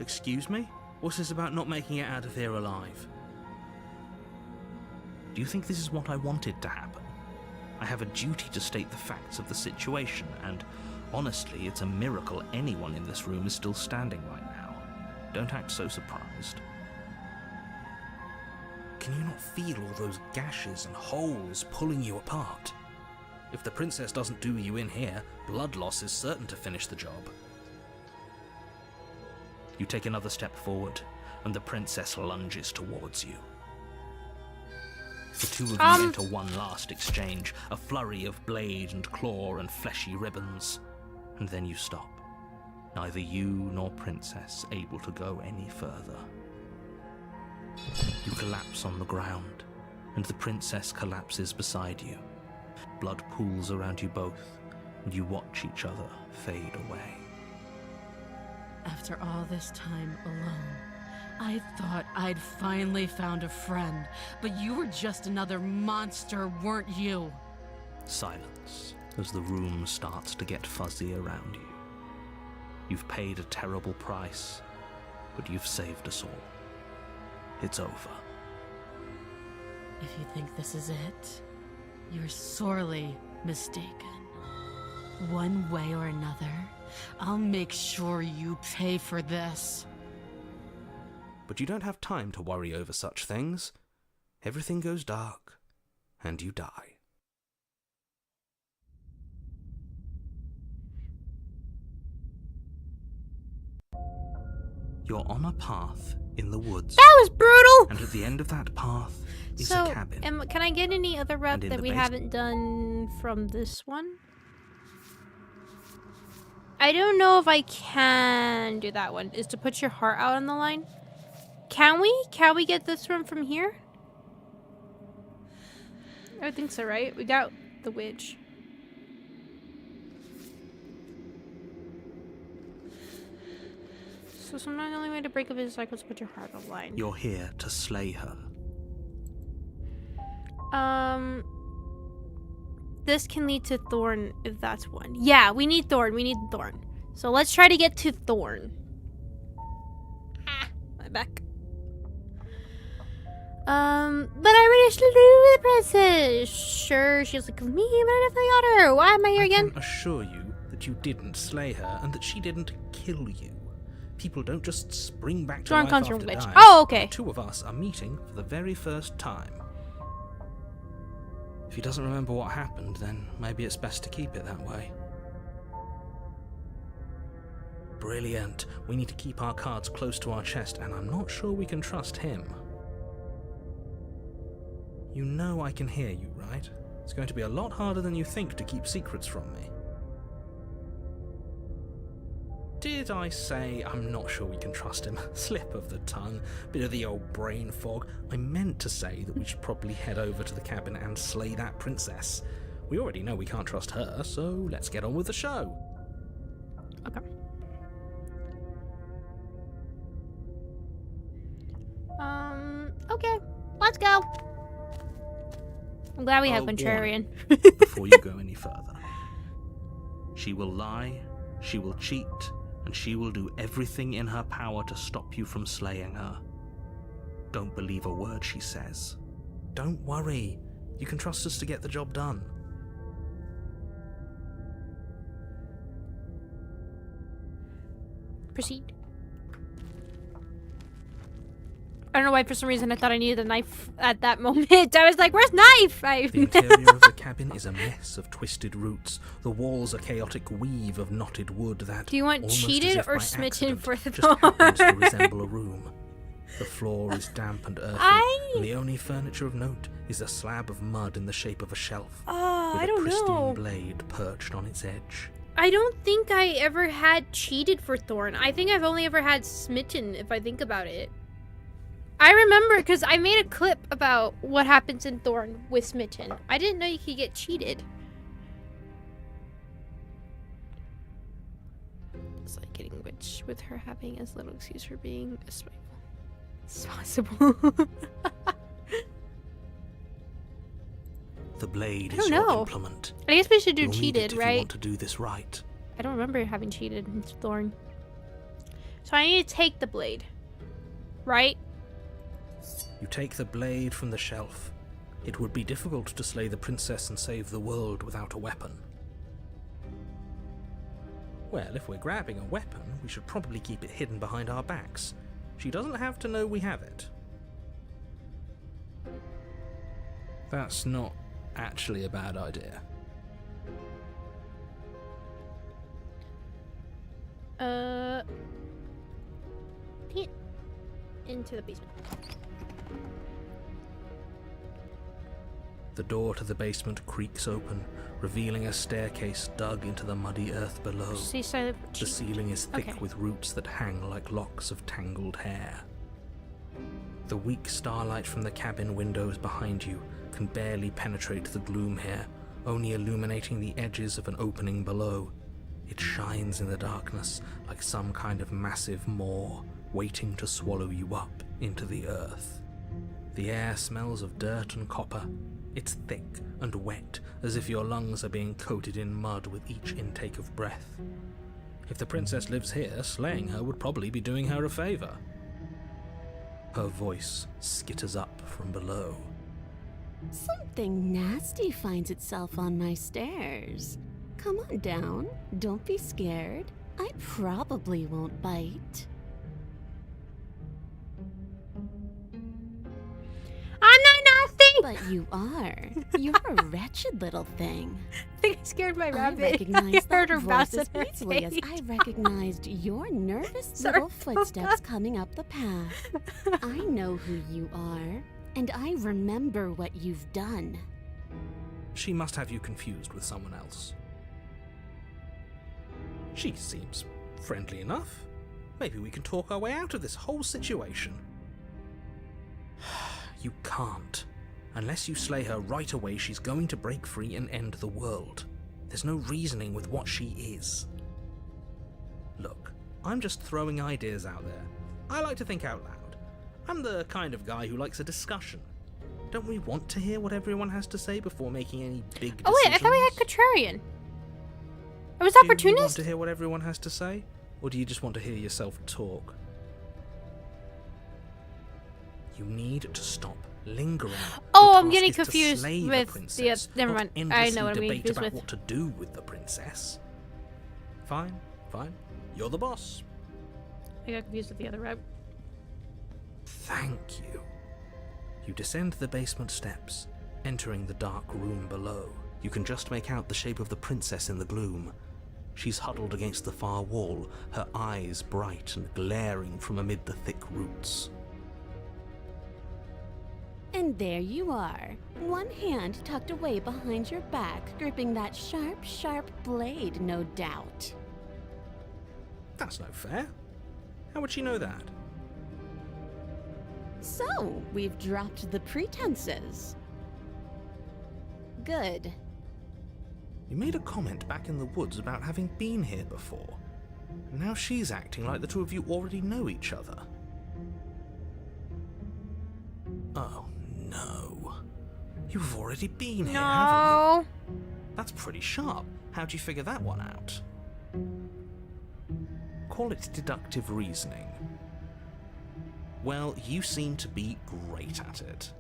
Excuse me? What's this about not making it out of here alive? Do you think this is what I wanted to happen? I have a duty to state the facts of the situation, and honestly, it's a miracle anyone in this room is still standing right now. Don't act so surprised. Can you not feel all those gashes and holes pulling you apart? If the princess doesn't do you in here, blood loss is certain to finish the job. You take another step forward, and the princess lunges towards you. The two of you enter one last exchange, a flurry of blade and claw and fleshy ribbons, and then you stop. Neither you nor princess able to go any further. You collapse on the ground, and the princess collapses beside you. Blood pools around you both, and you watch each other fade away. After all this time alone, I thought I'd finally found a friend, but you were just another monster, weren't you? Silence as the room starts to get fuzzy around you. You've paid a terrible price, but you've saved us all. It's over. If you think this is it, you're sorely mistaken. One way or another, I'll make sure you pay for this. But you don't have time to worry over such things. Everything goes dark, and you die. You're on a path in the woods. That was brutal! And at the end of that path is So, a cabin. can I get any other rep And in that the we base- haven't done from this one? I don't know if I can do that one. Is to put your heart out on the line. Can we? Can we get this one from here? I would think so, right? We got the witch. So sometimes the only way to break up his cycle is to put your heart on the line. You're here to slay her. This can lead to Thorn if that's one. Yeah, we need Thorn. We need Thorn. So let's try to get to Thorn. Ah, my back. But I really should do with the princess. Sure, she's like me, but I definitely got her. Why am I here again? I can assure you that you didn't slay her and that she didn't kill you. People don't just spring back to Thorn life comes after from witch. dying. Oh, okay. The two of us are meeting for the very first time. If he doesn't remember what happened, then maybe it's best to keep it that way. Brilliant. We need to keep our cards close to our chest, and I'm not sure we can trust him. You know I can hear you, right? It's going to be a lot harder than you think to keep secrets from me. Did I say I'm not sure we can trust him? Slip of the tongue, bit of the old brain fog. I meant to say that we should probably head over to the cabin and slay that princess. We already know we can't trust her, so let's get on with the show. Okay. Okay. Let's go. I'm glad we have I'll warn Contrarian. you before you go any further. She will lie, she will cheat, and she will do everything in her power to stop you from slaying her. Don't believe a word she says. Don't worry. You can trust us to get the job done. Proceed. I don't know why for some reason I thought I needed a knife at that moment. I was like, where's knife? The interior of the cabin is a mess of twisted roots. The walls a chaotic weave of knotted wood that, Do you want almost cheated as if or by smitten accident, for the just happens to resemble a room. The floor is damp and earthy, and the only furniture of note is a slab of mud in the shape of a shelf, Oh, with I a don't pristine know. blade perched on its edge. I don't think I ever had cheated for Thorn. I think I've only ever had smitten, if I think about it. I remember because I made a clip about what happens in Thorn with smitten. I didn't know you could get cheated. It's like getting rich with her having as little excuse for being a spiteful as possible. The blade I is don't your know. implement. I guess we should do You'll need cheated, it if right? you want to do this right. I don't remember having cheated in Thorn. So I need to take the blade. Right? You take the blade from the shelf. It would be difficult to slay the princess and save the world without a weapon. Well, if we're grabbing a weapon, we should probably keep it hidden behind our backs. She doesn't have to know we have it. That's not actually a bad idea. Pit into the basement. The door to the basement creaks open, revealing a staircase dug into the muddy earth below. See, so The ceiling is thick Okay. with roots that hang like locks of tangled hair. The weak starlight from the cabin windows behind you can barely penetrate the gloom here, only illuminating the edges of an opening below. It shines in the darkness like some kind of massive maw waiting to swallow you up into the earth. The air smells of dirt and copper. It's thick and wet, as if your lungs are being coated in mud with each intake of breath. If the princess lives here, slaying her would probably be doing her a favor. Her voice skitters up from below. Something nasty finds itself on my stairs. Come on down. Don't be scared. I probably won't bite. I'm not nasty! But you are. You're a wretched little thing. I think I scared my I rabbit. recognize I heard that her voice bounce as in her easily as face. I recognized your nervous Sorry, little footsteps coming up the path. I know who you are, and I remember what you've done. She must have you confused with someone else. She seems friendly enough. Maybe we can talk our way out of this whole situation. You can't. Unless you slay her right away, she's going to break free and end the world. There's no reasoning with what she is. Look, I'm just throwing ideas out there. I like to think out loud. I'm the kind of guy who likes a discussion. Don't we want to hear what everyone has to say before making any big decisions? Oh wait, I thought we had contrarian. It was Do you want opportunist? to hear what everyone has to say? Or do you just want to hear yourself talk? You need to stop lingering. Oh, The I'm task getting is to confused slay the with princess, never not mind. I endlessly know what I'm getting debate confused about with. what to do with the princess. Fine, fine. You're the boss. I got confused with the other route. Thank you. You descend the basement steps, entering the dark room below. You can just make out the shape of the princess in the gloom. She's huddled against the far wall, her eyes bright and glaring from amid the thick roots. And there you are, one hand tucked away behind your back, gripping that sharp, sharp blade, no doubt. That's no fair. How would she know that? So, we've dropped the pretenses. Good. You made a comment back in the woods about having been here before. Now she's acting like the two of you already know each other. Oh, no. You've already been here, haven't you? No. That's pretty sharp. How'd you figure that one out? Call it deductive reasoning. Well, you seem to be great at it.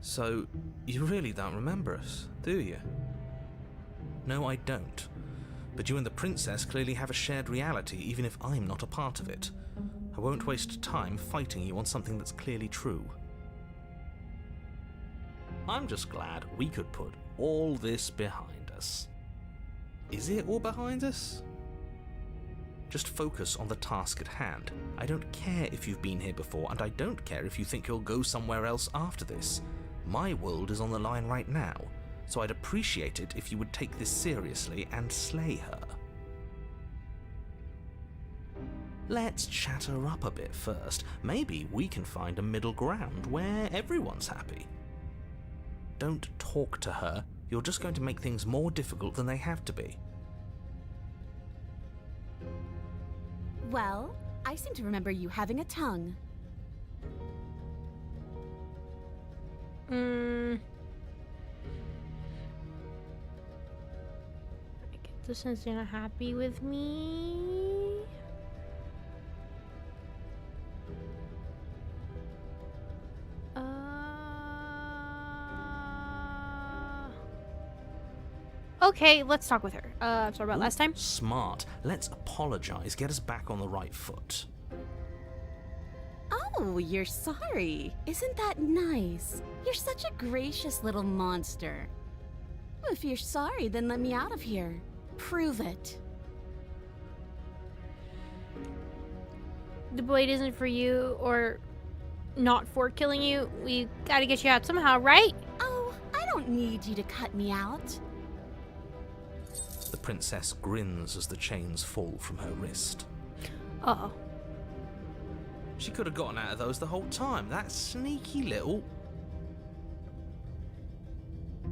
So, you really don't remember us, do you? No, I don't. But you and the princess clearly have a shared reality, even if I'm not a part of it. I won't waste time fighting you on something that's clearly true. I'm just glad we could put all this behind us. Is it all behind us? Just focus on the task at hand. I don't care if you've been here before, and I don't care if you think you'll go somewhere else after this. My world is on the line right now. so I'd appreciate it if you would take this seriously and slay her. Let's chat her up a bit first. Maybe we can find a middle ground where everyone's happy. Don't talk to her. You're just going to make things more difficult than they have to be. Well, I seem to remember you having a tongue. I get the sense you're not happy with me. Okay, let's talk with her. Sorry about last time. Smart. Let's apologize. Get us back on the right foot. Oh, you're sorry. Isn't that nice? You're such a gracious little monster. If you're sorry, then let me out of here. Prove it. The blade isn't for you, or not for killing you. We gotta get you out somehow, right? Oh, I don't need you to cut me out. The princess grins as the chains fall from her wrist. Uh-oh. She could have gotten out of those the whole time. That sneaky little...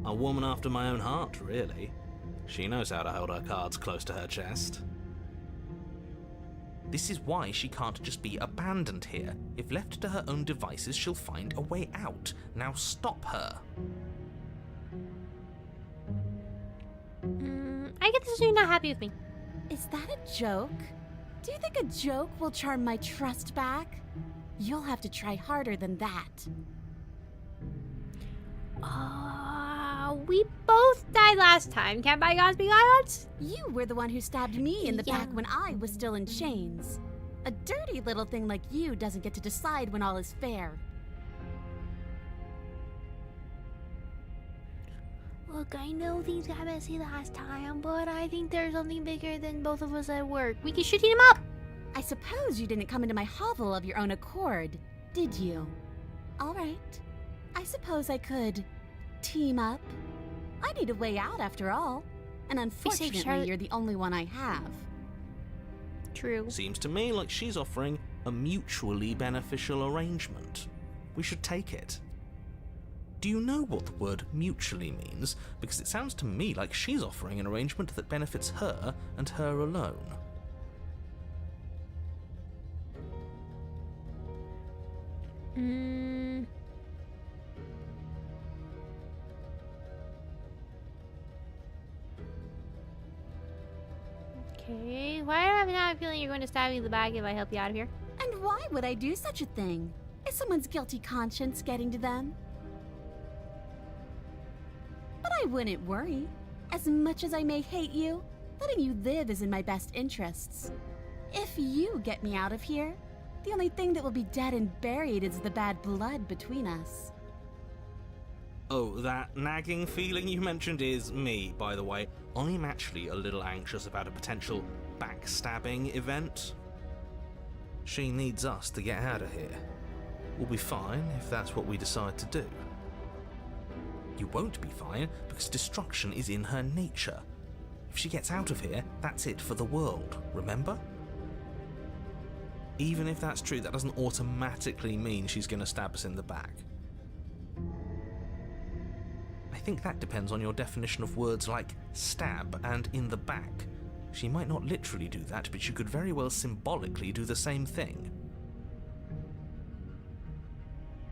A woman after my own heart, really. She knows how to hold her cards close to her chest. This is why she can't just be abandoned here. If left to her own devices, she'll find a way out. Now stop her. I get this, you're not happy with me. Is that a joke? Do you think a joke will charm my trust back? You'll have to try harder than that. We both died last time. Can't bygones be bygones? You were the one who stabbed me in the Yeah. back when I was still in chains. A dirty little thing like you doesn't get to decide when all is fair. Look, I know things got messy last time, but I think there's something bigger than both of us at work. We can shoot him up! I suppose you didn't come into my hovel of your own accord, did you? All right. I suppose I could team up. I need a way out after all. And unfortunately, Charlotte. you're the only one I have. True. Seems to me like she's offering a mutually beneficial arrangement. We should take it. Do you know what the word mutually means? Because it sounds to me like she's offering an arrangement that benefits her and her alone. Okay, why do I have now a feeling you're going to stab me in the back if I help you out of here? And why would I do such a thing? Is someone's guilty conscience getting to them? But I wouldn't worry. As much as I may hate you, letting you live is in my best interests. If you get me out of here, the only thing that will be dead and buried is the bad blood between us. Oh, that nagging feeling you mentioned is me, by the way. I'm actually a little anxious about a potential backstabbing event. She needs us to get out of here. We'll be fine if that's what we decide to do. You won't be fine because destruction is in her nature. If she gets out of here, that's it for the world, remember? Even if that's true, that doesn't automatically mean she's going to stab us in the back. I think that depends on your definition of words like stab and in the back. She might not literally do that, but she could very well symbolically do the same thing.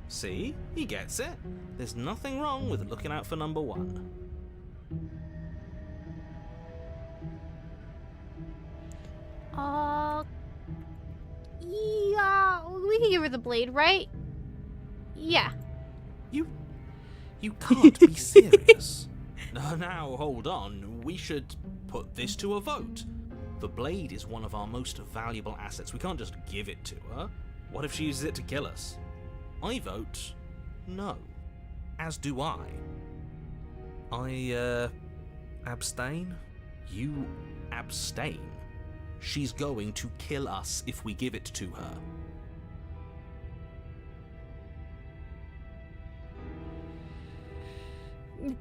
See? He gets it. There's nothing wrong with looking out for number one. Yeah, we can give her the blade, right? Yeah. You can't be serious. Now, hold on. We should put this to a vote. The blade is one of our most valuable assets. We can't just give it to her. What if she uses it to kill us? I vote no. As do I. Abstain? You abstain? She's going to kill us if we give it to her.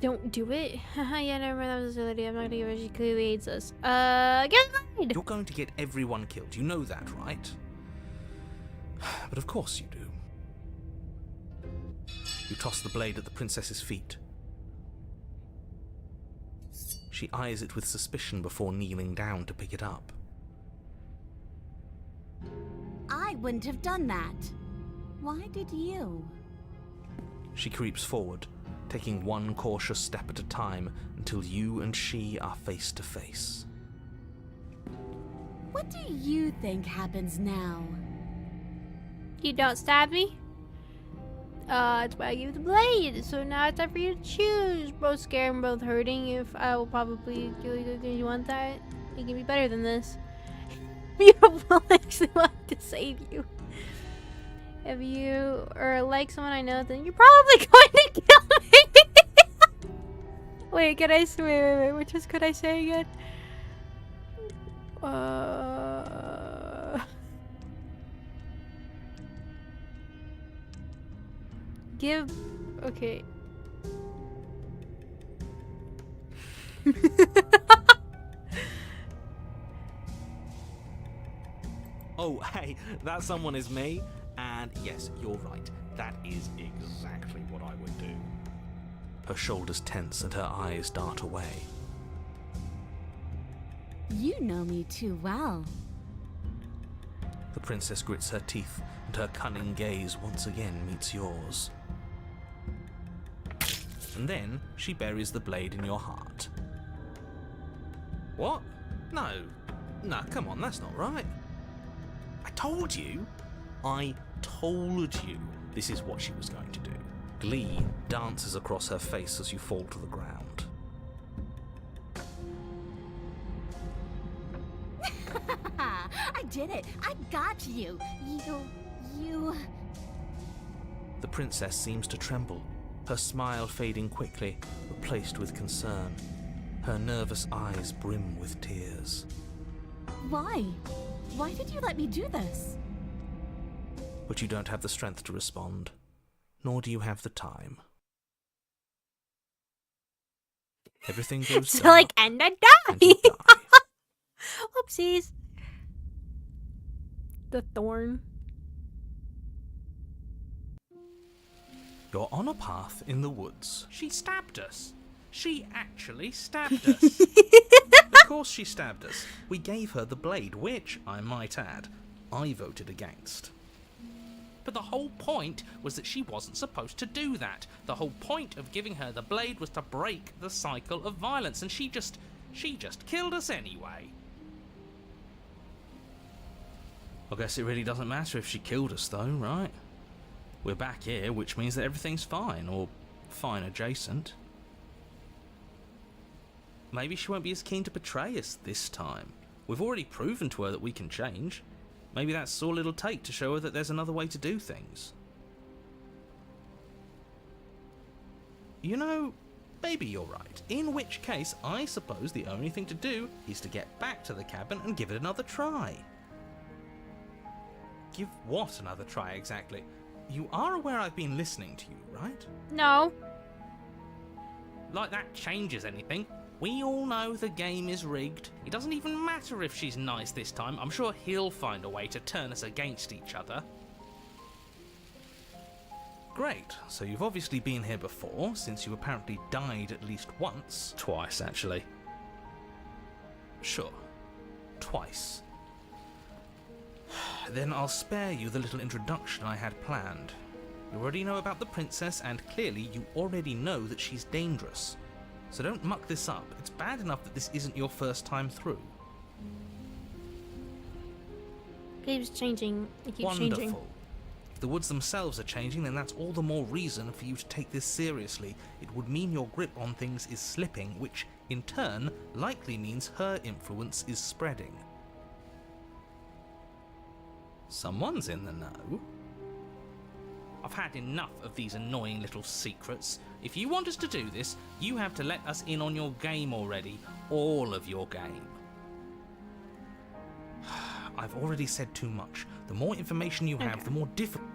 Don't do it. Yeah, never mind. That was a silly idea. I'm not gonna give her. She clearly hates us. Get inside! You're going to get everyone killed. You know that, right? But of course you do. You toss the blade at the princess's feet. She eyes it with suspicion before kneeling down to pick it up. I wouldn't have done that. Why did you? She creeps forward, taking one cautious step at a time until you and she are face to face. What do you think happens now? You don't stab me? That's why I gave the blade. So now it's time for you to choose. Both scared and both hurting. If I will probably do you want that? You can be better than this. Beautiful, actually want to save you. If you are like someone I know, then you're probably going to kill me. Wait, can I say? Wait. Which is could I say again? Give. Okay. Oh, hey, that someone is me. And yes, you're right. That is exactly what I would do. Her shoulders tense and her eyes dart away. You know me too well. The princess grits her teeth, and her cunning gaze once again meets yours. And then she buries the blade in your heart. What? No, come on, that's not right. I told you this is what she was going to do. Glee dances across her face as you fall to the ground. I did it. I got you. You... The princess seems to tremble, her smile fading quickly, replaced with concern. Her nervous eyes brim with tears. Why? Why did you let me do this? But you don't have the strength to respond, nor do you have the time. Everything goes So dark, and I and you die. die. Oopsies. The thorn. You're on a path in the woods. She stabbed us. She actually stabbed us. Of course she stabbed us. We gave her the blade, which, I might add, I voted against. But the whole point was that she wasn't supposed to do that. The whole point of giving her the blade was to break the cycle of violence, and she just killed us anyway. I guess it really doesn't matter if she killed us though, right? We're back here, which means that everything's fine, or fine adjacent. Maybe she won't be as keen to betray us this time. We've already proven to her that we can change. Maybe that's all it'll take to show her that there's another way to do things. You know, maybe you're right. In which case, I suppose the only thing to do is to get back to the cabin and give it another try. Give what another try exactly? You are aware I've been listening to you, right? No. Like that changes anything. We all know the game is rigged. It doesn't even matter if she's nice this time. I'm sure he'll find a way to turn us against each other. Great, so you've obviously been here before, since you apparently died at least once. Twice, actually. Sure. Twice. Then I'll spare you the little introduction I had planned. You already know about the princess, and clearly you already know that she's dangerous. So don't muck this up. It's bad enough that this isn't your first time through. Game's changing. It keeps Wonderful. changing. If the woods themselves are changing, then that's all the more reason for you to take this seriously. It would mean your grip on things is slipping, which, in turn, likely means her influence is spreading. Someone's in the know. I've had enough of these annoying little secrets. If you want us to do this, you have to let us in on your game already. All of your game. I've already said too much. The more information you have, the more difficult.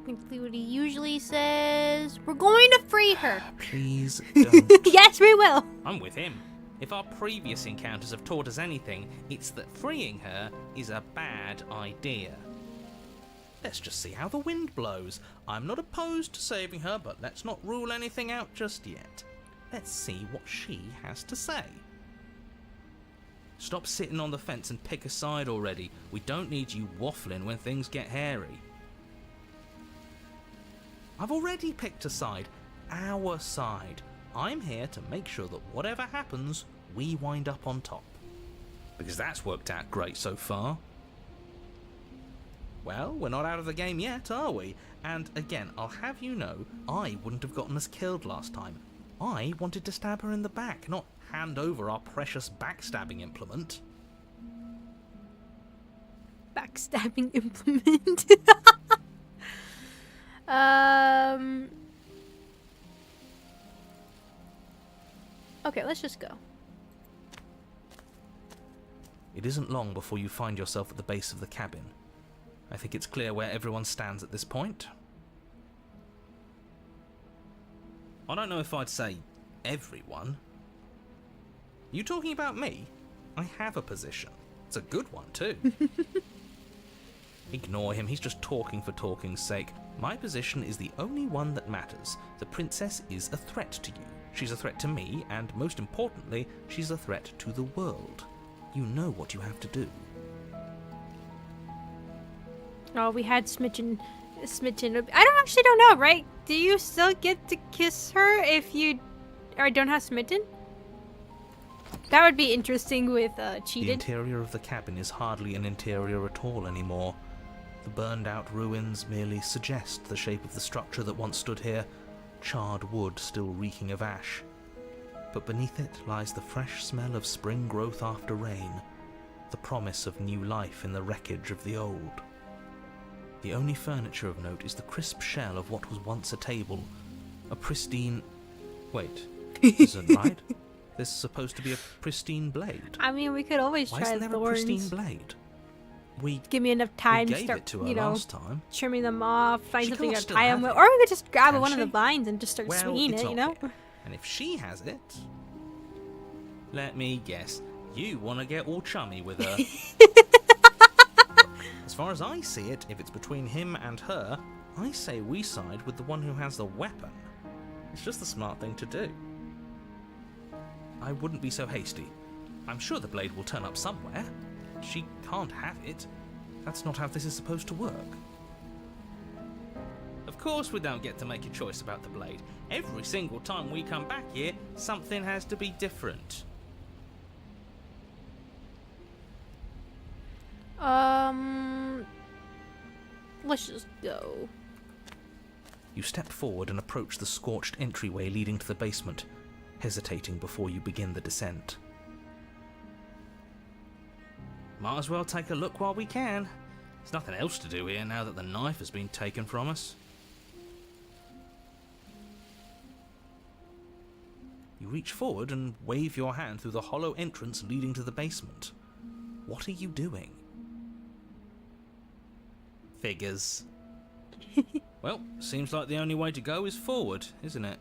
technically what he usually says. We're going to free her. Please don't. Yes, we will. I'm with him. If our previous encounters have taught us anything, it's that freeing her is a bad idea. Let's just see how the wind blows. I'm not opposed to saving her, but let's not rule anything out just yet. Let's see what she has to say. Stop sitting on the fence and pick a side already. We don't need you waffling when things get hairy. I've already picked a side. Our side. I'm here to make sure that whatever happens, we wind up on top. Because that's worked out great so far. Well, we're not out of the game yet, are we? And again, I'll have you know, I wouldn't have gotten us killed last time. I wanted to stab her in the back, not hand over our precious backstabbing implement. Backstabbing implement. Okay, let's just go. It isn't long before you find yourself at the base of the cabin. I think it's clear where everyone stands at this point. I don't know if I'd say everyone. You talking about me? I have a position. It's a good one too. Ignore him, he's just talking for talking's sake. My position is the only one that matters. The princess is a threat to you. She's a threat to me, and most importantly, she's a threat to the world. You know what you have to do. Oh, we had Smidgen. I actually don't know, right? Do you still get to kiss her if you don't have Smitten? That would be interesting with The cheated. interior of the cabin is hardly an interior at all anymore. The burned-out ruins merely suggest the shape of the structure that once stood here, charred wood still reeking of ash. But beneath it lies the fresh smell of spring growth after rain, the promise of new life in the wreckage of the old. The only furniture of note is the crisp shell of what was once a table, a pristine... Wait, isn't right? There's supposed to be a pristine blade. I mean, we could always Why try isn't there a thorns. pristine blade? We Give me enough time to gave start, it to her you know, last time. trimming them off, find She something can't to still tie them have with, it. or we could just grab Can one of the she? vines and just start Well, swinging it's it, you know? okay. And if she has it, let me guess, you want to get all chummy with her. As far as I see it, if it's between him and her, I say we side with the one who has the weapon. It's just the smart thing to do. I wouldn't be so hasty. I'm sure the blade will turn up somewhere. She can't have it. That's not how this is supposed to work. Of course we don't get to make a choice about the blade. Every single time we come back here, something has to be different. Let's just go. You step forward and approach the scorched entryway leading to the basement, hesitating before you begin the descent. Might as well take a look while we can. There's nothing else to do here now that the knife has been taken from us. You reach forward and wave your hand through the hollow entrance leading to the basement. What are you doing? Figures. Well, seems like the only way to go is forward, isn't it?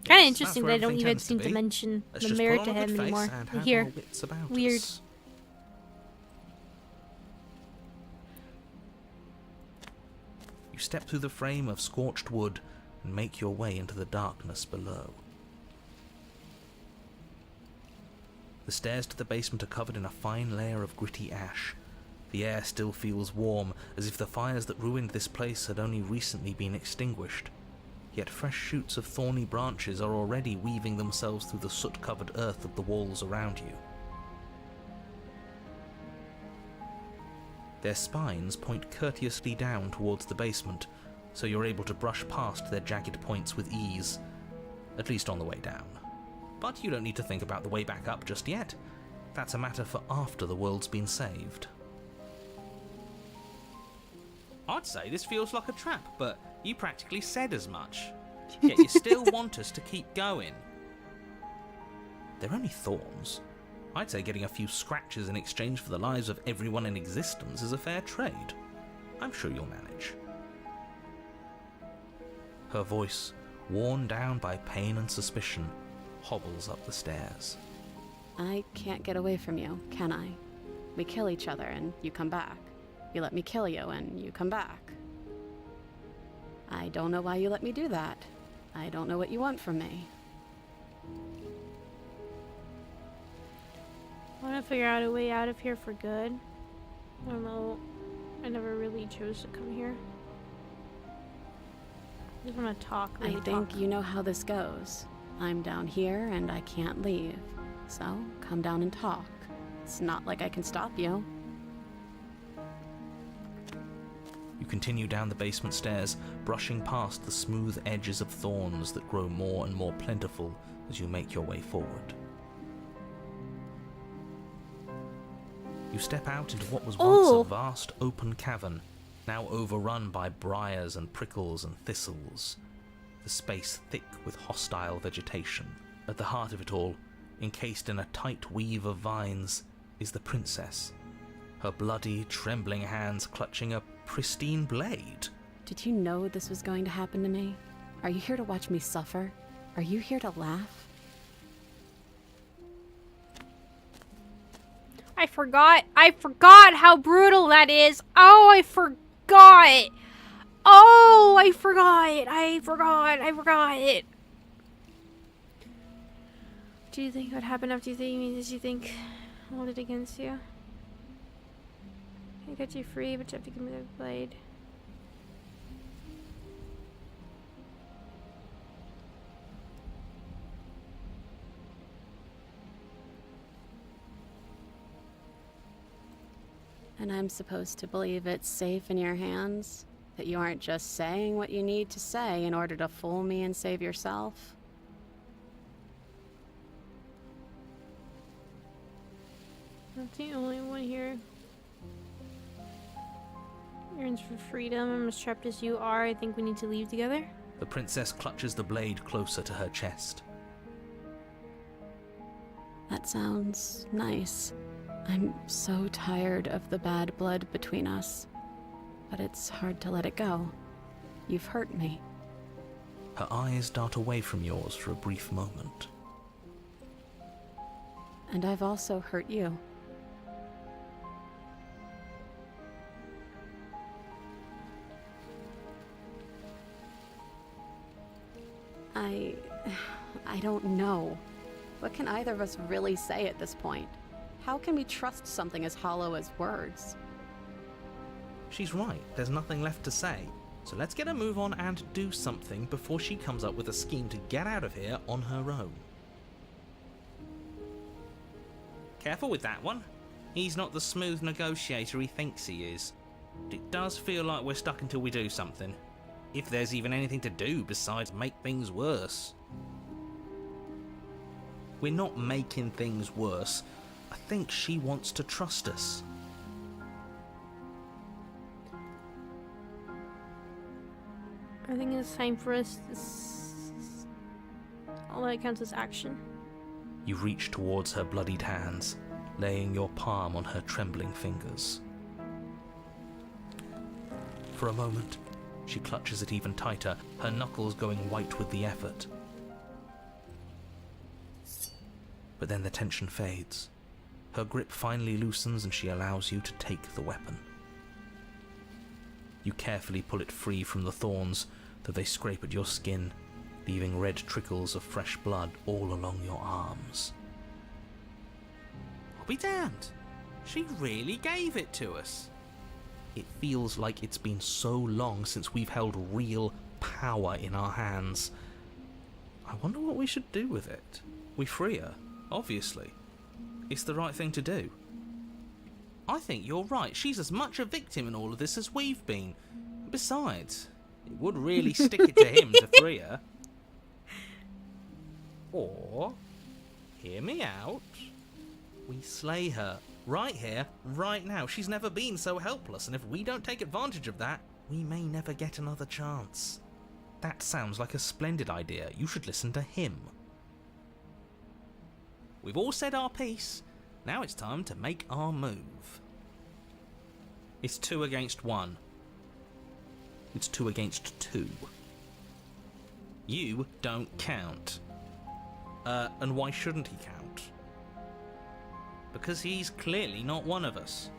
Kind of Yes, interesting that's they where don't everything even tends to seem to be. mention Let's the just mirror put to on a him good face anymore. and have Here, our wits about weird. us. You step through the frame of scorched wood and make your way into the darkness below. The stairs to the basement are covered in a fine layer of gritty ash. The air still feels warm, as if the fires that ruined this place had only recently been extinguished. Yet fresh shoots of thorny branches are already weaving themselves through the soot-covered earth of the walls around you. Their spines point courteously down towards the basement, so you're able to brush past their jagged points with ease, at least on the way down. But you don't need to think about the way back up just yet. That's a matter for after the world's been saved. I'd say this feels like a trap, but you practically said as much. Yet you still want us to keep going. They're only thorns. I'd say getting a few scratches in exchange for the lives of everyone in existence is a fair trade. I'm sure you'll manage. Her voice, worn down by pain and suspicion, hobbles up the stairs. I can't get away from you, can I? We kill each other and you come back. You let me kill you and you come back. I don't know why you let me do that. I don't know what you want from me. I want to figure out a way out of here for good. I don't know. I never really chose to come here. I just want to talk. I think you know how this goes. I'm down here and I can't leave. So, come down and talk. It's not like I can stop you. You continue down the basement stairs, brushing past the smooth edges of thorns that grow more and more plentiful as you make your way forward. You step out into what was once a vast open cavern, now overrun by briars and prickles and thistles, the space thick with hostile vegetation. At the heart of it all, encased in a tight weave of vines, is the princess, her bloody, trembling hands clutching a pristine blade. Did you know this was going to happen to me? Are you here to watch me suffer? Are you here to laugh? I forgot how brutal that is. Oh, I forgot. Oh, I forgot. Do you think what happened after you think me? Did you think I hold it against you? I got you free, but you have to give me the blade. And I'm supposed to believe it's safe in your hands? That you aren't just saying what you need to say in order to fool me and save yourself? I'm the only one here. Yearns for freedom. I'm as trapped as you are. I think we need to leave together. The princess clutches the blade closer to her chest. That sounds nice. I'm so tired of the bad blood between us. But it's hard to let it go. You've hurt me. Her eyes dart away from yours for a brief moment. And I've also hurt you. I don't know. What can either of us really say at this point? How can we trust something as hollow as words? She's right, there's nothing left to say. So let's get a move on and do something before she comes up with a scheme to get out of here on her own. Careful with that one. He's not the smooth negotiator he thinks he is. It does feel like we're stuck until we do something. If there's even anything to do besides make things worse. We're not making things worse. I think she wants to trust us. I think it's time for us to all that counts as action. You reach towards her bloodied hands, laying your palm on her trembling fingers. For a moment, she clutches it even tighter, her knuckles going white with the effort. But then the tension fades. Her grip finally loosens and she allows you to take the weapon. You carefully pull it free from the thorns, though they scrape at your skin, leaving red trickles of fresh blood all along your arms. I'll be damned. She really gave it to us. It feels like it's been so long since we've held real power in our hands. I wonder what we should do with it. We free her, obviously. It's the right thing to do. I think you're right. She's as much a victim in all of this as we've been. Besides, it would really stick it to him to free her. Or, hear me out, we slay her right here, right now. She's never been so helpless, and if we don't take advantage of that, we may never get another chance. That sounds like a splendid idea. You should listen to him. We've all said our piece. Now it's time to make our move. It's 2 against 1. It's 2 against 2. You don't count. And why shouldn't he count? Because he's clearly not one of us.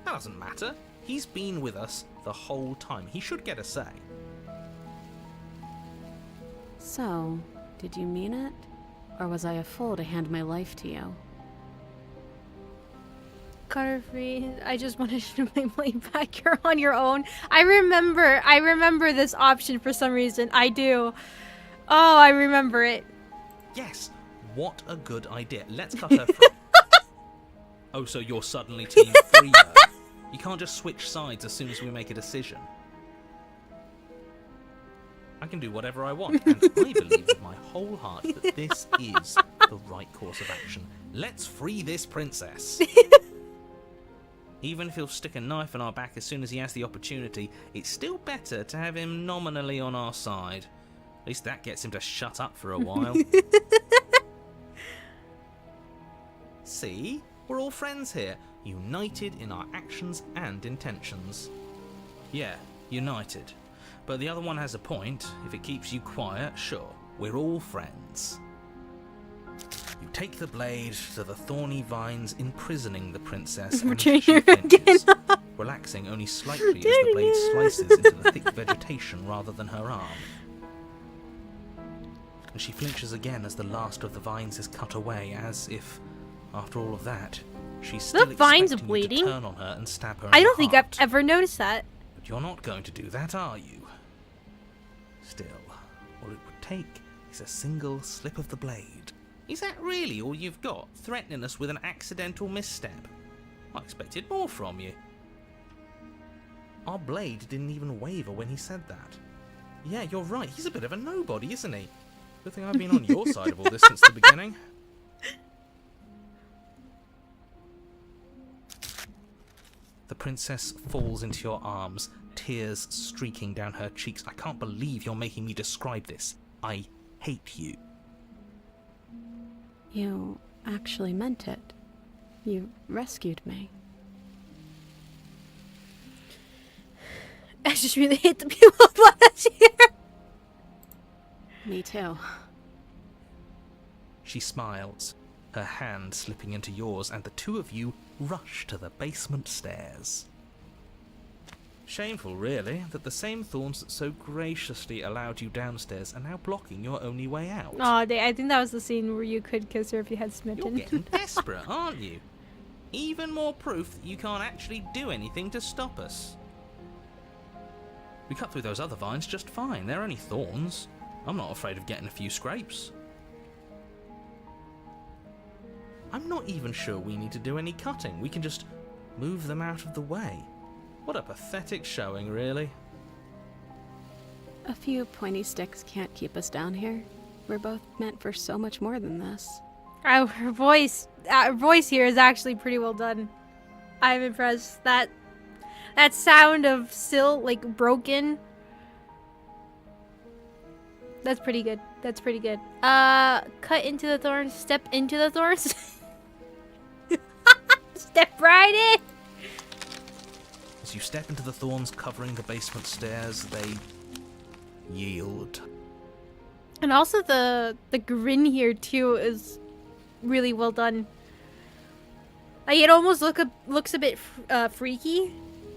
That doesn't matter. He's been with us the whole time. He should get a say. So, did you mean it? Or was I a fool to hand my life to you? Cutter free. I just wanted you to play back. You're on your own. I remember this option for some reason. I do. Oh, I remember it. Yes. What a good idea. Let's cut her free. Oh, so you're suddenly team free her. You can't just switch sides as soon as we make a decision. I can do whatever I want, and I believe with my whole heart that this is the right course of action. Let's free this princess. Even if he'll stick a knife in our back as soon as he has the opportunity, it's still better to have him nominally on our side. At least that gets him to shut up for a while. See? We're all friends here, united in our actions and intentions. Yeah, united. But the other one has a point. If it keeps you quiet, sure, we're all friends. You take the blade to the thorny vines imprisoning the princess, and she flinches, relaxing only slightly as the blade slices into the thick vegetation rather than her arm. And she flinches again as the last of the vines is cut away, as if, after all of that, she's still vines expecting bleeding? you to turn on her and stab her in I don't the think I've heart. ever noticed that. But you're not going to do that, are you? Still, all it would take is a single slip of the blade. Is that really all you've got, threatening us with an accidental misstep? I expected more from you. Our blade didn't even waver when he said that. Yeah, you're right, he's a bit of a nobody, isn't he? Good thing I've been on your side of all this since the beginning. The princess falls into your arms, tears streaking down her cheeks. I can't believe you're making me describe this. I hate you. You actually meant it. You rescued me. I just really hate the people last year. Me too. She smiles, her hand slipping into yours, and the two of you rush to the basement stairs. Shameful, really, that the same thorns that so graciously allowed you downstairs are now blocking your only way out. Oh, I think that was the scene where you could kiss her if you had smitten. You're getting desperate, aren't you? Even more proof that you can't actually do anything to stop us. We cut through those other vines just fine. They're only thorns. I'm not afraid of getting a few scrapes. I'm not even sure we need to do any cutting. We can just move them out of the way. What a pathetic showing, really. A few pointy sticks can't keep us down here. We're both meant for so much more than this. Oh, her voice here is actually pretty well done. I'm impressed. That sound of still like broken. That's pretty good. That's pretty good. Cut into the thorns. Step into the thorns. Step right in. As you step into the thorns covering the basement stairs, they yield. And also the grin here too is really well done. Like it almost looks a bit freaky,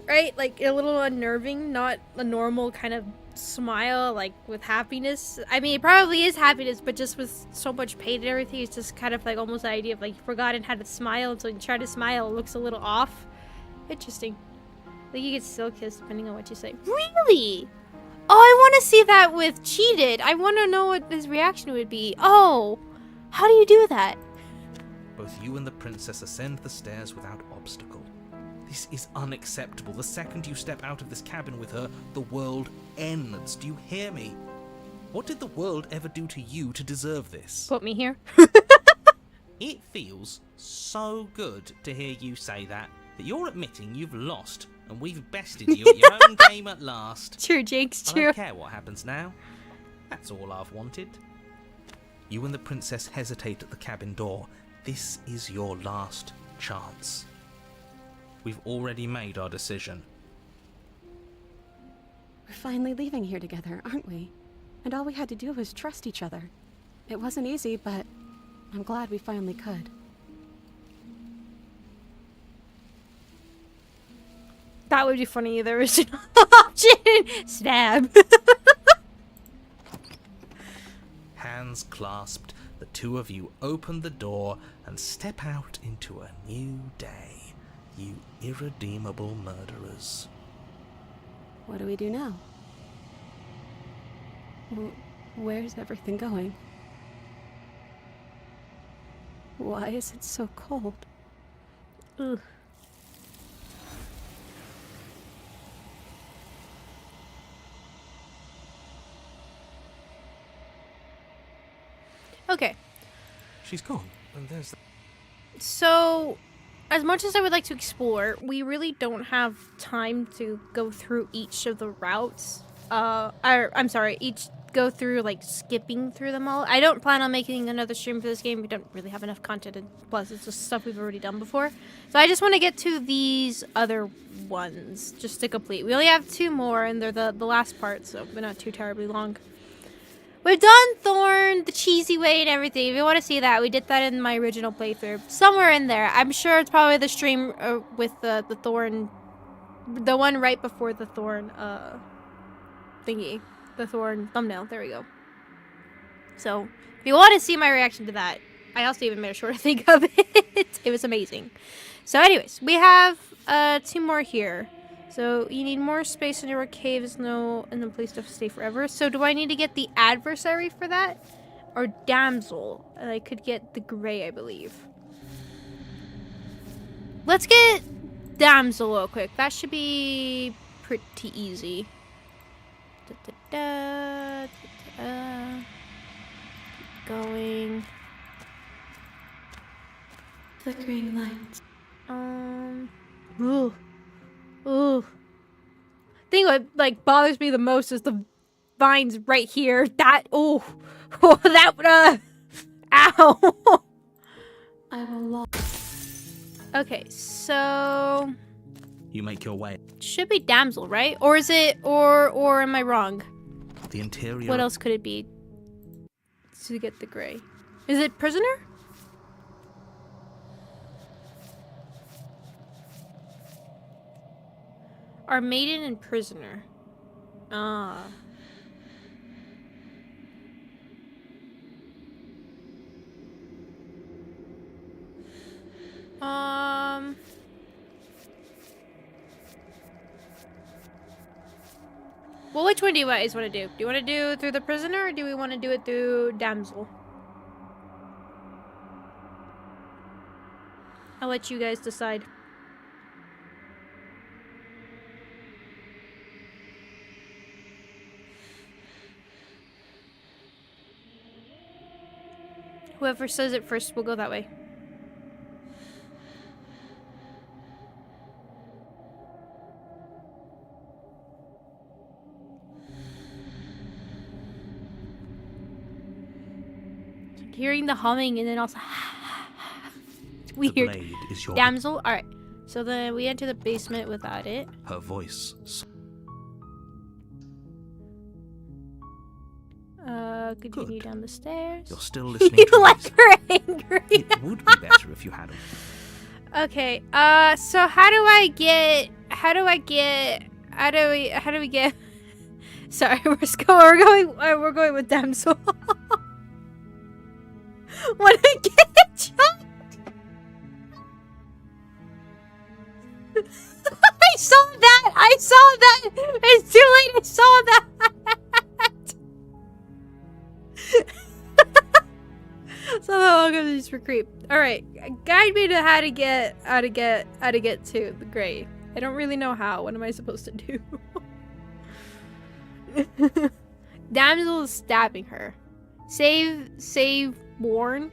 right? Like a little unnerving, not a normal kind of smile like with happiness. I mean, it probably is happiness, but just with so much pain and everything, it's just kind of like almost the idea of like you've forgotten how to smile, and so when you try to smile, it looks a little off. Interesting. Like you get still kissed depending on what you say. Really? Oh, I want to see that with cheated. I want to know what his reaction would be. Oh, how do you do that? Both you and the princess ascend the stairs without obstacle. This is unacceptable. The second you step out of this cabin with her, the world ends. Do you hear me? What did the world ever do to you to deserve this? Put me here. It feels so good to hear you say that you're admitting you've lost and we've bested you at your own game at last. True, Jake's I true. don't care what happens now. That's all I've wanted. You and the princess hesitate at the cabin door. This is your last chance. We've already made our decision. finally leaving here together, aren't we? And all we had to do was trust each other. It wasn't easy, but I'm glad we finally could. That would be funny. There was an option. Stab. Hands clasped, the two of you open the door and step out into a new day, you irredeemable murderers. What do we do now? Where's everything going? Why is it so cold? Ugh. Okay. She's gone, and there's... So, as much as I would like to explore, we really don't have time to go through each of the routes. I'm sorry, go through, like, skipping through them all. I don't plan on making another stream for this game. We don't really have enough content, and plus it's just stuff we've already done before. So I just want to get to these other ones, just to complete. We only have 2 more, and they're the last part, so they're not too terribly long. We've done Thorn the cheesy way and everything. If you want to see that, we did that in my original playthrough. Somewhere in there. I'm sure it's probably the stream with the Thorn, the one right before the Thorn thingy. The Thorn thumbnail. There we go. So, if you want to see my reaction to that, I also even made a short thing of it. It was amazing. So anyways, we have 2 more here. So you need more space in your caves, no place to stay forever. So do I need to get the adversary for that? Or damsel? And I could get the gray, I believe. Let's get damsel real quick. That should be pretty easy. Going. Flickering lights. Ooh. Ooh. I think what like bothers me the most is the vines right here. That oh that ow. I will log. Okay, so You make your way. should be damsel, right? Or is it or am I wrong? The interior... What else could it be to get the gray? Is it prisoner? Our maiden and prisoner. Ah. Well, which one do you guys want to do? Do you want to do it through the prisoner, or do we want to do it through damsel? I'll let you guys decide. Whoever says it first will go that way. Hearing the humming and then also it's weird. The blade is your... Damsel? Alright. So then we enter the basement without it. Her voice... Continue down the stairs. You're still listening You to like music. her angry. It would be better if you had a... Okay, so how do we get sorry, we're going with damsel. Wanna get jumped? I saw that! It's too late, I saw that! So long as these for creep. Alright, guide me to how to get to the gray. I don't really know how. What am I supposed to do? Damsel is stabbing her. Save warn.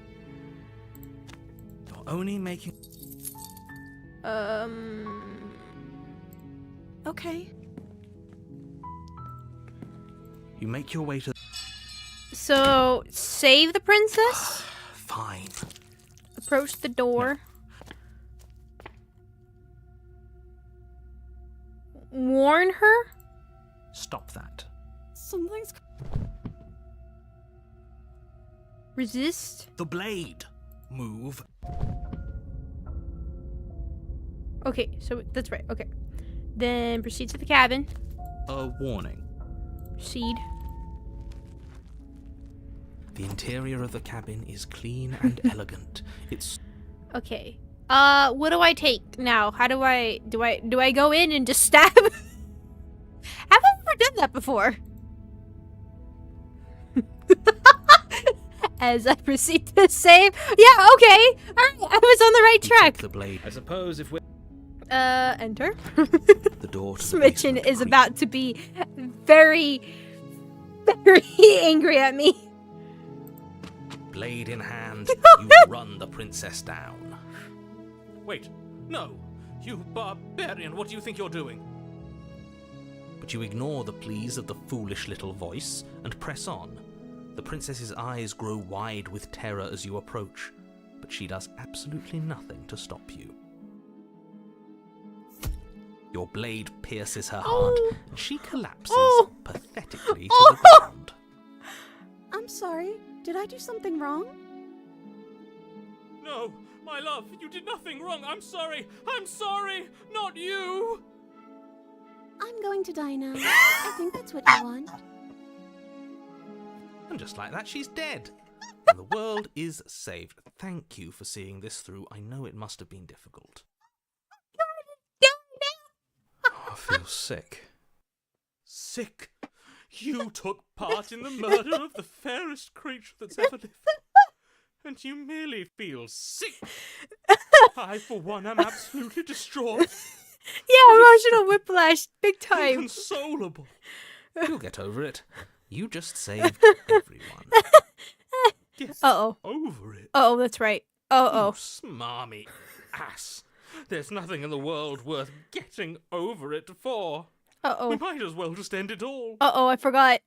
You're only making... Okay. You make your way to... So, save the princess. Fine. Approach the door. Warn her? Stop that. Something's. Resist. The blade. Move. Okay, so that's right. Okay. Then proceed to the cabin. A warning. Proceed. The interior of the cabin is clean and elegant. It's Okay. What do I take now? How do I go in and just stab? Have I ever done that before? As I proceed to save. Yeah, okay. Alright, I was on the right you track. take the blade. I suppose if we Enter. The door to the Smitchin basement is creaks. about to be very, very angry at me. Blade in hand, you run the princess down. Wait. No. You barbarian, what do you think you're doing? But you ignore the pleas of the foolish little voice and press on. The princess's eyes grow wide with terror as you approach, but she does absolutely nothing to stop you. Your blade pierces her heart, and she collapses pathetically to the ground. I'm sorry. Did I do something wrong? No, my love, you did nothing wrong. I'm sorry. I'm sorry. Not you. I'm going to die now. I think that's what you want. And just like that, she's dead. And the world is saved. Thank you for seeing this through. I know it must have been difficult. I feel sick. Sick? You took part in the murder of the fairest creature that's ever lived. And you merely feel sick. I, for one, am absolutely distraught. Yeah, emotional whiplash, big time. Inconsolable. You'll get over it. You just saved everyone. Get Uh-oh. over it. Oh, that's right. You Oh. smarmy ass. There's nothing in the world worth getting over it for. We Uh-oh. might as well just end it all. Uh-oh, I forgot.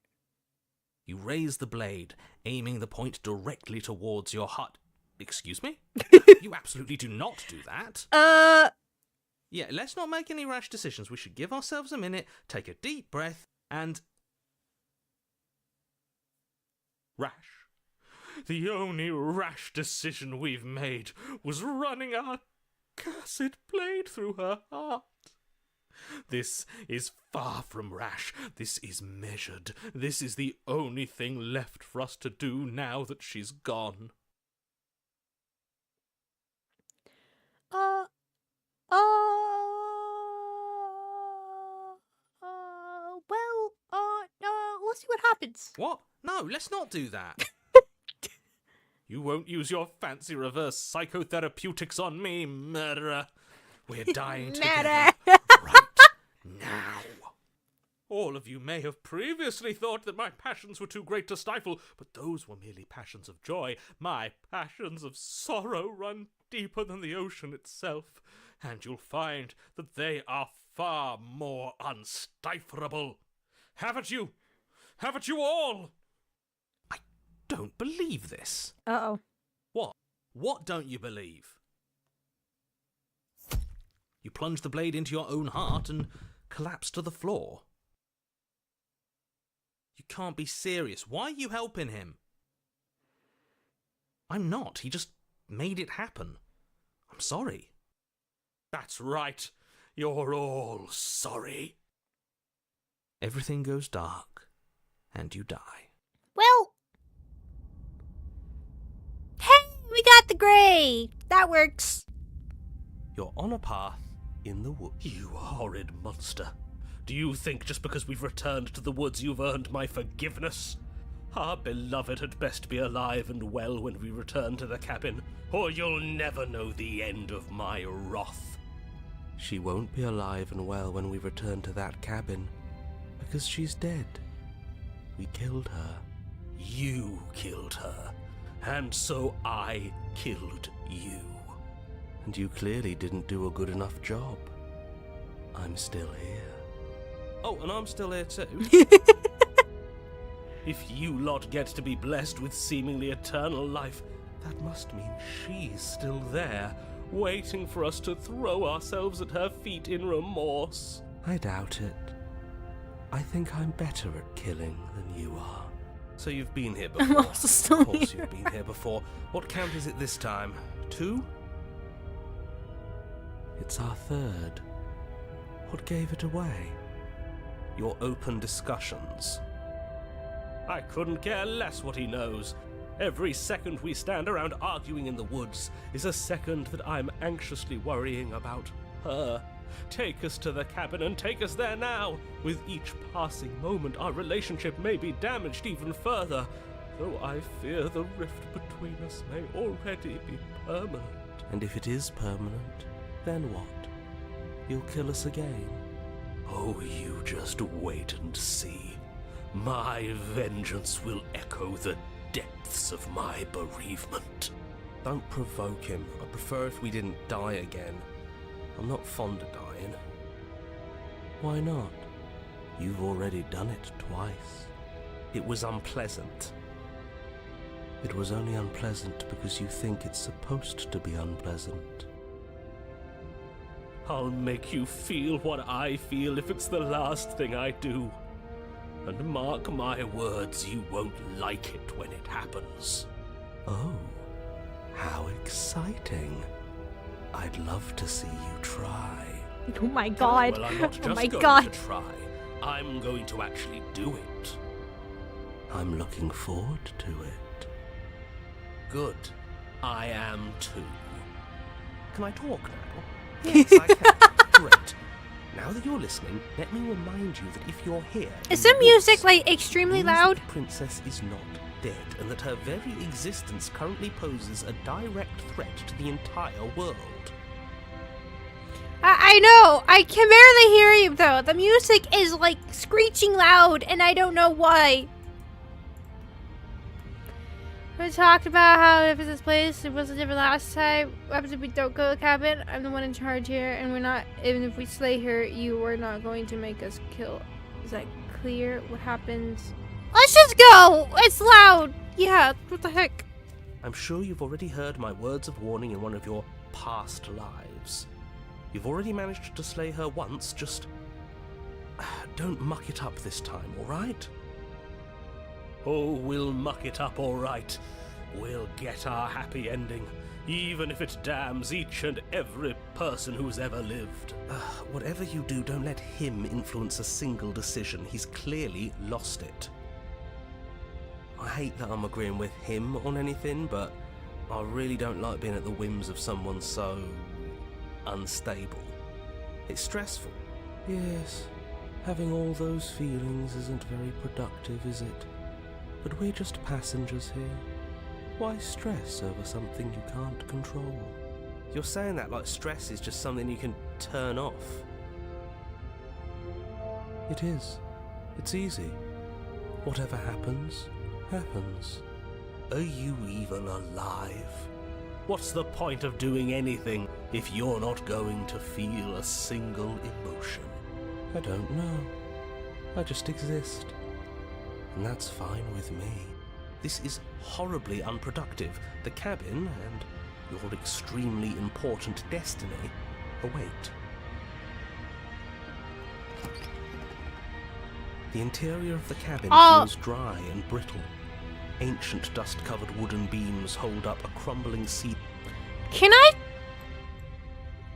You raise the blade, aiming the point directly towards your heart. Excuse me? You absolutely do not do that. Yeah, let's not make any rash decisions. We should give ourselves a minute, take a deep breath, and... Rash. The only rash decision we've made was running our cursed blade through her heart. This is far from rash. This is measured. This is the only thing left for us to do now that she's gone. We'll see what happens. What? No, let's not do that. You won't use your fancy reverse psychotherapeutics on me, murderer. We're dying together right now. All of you may have previously thought that my passions were too great to stifle, but those were merely passions of joy. My passions of sorrow run deeper than the ocean itself, and you'll find that they are far more unstiflable. Haven't you? Haven't you all? I don't believe this. Uh-oh. What? What don't you believe? You plunge the blade into your own heart and collapse to the floor. You can't be serious. Why are you helping him? I'm not. He just made it happen. I'm sorry. That's right. You're all sorry. Everything goes dark, and you die. Well. Hey, we got the gray. That works. You're on a path in the woods. You horrid monster. Do you think just because we've returned to the woods you've earned my forgiveness? Our beloved had best be alive and well when we return to the cabin, or you'll never know the end of my wrath. She won't be alive and well when we return to that cabin, because she's dead. We killed her. You killed her, and so I killed you. And you clearly didn't do a good enough job. I'm still here. Oh, and I'm still here too. If you lot get to be blessed with seemingly eternal life, that must mean she's still there, waiting for us to throw ourselves at her feet in remorse. I doubt it. I think I'm better at killing than you are. So you've been here I'm before. also still Of course here. you've been here before. What count is it this time? 2? It's our third. What gave it away? Your open discussions. I couldn't care less what he knows. Every second we stand around arguing in the woods is a second that I'm anxiously worrying about her. Take us to the cabin and take us there now. With each passing moment, our relationship may be damaged even further, though I fear the rift between us may already be permanent. And if it is permanent, then what? You'll kill us again? Oh, you just wait and see. My vengeance will echo the depths of my bereavement. Don't provoke him. I'd prefer if we didn't die again. I'm not fond of dying. Why not? You've already done it twice. It was unpleasant. It was only unpleasant because you think it's supposed to be unpleasant. I'll make you feel what I feel if it's the last thing I do. And mark my words, you won't like it when it happens. Oh, how exciting. I'd love to see you try. Oh my god. Well, I'm not just Oh my going god. to try. I'm going to actually do it. I'm looking forward to it. Good. I am too. Can I talk now? Yes, I can. Great. Now that you're listening, let me remind you that if you're here... Is in the the music woods, like extremely means that loud? the princess is not dead, and that her very existence currently poses a direct threat to the entire world. I know. I can barely hear you though. The music is like screeching loud, and I don't know why. We talked about how if it's this place, it wasn't different last time. What happens if we don't go to the cabin? I'm the one in charge here, and we're not. Even if we slay her, you are not going to make us kill. Is that clear? What happens? Let's just go. It's loud. Yeah. What the heck? I'm sure you've already heard my words of warning in one of your past lives. You've already managed to slay her once, just... don't muck it up this time, alright? Oh, we'll muck it up alright. We'll get our happy ending, even if it damns each and every person who's ever lived. Whatever you do, don't let him influence a single decision. He's clearly lost it. I hate that I'm agreeing with him on anything, but I really don't like being at the whims of someone so... unstable. It's stressful. Yes, having all those feelings isn't very productive, is it? But we're just passengers here. Why stress over something you can't control? You're saying that like stress is just something you can turn off. It is. It's easy. Whatever happens, happens. Are you even alive? What's the point of doing anything if you're not going to feel a single emotion? I don't know. I just exist. And that's fine with me. This is horribly unproductive. The cabin and your extremely important destiny await. The interior of the cabin feels dry and brittle. Ancient dust-covered wooden beams hold up a crumbling sea. Can I?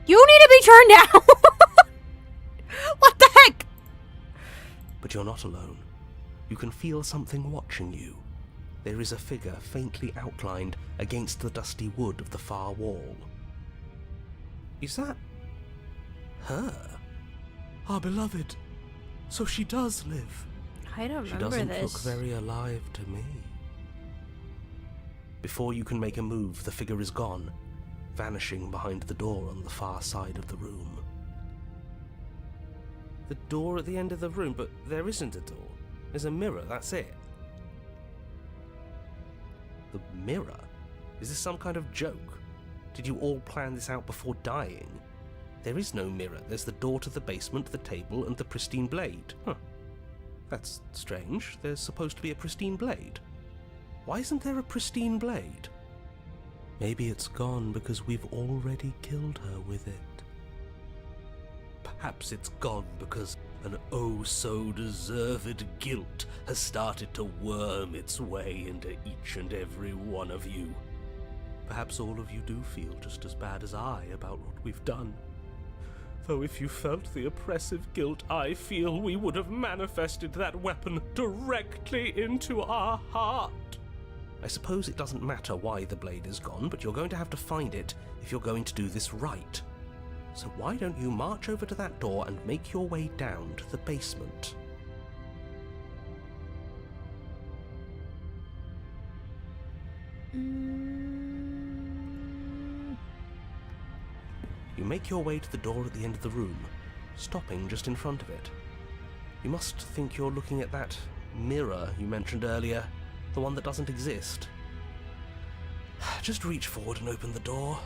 You need to be turned down. What the heck? But you're not alone. You can feel something watching you. There is a figure faintly outlined against the dusty wood of the far wall. Is that her? Our beloved. So she does live. I don't She remember doesn't this. look very alive to me. Before you can make a move, the figure is gone, vanishing behind the door on the far side of the room. The door at the end of the room, but there isn't a door. There's a mirror, that's it. The mirror? Is this some kind of joke? Did you all plan this out before dying? There is no mirror. There's the door to the basement, the table, and the pristine blade. Huh. That's strange. There's supposed to be a pristine blade. Why isn't there a pristine blade? Maybe it's gone because we've already killed her with it. Perhaps it's gone because An oh-so-deserved guilt has started to worm its way into each and every one of you. Perhaps all of you do feel just as bad as I about what we've done. Though if you felt the oppressive guilt I feel, we would have manifested that weapon directly into our heart. I suppose it doesn't matter why the blade is gone, but you're going to have to find it if you're going to do this right. So why don't you march over to that door and make your way down to the basement? You make your way to the door at the end of the room, stopping just in front of it. You must think you're looking at that mirror you mentioned earlier, the one that doesn't exist. Just reach forward and open the door.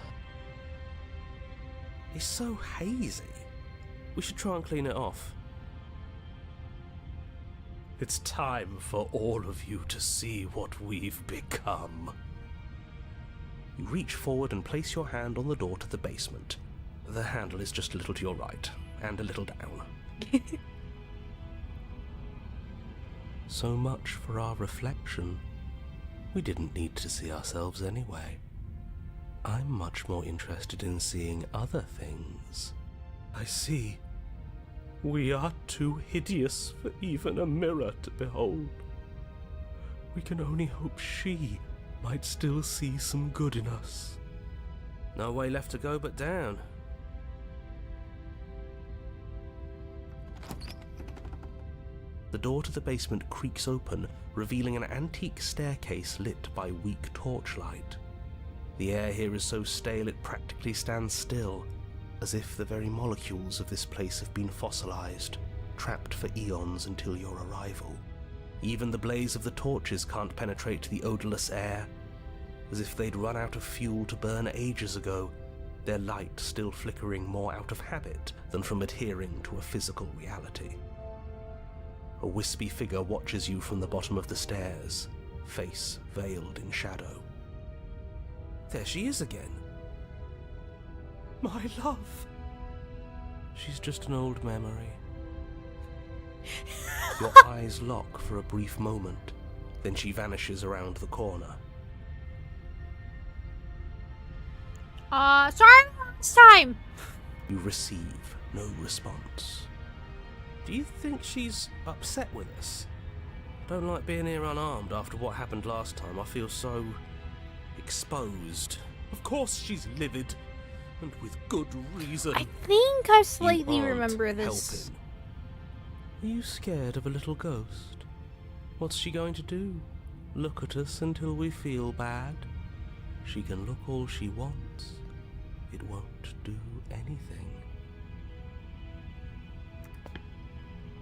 It's so hazy. We should try and clean it off. It's time for all of you to see what we've become. You reach forward and place your hand on the door to the basement. The handle is just a little to your right, and a little down. So much for our reflection. We didn't need to see ourselves anyway. I'm much more interested in seeing other things. I see. We are too hideous for even a mirror to behold. We can only hope she might still see some good in us. No way left to go but down. The door to the basement creaks open, revealing an antique staircase lit by weak torchlight. The air here is so stale it practically stands still, as if the very molecules of this place have been fossilized, trapped for eons until your arrival. Even the blaze of the torches can't penetrate the odorless air, as if they'd run out of fuel to burn ages ago, their light still flickering more out of habit than from adhering to a physical reality. A wispy figure watches you from the bottom of the stairs, face veiled in shadow. There she is again. My love. She's just an old memory. Your eyes lock for a brief moment, then she vanishes around the corner. Sorry, last time. You receive no response. Do you think she's upset with us? I don't like being here unarmed after what happened last time. I feel so exposed. Of course she's livid, and with good reason. I think I slightly You aren't remember this. helping. Are you scared of a little ghost? What's she going to do? Look at us until we feel bad? She can look all she wants. It won't do anything.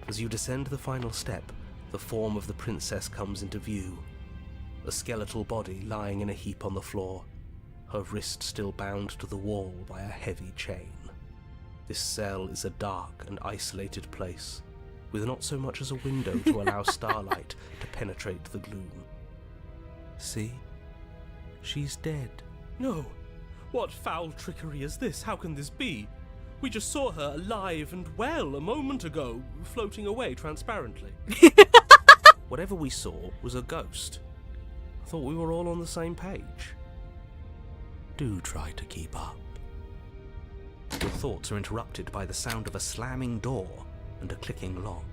As you descend the final step, the form of the princess comes into view. A skeletal body lying in a heap on the floor, her wrist still bound to the wall by a heavy chain. This cell is a dark and isolated place, with not so much as a window to allow starlight to penetrate the gloom. See? She's dead. No! What foul trickery is this? How can this be? We just saw her alive and well a moment ago, floating away transparently. Whatever we saw was a ghost. I thought we were all on the same page. Do try to keep up. Your thoughts are interrupted by the sound of a slamming door and a clicking lock.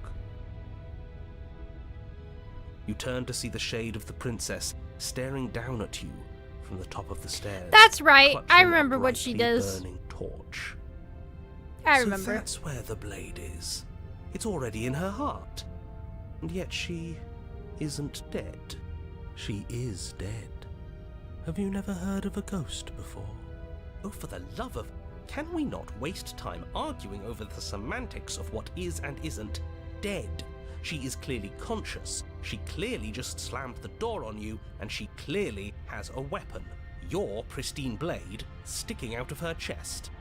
You turn to see the shade of the princess staring down at you from the top of the stairs. That's right. I clutching a remember what she brightly does. burning torch. I So remember. that's where the blade is. It's already in her heart. And yet she isn't dead. She is dead. Have you never heard of a ghost before? Oh, for the love of... Can we not waste time arguing over the semantics of what is and isn't dead? She is clearly conscious. She clearly just slammed the door on you, and she clearly has a weapon. Your pristine blade sticking out of her chest.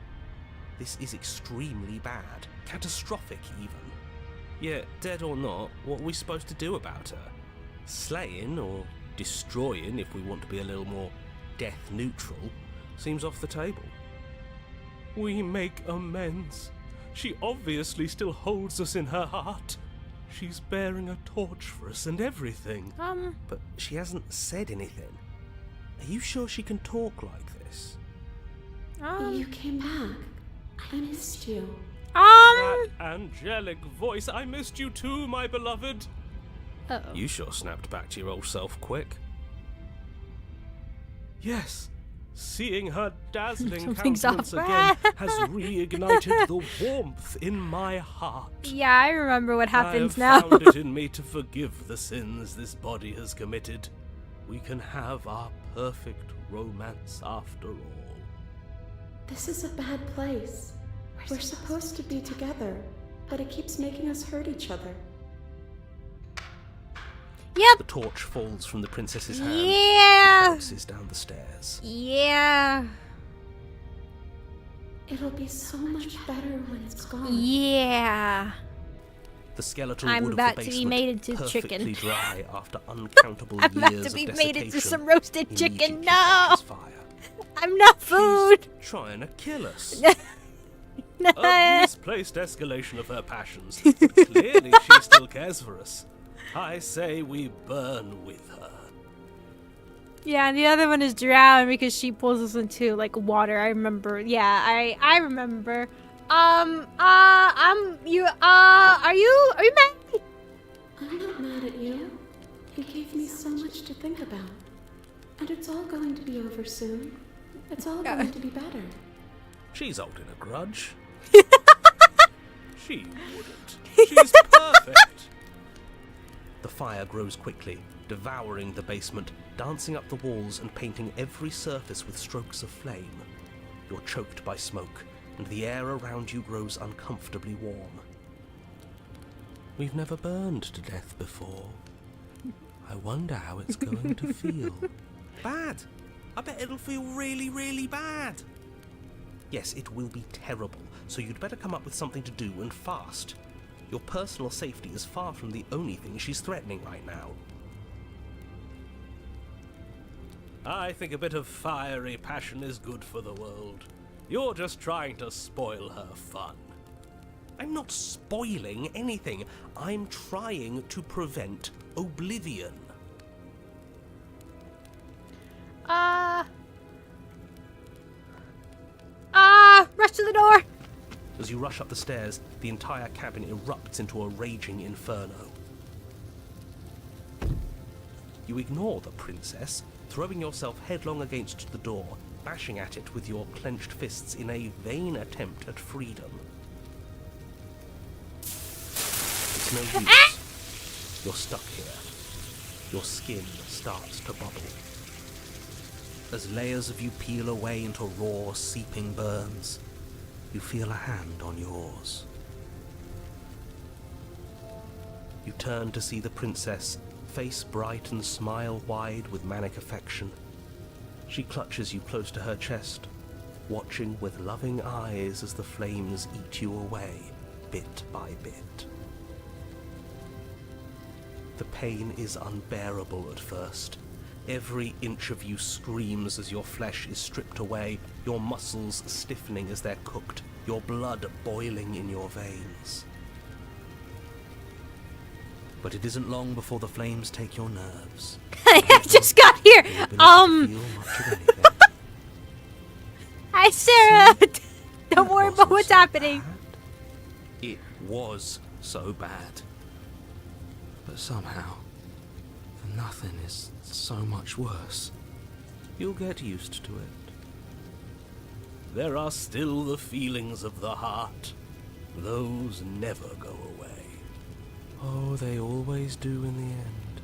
This is extremely bad. Catastrophic, even. Yeah, dead or not, what are we supposed to do about her? Slaying, or destroying, if we want to be a little more death-neutral, seems off the table. We make amends. She obviously still holds us in her heart. She's bearing a torch for us and everything. But she hasn't said anything. Are you sure she can talk like this? You came back. I missed you. That angelic voice. I missed you too, my beloved. Uh-oh. You sure snapped back to your old self quick. Yes. Seeing her dazzling Something's countenance off. again has reignited the warmth in my heart. Yeah, I remember what happens I now. have found it in me to forgive the sins this body has committed. We can have our perfect romance after all. This is a bad place. We're supposed to be together, but it keeps making us hurt each other. Yep. The torch falls from the princess's hand Yeah. and bounces down the stairs. Yeah. It'll be so much better when it's gone. Yeah. The skeletal I'm wood about of the to be basement, made into perfectly chicken. dry after uncountable I'm about years to of be desiccation, made into some roasted chicken. immediately No. catches fire. I'm not food. Trying to kill us. A misplaced escalation of her passions. But clearly she still cares for us. I say we burn with her. Yeah, and the other one is drowned because she pulls us into like water. I remember. Yeah, I remember. Are you mad? I'm not mad at you. You gave me so much to think about. And it's all going to be over soon. It's all going to be better. She's holding a grudge. She wouldn't. She's perfect. The fire grows quickly, devouring the basement, dancing up the walls and painting every surface with strokes of flame. You're choked by smoke, and the air around you grows uncomfortably warm. We've never burned to death before. I wonder how it's going to feel. Bad! I bet it'll feel really, really bad. Yes, it will be terrible, so you'd better come up with something to do and fast. Your personal safety is far from the only thing she's threatening right now. I think a bit of fiery passion is good for the world. You're just trying to spoil her fun. I'm not spoiling anything. I'm trying to prevent oblivion. Rush to the door. As you rush up the stairs, the entire cabin erupts into a raging inferno. You ignore the princess, throwing yourself headlong against the door, bashing at it with your clenched fists in a vain attempt at freedom. It's no use. You're stuck here. Your skin starts to bubble. As layers of you peel away into raw, seeping burns, you feel a hand on yours. You turn to see the princess, face bright and smile wide with manic affection. She clutches you close to her chest, watching with loving eyes as the flames eat you away, bit by bit. The pain is unbearable at first. Every inch of you screams as your flesh is stripped away, your muscles stiffening as they're cooked, your blood boiling in your veins. But it isn't long before the flames take your nerves. I just got here. Your ability to feel much of anything. Hi, Sarah. Don't worry about Wasn't what's so happening. bad. It was so bad. But somehow, the nothing is so much worse. You'll get used to it. There are still the feelings of the heart. Those never go away. Oh, they always do in the end.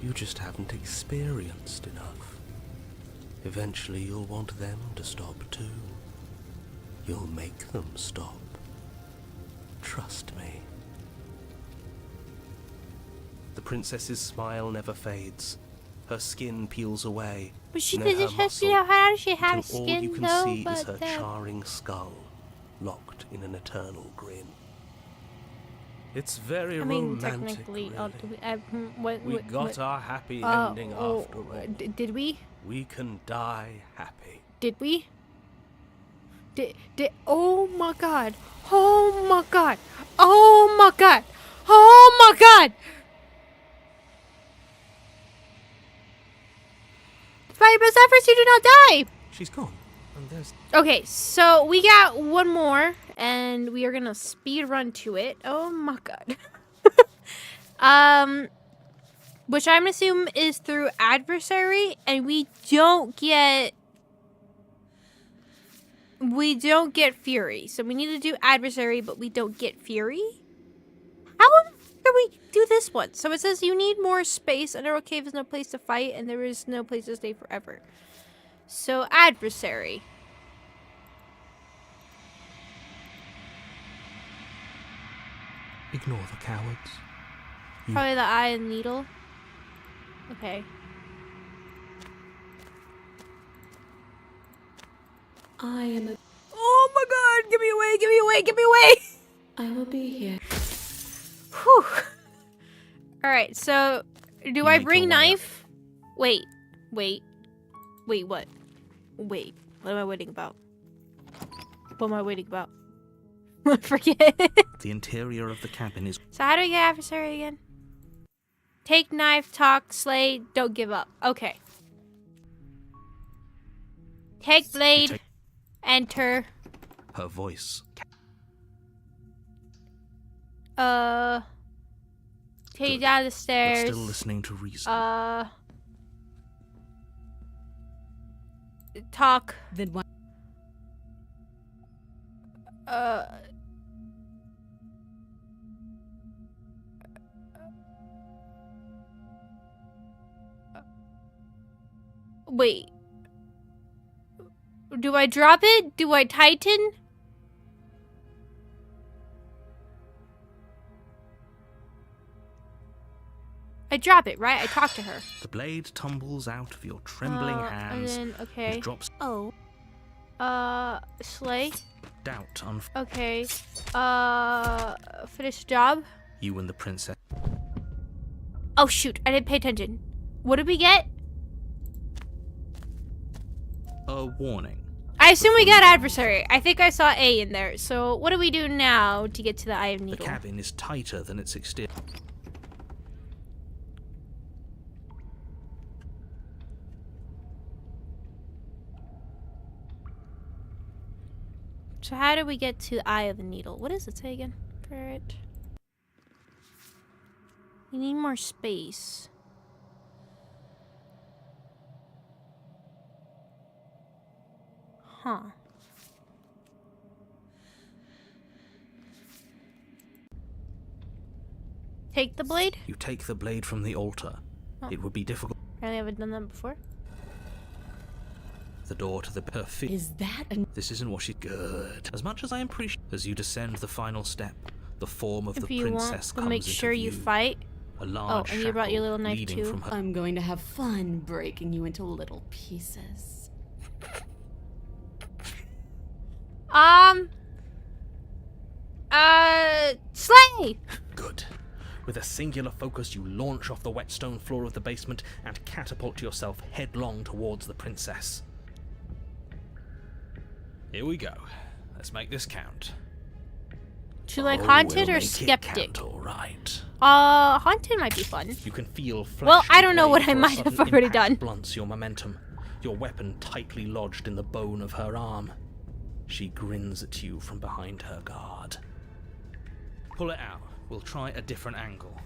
You just haven't experienced enough. Eventually you'll want them to stop too. You'll make them stop. Trust me. The princess's smile never fades. Her skin peels away. But she and then doesn't her have, muscle, how does she have until all skin you can though? see is But her charring skull, locked in an eternal grin. It's very I mean, romantic. technically, Really. We got our happy ending after all. Did we? We can die happy. Did we? Oh my god. Oh my god. Oh my god. Oh my god. By your best efforts, you do not die. She's gone. And there's Okay, so we got one more, and we are gonna speed run to it. Oh my god. Which I'm assuming is through adversary, and we don't get fury. So we need to do adversary, but we don't get fury. How do we do this one? So it says you need more space. Underworld cave is no place to fight, and there is no place to stay forever. So adversary. Ignore the cowards. Probably the eye and needle. Okay. I am a... Oh my god! Give me away! Give me away! Give me away! I will be here. Whew. Alright, so do I make bring your way knife? Wait. Wait, what? Wait. What am I waiting about? What am I waiting about? I forget. The interior of the cabin is So how do I get adversary again? Take knife, talk, slay, don't give up. Okay. Take blade, enter. her voice. Take you Good. down the But stairs. still listening to reason. Talk. Then what? Wait. Do I drop it? Do I tighten? I drop it, right? I talk to her. The blade tumbles out of your trembling hands And then, okay. and drops Oh. Slay. doubt on Okay. Finish job. you and the princess. Oh shoot, I didn't pay attention. What did we get? A warning. I assume we got adversary. I think I saw A in there. So what do we do now to get to the Eye of The Needle? cabin is tighter than its exterior. So how do we get to the Eye of the Needle? What does it say again? For it. You need more space. Huh. Take the blade? You take the blade from the altar. Oh. It would be difficult. Apparently I haven't done that before. The door to the perfect. Is that an... This isn't what she good. As much as I appreciate, as you descend the final step, the form of If the you princess want, comes make into sure you view. fight. A large and you brought your shackle little knife leading too? from her. I'm going to have fun breaking you into little pieces. Slay! Good. With a singular focus, you launch off the whetstone floor of the basement and catapult yourself headlong towards the princess. Here we go. Let's make this count. To like Oh, haunted we'll or make it skeptic? count, all right. Haunted might be fun. You can feel flesh. Well, I don't know degrade what I for a might have sudden already impact done. Blunts your momentum. Your weapon tightly lodged in the bone of her arm. She grins at you from behind her guard. Pull it out. We'll try a different angle.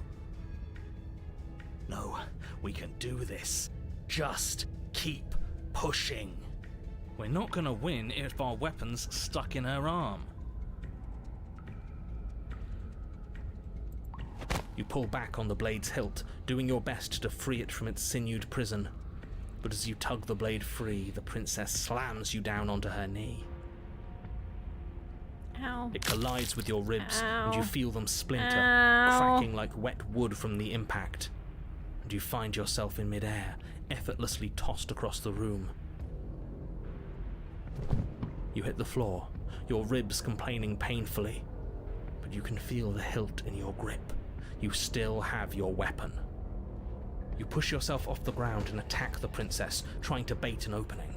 No, we can do this. Just keep pushing. We're not gonna win if our weapon's stuck in her arm. You pull back on the blade's hilt, doing your best to free it from its sinewed prison. But as you tug the blade free, the princess slams you down onto her knee. Ow. It collides with your ribs, and you Ow. feel them splinter, Ow. cracking like wet wood from the impact. And you find yourself in midair, effortlessly tossed across the room. You hit the floor, your ribs complaining painfully, but you can feel the hilt in your grip. You still have your weapon. You push yourself off the ground and attack the princess, trying to bait an opening.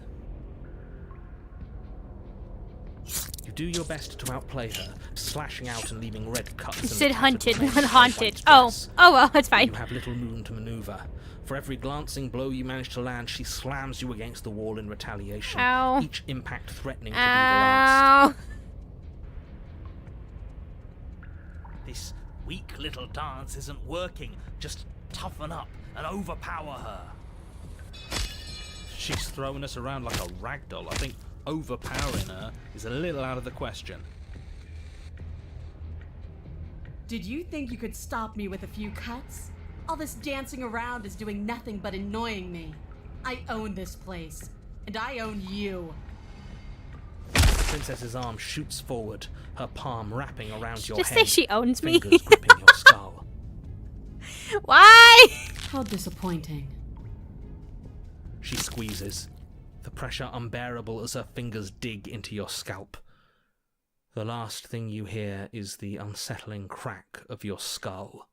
You do your best to outplay her, slashing out and leaving red cuts. It in said the hunted, tattered not flesh haunted. of Oh, White's dress. well, it's fine. You have little room to maneuver. For every glancing blow you manage to land, she slams you against the wall in retaliation. Ow. Each impact threatening to be the last. Ow. This weak little dance isn't working. Just toughen up and overpower her. She's throwing us around like a ragdoll. I think overpowering her is a little out of the question. Did you think you could stop me with a few cuts? All this dancing around is doing nothing but annoying me. I own this place, and I own you. The princess's arm shoots forward, her palm wrapping around your Just head. say she owns me. Fingers gripping your skull. Why? How disappointing. She squeezes, the pressure unbearable as her fingers dig into your scalp. The last thing you hear is the unsettling crack of your skull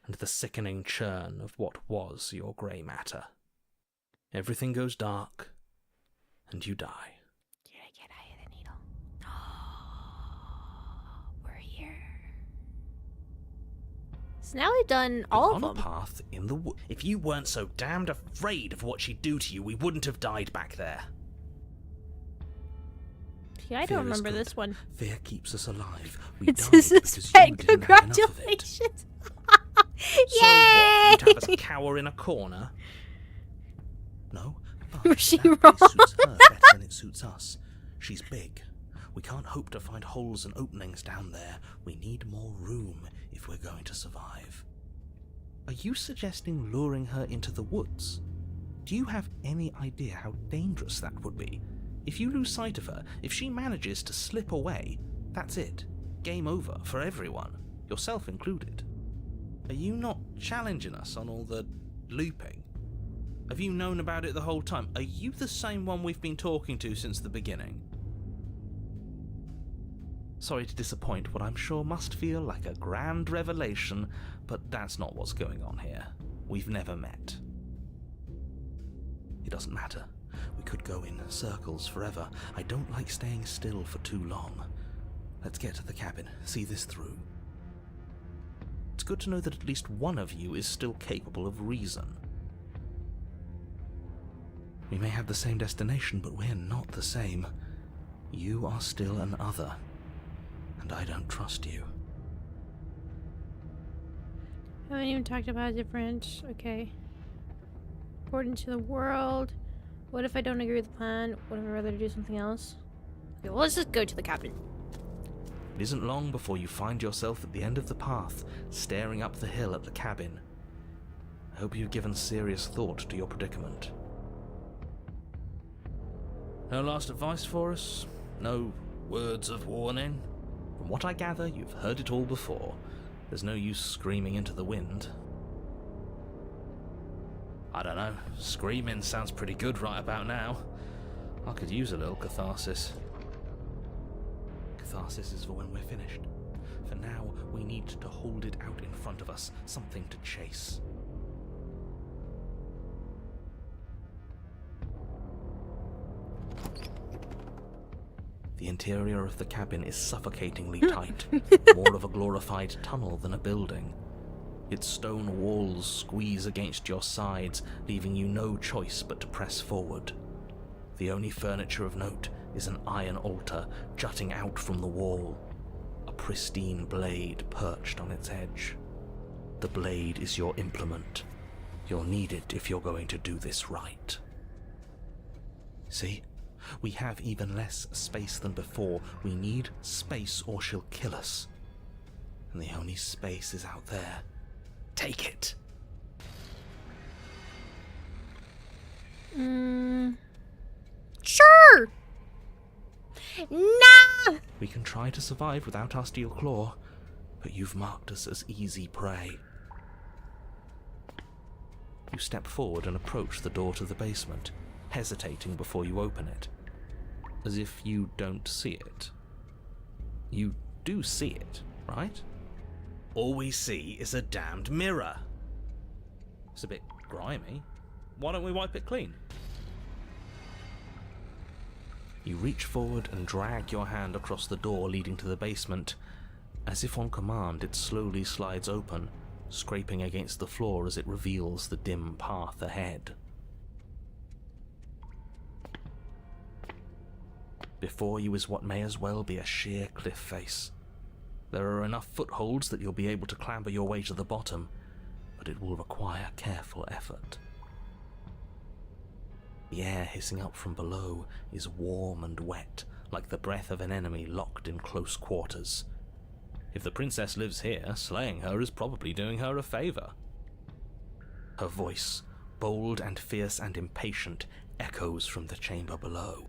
and the sickening churn of what was your grey matter. Everything goes dark, and you die. Did I get eye of the needle? Oh, we're here. So now we've done all on of a them. path in the wood. If you weren't so damned afraid of what she'd do to you, we wouldn't have died back there. See, I Fear don't is remember good. this one. Fear keeps us alive. We It's died a because you suspect. didn't have enough of it. Congratulations. So Yay! what, you'd have us cower in a corner? No? Fine. Was she That wrong? place suits her better than it suits us. She's big. We can't hope to find holes and openings down there. We need more room if we're going to survive. Are you suggesting luring her into the woods? Do you have any idea how dangerous that would be? If you lose sight of her, if she manages to slip away, that's it. Game over for everyone, yourself included. Are you not challenging us on all the looping? Have you known about it the whole time? Are you the same one we've been talking to since the beginning? Sorry to disappoint what I'm sure must feel like a grand revelation, but that's not what's going on here. We've never met. It doesn't matter. We could go in circles forever. I don't like staying still for too long. Let's get to the cabin, see this through. It's good to know that at least one of you is still capable of reason. We may have the same destination, but we're not the same. You are still an other, and I don't trust you. I haven't even talked about different. Okay. According to the world. What if I don't agree with the plan? What if I'd rather do something else? Okay, well, let's just go to the cabin. It isn't long before you find yourself at the end of the path, staring up the hill at the cabin. I hope you've given serious thought to your predicament. No last advice for us? No words of warning? From what I gather, you've heard it all before. There's no use screaming into the wind. I don't know, screaming sounds pretty good right about now. I could use a little catharsis. Catharsis is for when we're finished. For now, we need to hold it out in front of us, something to chase. The interior of the cabin is suffocatingly tight, more of a glorified tunnel than a building. Its stone walls squeeze against your sides, leaving you no choice but to press forward. The only furniture of note is an iron altar jutting out from the wall, a pristine blade perched on its edge. The blade is your implement. You'll need it if you're going to do this right. See? We have even less space than before. We need space or she'll kill us. And the only space is out there. Take it. Sure! Nah! We can try to survive without our steel claw, but you've marked us as easy prey. You step forward and approach the door to the basement, hesitating before you open it. As if you don't see it. You do see it, right? All we see is a damned mirror. It's a bit grimy. Why don't we wipe it clean? You reach forward and drag your hand across the door leading to the basement. As if on command, it slowly slides open, scraping against the floor as it reveals the dim path ahead. Before you is what may as well be a sheer cliff face. There are enough footholds that you'll be able to clamber your way to the bottom, but it will require careful effort. The air hissing up from below is warm and wet, like the breath of an enemy locked in close quarters. If the princess lives here, slaying her is probably doing her a favor. Her voice, bold and fierce and impatient, echoes from the chamber below.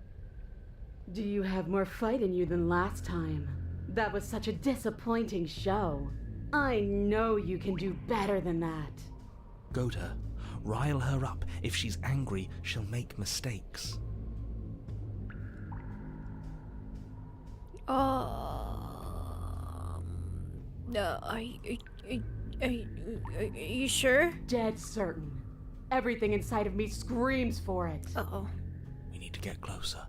Do you have more fight in you than last time? That was such a disappointing show. I know you can do better than that. Goad her. Rile her up. If she's angry, she'll make mistakes. No, are you sure? Dead certain. Everything inside of me screams for it. Uh-oh. We need to get closer.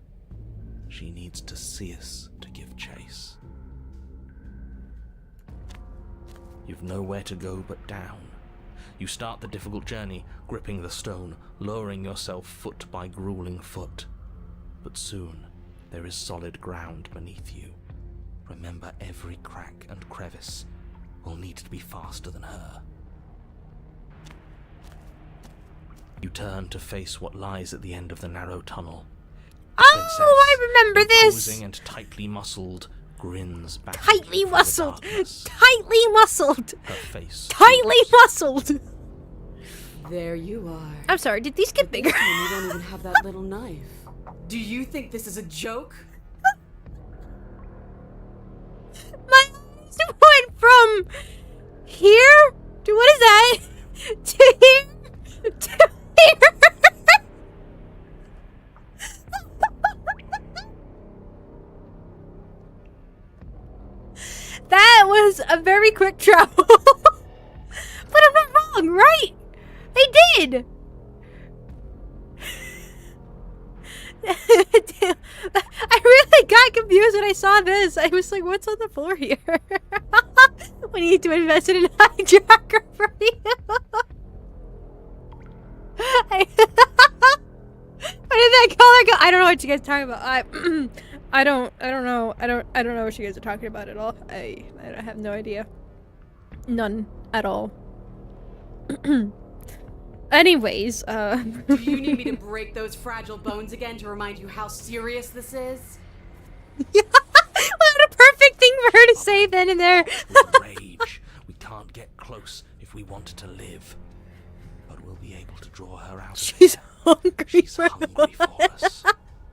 She needs to see us to give chase. You've nowhere to go but down. You start the difficult journey, gripping the stone, lowering yourself foot by grueling foot. But soon, there is solid ground beneath you. Remember, every crack and crevice will need to be faster than her. You turn to face what lies at the end of the narrow tunnel. The princess, I remember this! imposing and tightly muscled, grins back. Tightly from the muscled! darkness. Tightly muscled! Her face Tightly muscled! There you are. I'm sorry, did these get bigger? And you don't even have that little knife. Do you think this is a joke? My eyes went from here to what is that? To here to here. That was a very quick travel. But I'm not wrong, right? I did. I really got confused when I saw this. I was like, what's on the floor here? We need to invest in a hijacker for you. Where did that color go? I don't know what you guys are talking about. I don't know. I don't know what you guys are talking about at all. I have no idea. None at all. Anyways, Do you need me to break those fragile bones again to remind you how serious this is? Yeah, what a perfect thing for her to say then and there. rage. We can't get close if we want to live. But we'll be able to draw her out of She's here. hungry. She's hungry for us.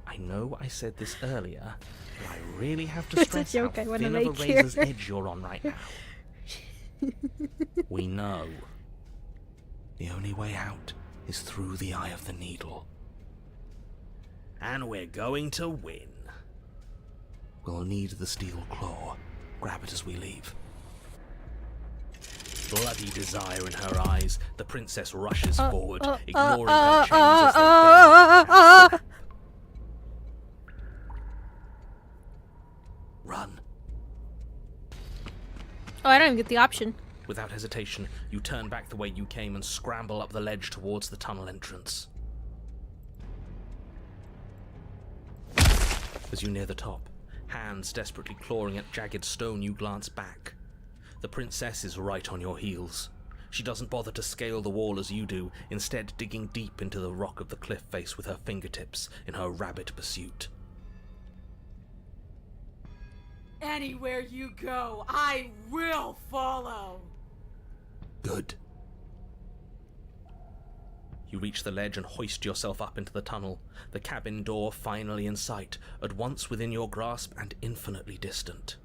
I know I said this earlier, but I really have to It's a stress joke how I wanna thin of a make here. razor's edge you're on right now. We know. The only way out is through the eye of the needle. And we're going to win. We'll need the steel claw. Grab it as we leave. Bloody desire in her eyes, the princess rushes forward, ignoring her chains as they bend past. Run. Oh, I don't even get the option. Without hesitation, you turn back the way you came and scramble up the ledge towards the tunnel entrance. As you near the top, hands desperately clawing at jagged stone, you glance back. The princess is right on your heels. She doesn't bother to scale the wall as you do, instead digging deep into the rock of the cliff face with her fingertips in her rabid pursuit. Anywhere you go, I will follow. Good. You reach the ledge and hoist yourself up into the tunnel, the cabin door finally in sight, at once within your grasp and infinitely distant.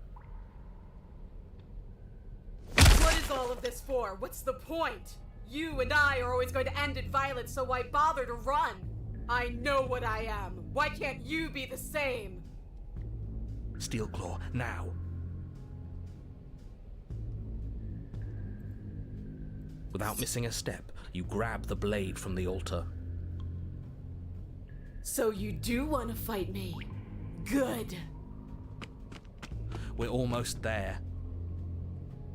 What is all of this for? What's the point? You and I are always going to end in violence, so why bother to run? I know what I am. Why can't you be the same? Steel claw, now. Without missing a step, you grab the blade from the altar. So you do want to fight me? Good. We're almost there.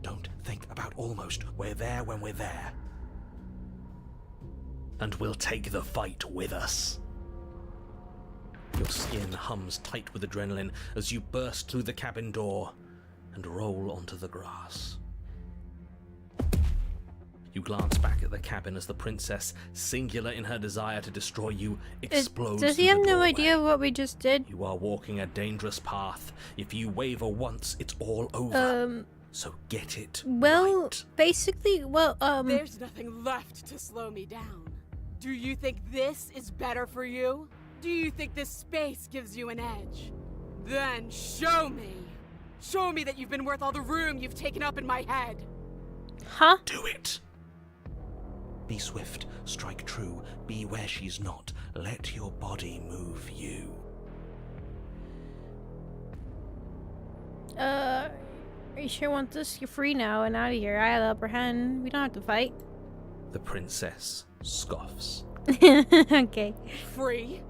Don't think about almost. We're there when we're there. And we'll take the fight with us. Your skin hums tight with adrenaline as you burst through the cabin door and roll onto the grass. You glance back at the cabin as the princess, singular in her desire to destroy you, explodes. Does he through have the no doorway. idea what we just did? You are walking a dangerous path. If you waver once, it's all over. So get it Well, right. basically, There's nothing left to slow me down. Do you think this is better for you? Do you think this space gives you an edge? Then show me. Show me that you've been worth all the room you've taken up in my head. huh? Do it. Be swift, strike true, be where she's not. Let your body move you. Are you sure you want this? You're free now and out of here. I have the upper hand. We don't have to fight. The princess scoffs. Okay. Free?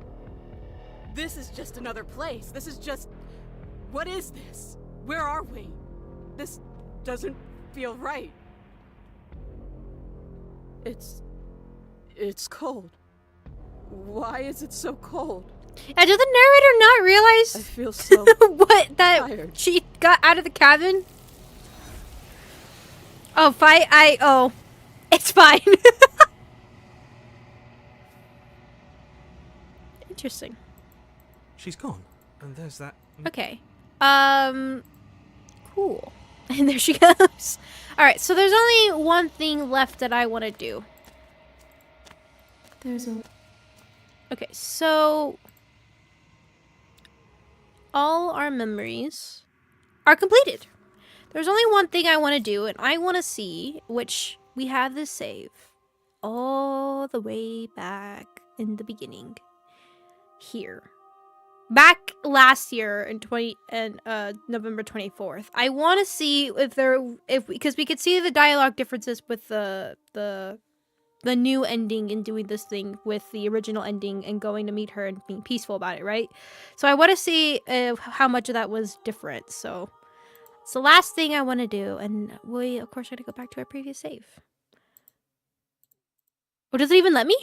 This is just another place. This is just... What is this? Where are we? This doesn't feel right. It's cold. Why is it so cold? And did the narrator not I realize feel so what that tired. she got out of the cabin? Oh, fight! It's fine. Interesting. She's gone. And there's that. Okay. Cool. And there she goes. Alright, so there's only one thing left that I want to do. Okay, so all our memories are completed. There's only one thing I want to do, and I want to see, which we have this save all the way back in the beginning. Here. Back last year in November 24th. I want to see because we could see the dialogue differences with the new ending and doing this thing with the original ending and going to meet her and being peaceful about it, right? So I want to see how much of that was different. So it's the last thing I want to do, and we of course are going to go back to our previous save. Oh, does it even let me?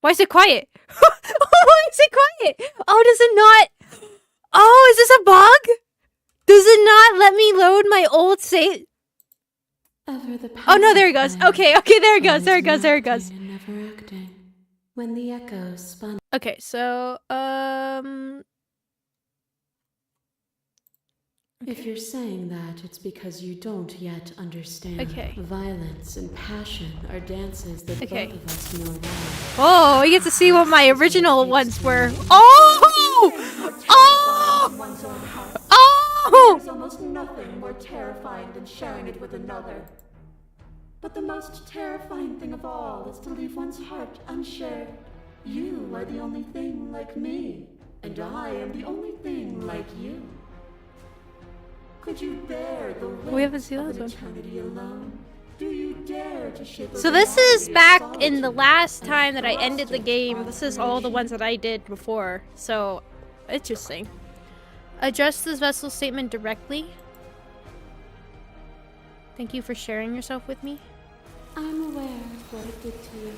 Why is it quiet? Why is it quiet? Oh, does it not? Oh, is this a bug? Does it not let me load my old save? Oh no, there it goes. Okay, there it goes. There it goes. When the echoes spun. Okay, so If you're saying that, it's because you don't yet understand. Okay. Violence and passion are dances that Okay. both of us know well. oh, you get to see what my original ones were. Oh! There's almost nothing more terrifying than sharing it with another. But the most terrifying thing of all is to leave one's heart unshared. You are the only thing like me, and I am the only thing like you. Could you bear the weight We haven't seen of this an one. eternity alone? Do you dare to shape So a this reality is of back in the solitude? last time that I ended the game. This is all the ones that I did before. So, interesting. Address this vessel statement directly. Thank you for sharing yourself with me. I'm aware of what it did to you.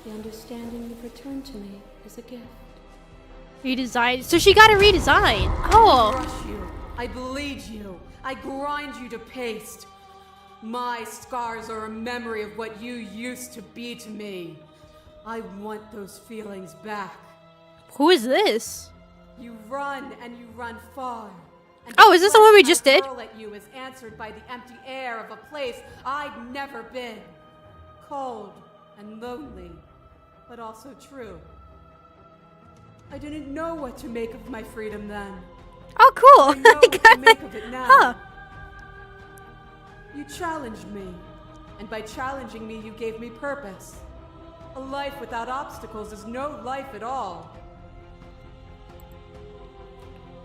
The understanding you've returned to me is a gift. Redesign. So she got a redesign. Oh. Crush you. I bleed you. I grind you to paste. My scars are a memory of what you used to be to me. I want those feelings back. Who is this? You run and you run far. And Oh, is this the one we just did? I hurl at you is answered by the empty air of a place I'd never been. Cold and lonely, but also true. I didn't know what to make of my freedom then. Oh, cool. I know what to make of it now. Huh. You challenged me, and by challenging me, you gave me purpose. A life without obstacles is no life at all.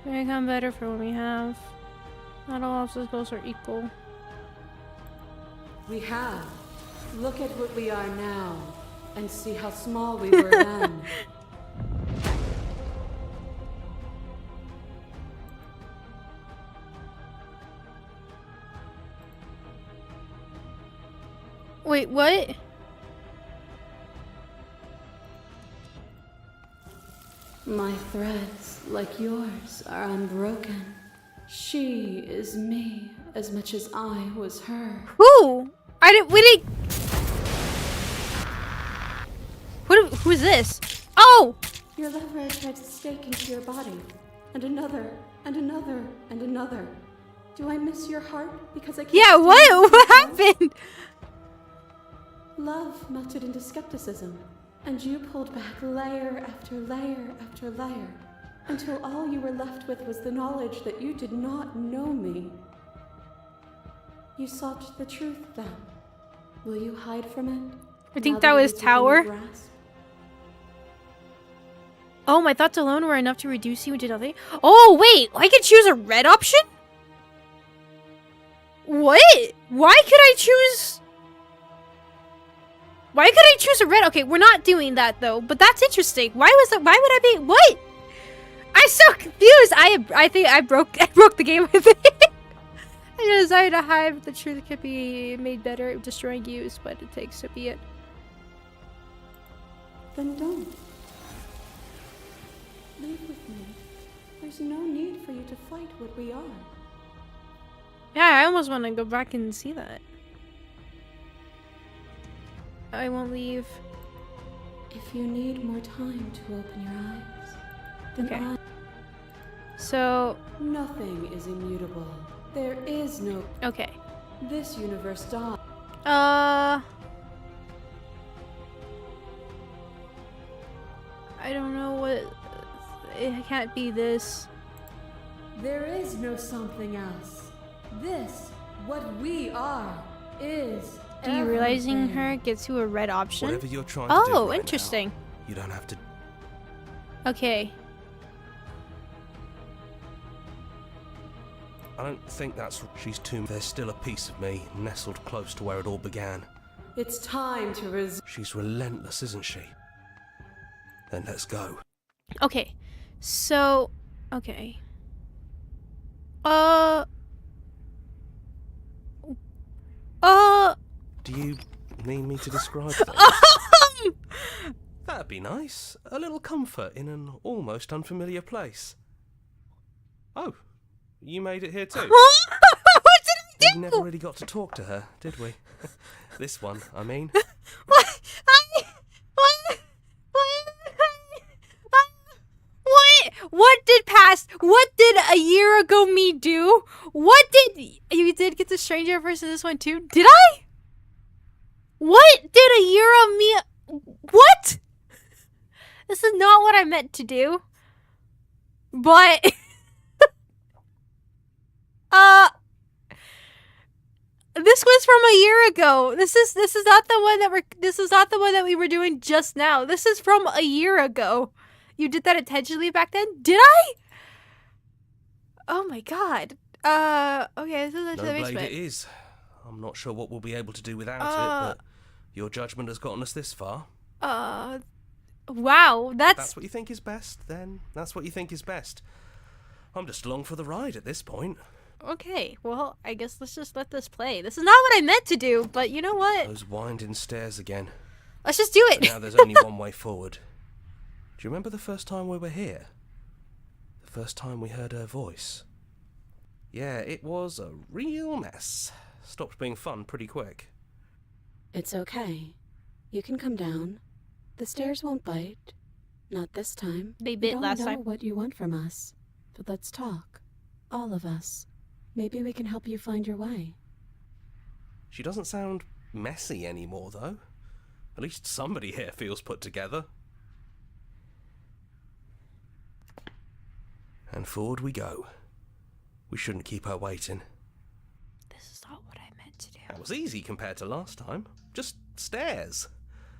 We become better for what we have. Not all obstacles are equal. We have. Look at what we are now, and see how small we were then. Wait, what? My threads, like yours, are unbroken. She is me as much as I was her. Who? We didn't. Who is this? Oh! Your lover tried to stake into your body, and another, and another, and another. Do I miss your heart because I can't? Yeah, stand what? your What love? happened? Love melted into skepticism, and you pulled back layer after layer after layer, until all you were left with was the knowledge that you did not know me. You sought the truth then. Will you hide from it? I think now that it was is within your Tower. grasp? Oh, my thoughts alone were enough to reduce you into nothing. Oh, wait, I could choose a red option? What? Why could I choose? Why could I choose a red? Okay, we're not doing that though, but that's interesting. Why was that? Why would I be? What? I'm so confused. I think I broke the game with it. I decided to hide the truth could be made better, destroying you is what it takes to be it. Then don't. Leave with me. There's no need for you to fight what we are. Yeah, I almost want to go back and see that. I won't leave. If you need more time to open your eyes, then Okay. So, nothing is immutable. There is no. okay. This universe dies. I don't know what. It can't be this. There is no something else. This, what we are, is. Derealizing everything. her gets you a red option. Whatever you're trying to do Oh, right interesting. now, you don't have to. Okay. I don't think that's. She's too. There's still a piece of me nestled close to where it all began. It's time to She's relentless, isn't she? Then let's go. Okay. So, okay. Do you need me to describe things? That'd be nice. A little comfort in an almost unfamiliar place. Oh, you made it here too. What did I We do? never really got to talk to her, did we? This one, I mean. What? What did a year ago me do? What did you did get the stranger person this one too? Did I? What did a year of me? What? This is not what I meant to do. But this was from a year ago. This is not the one that we were doing just now. This is from a year ago. You did that intentionally back then? Did I? Oh my god. Okay, this is the No blade basement. it is. I'm not sure what we'll be able to do without it, but your judgment has gotten us this far. Wow, That's what you think is best, then that's what you think is best. I'm just along for the ride at this point. okay. Well, I guess let's just let this play. This is not what I meant to do, but you know what? Those winding stairs again. Let's just do it. But now there's only one way forward. Do you remember the first time we were here? The first time we heard her voice? Yeah, it was a real mess. Stopped being fun pretty quick. It's okay. You can come down. The stairs won't bite. Not this time. They We bit don't last know time. what you want from us. But let's talk. All of us. Maybe we can help you find your way. She doesn't sound messy anymore, though. At least somebody here feels put together. And forward we go. We shouldn't keep her waiting. This is not what I meant to do. That was easy compared to last time. Just stairs.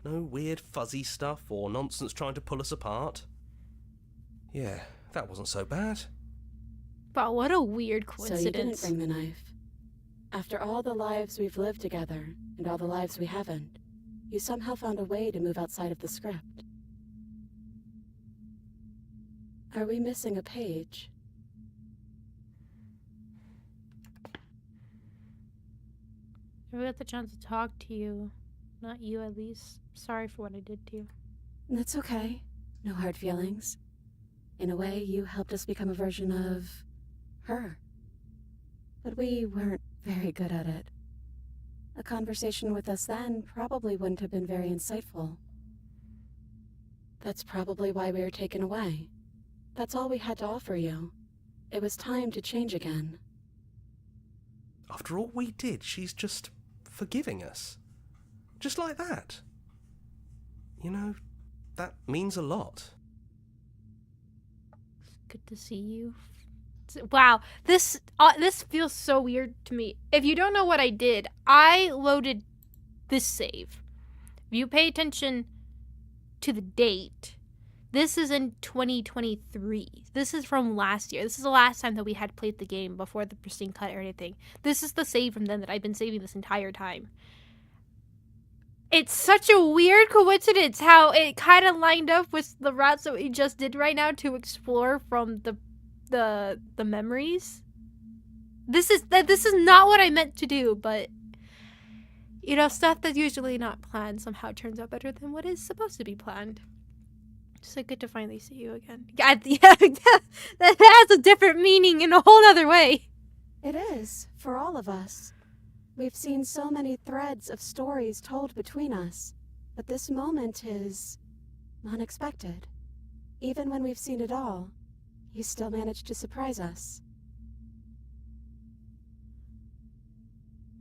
No weird fuzzy stuff or nonsense trying to pull us apart. Yeah, that wasn't so bad. Wow, what a weird So you didn't coincidence. bring the knife. After all the lives we've lived together, and all the lives we haven't, you somehow found a way to move outside of the script. Are we missing a page? Never got the chance to talk to you. Not you, at least. Sorry for what I did to you. That's okay. No hard feelings. In a way, you helped us become a version of her. But we weren't very good at it. A conversation with us then probably wouldn't have been very insightful. That's probably why we were taken away. That's all we had to offer you. It was time to change again. After all we did, she's just forgiving us. Just like that. You know, that means a lot. Good to see you. Wow, this feels so weird to me. If you don't know what I did, I loaded this save. If you pay attention to the date, this is in 2023. This is from last year. This is the last time that we had played the game before the Pristine cut or anything. This is the save from then that I've been saving this entire time. It's such a weird coincidence how it kind of lined up with the routes that we just did right now to explore from the memories. This is not what I meant to do, but you know, stuff that's usually not planned somehow turns out better than what is supposed to be planned. So good to finally see you again. God, yeah, that has a different meaning in a whole other way. It is, for all of us. We've seen so many threads of stories told between us, but this moment is unexpected. Even when we've seen it all, you still managed to surprise us.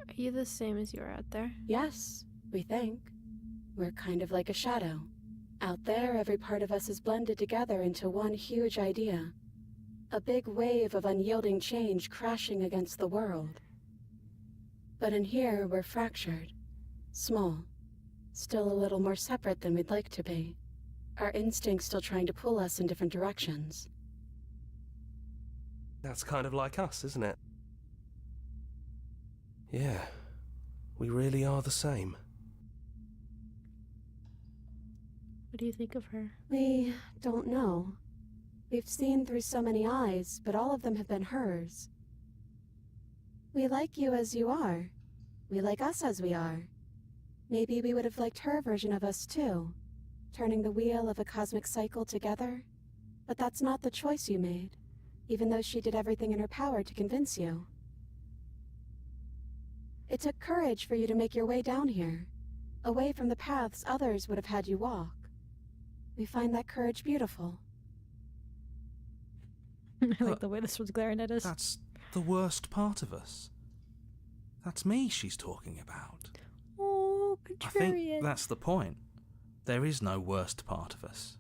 Are you the same as you are out there? Yes, we think. We're kind of like a shadow. Out there, every part of us is blended together into one huge idea. A big wave of unyielding change crashing against the world. But in here, we're fractured. Small. Still a little more separate than we'd like to be. Our instincts still trying to pull us in different directions. That's kind of like us, isn't it? Yeah, we really are the same. What do you think of her? We don't know. We've seen through so many eyes, but all of them have been hers. We like you as you are. We like us as we are. Maybe we would have liked her version of us too, turning the wheel of a cosmic cycle together. But that's not the choice you made, even though she did everything in her power to convince you. It took courage for you to make your way down here, away from the paths others would have had you walk. We find that courage beautiful. I like the way this was glaring at us. That's the worst part of us. That's me she's talking about. Oh, I contrarian. think that's the point. There is no worst part of us.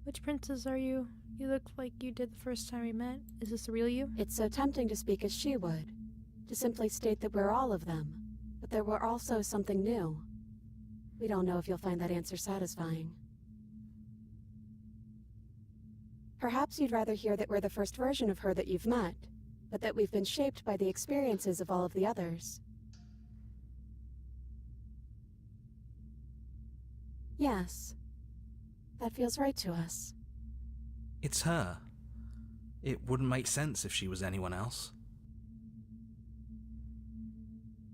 Which princess are you? You look like you did the first time we met. Is this the real you? It's so tempting to speak as she would, to simply state that we're all of them, but there were also something new. We don't know if you'll find that answer satisfying. Perhaps you'd rather hear that we're the first version of her that you've met, but that we've been shaped by the experiences of all of the others. Yes. That feels right to us. It's her. It wouldn't make sense if she was anyone else.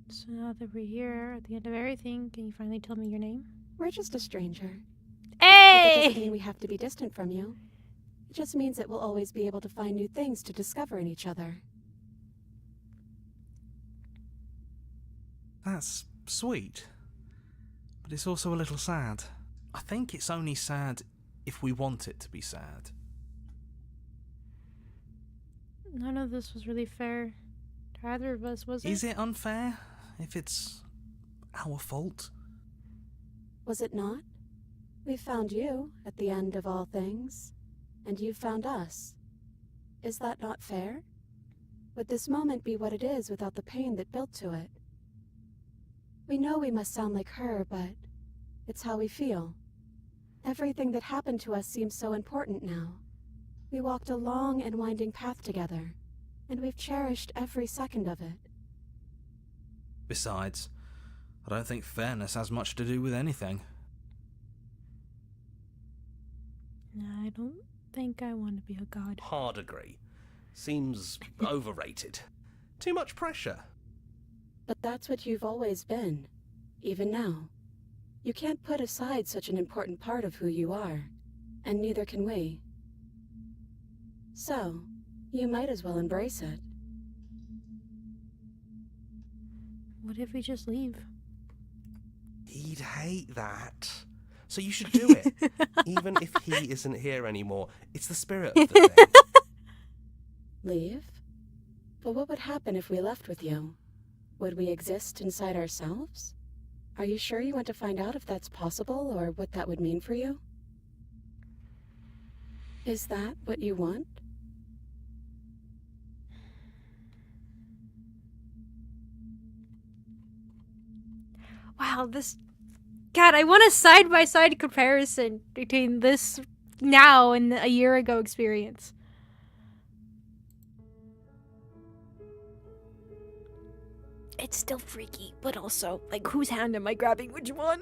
So now that we're here at the end of everything, can you finally tell me your name? We're just a stranger. But that doesn't Hey! mean we have to be distant from you. It just means that we'll always be able to find new things to discover in each other. That's sweet. But it's also a little sad. I think it's only sad if we want it to be sad. None of this was really fair to either of us, was it? Is it unfair if it's our fault? Was it not? We found you at the end of all things, and you found us. Is that not fair? Would this moment be what it is without the pain that built to it? We know we must sound like her, but it's how we feel. Everything that happened to us seems so important now. We walked a long and winding path together, and we've cherished every second of it. Besides, I don't think fairness has much to do with anything. I don't think I want to be a god. Hard agree. Seems overrated. Too much pressure. But that's what you've always been, even now. You can't put aside such an important part of who you are, and neither can we. So, you might as well embrace it. What if we just leave? He'd hate that. So you should do it. Even if he isn't here anymore. It's the spirit of the thing. Leave? But what would happen if we left with you? Would we exist inside ourselves? Are you sure you want to find out if that's possible, or what that would mean for you? Is that what you want? Wow, this... God, I want a side-by-side comparison between this now and a year ago experience. It's still freaky, but also, like, whose hand am I grabbing which one?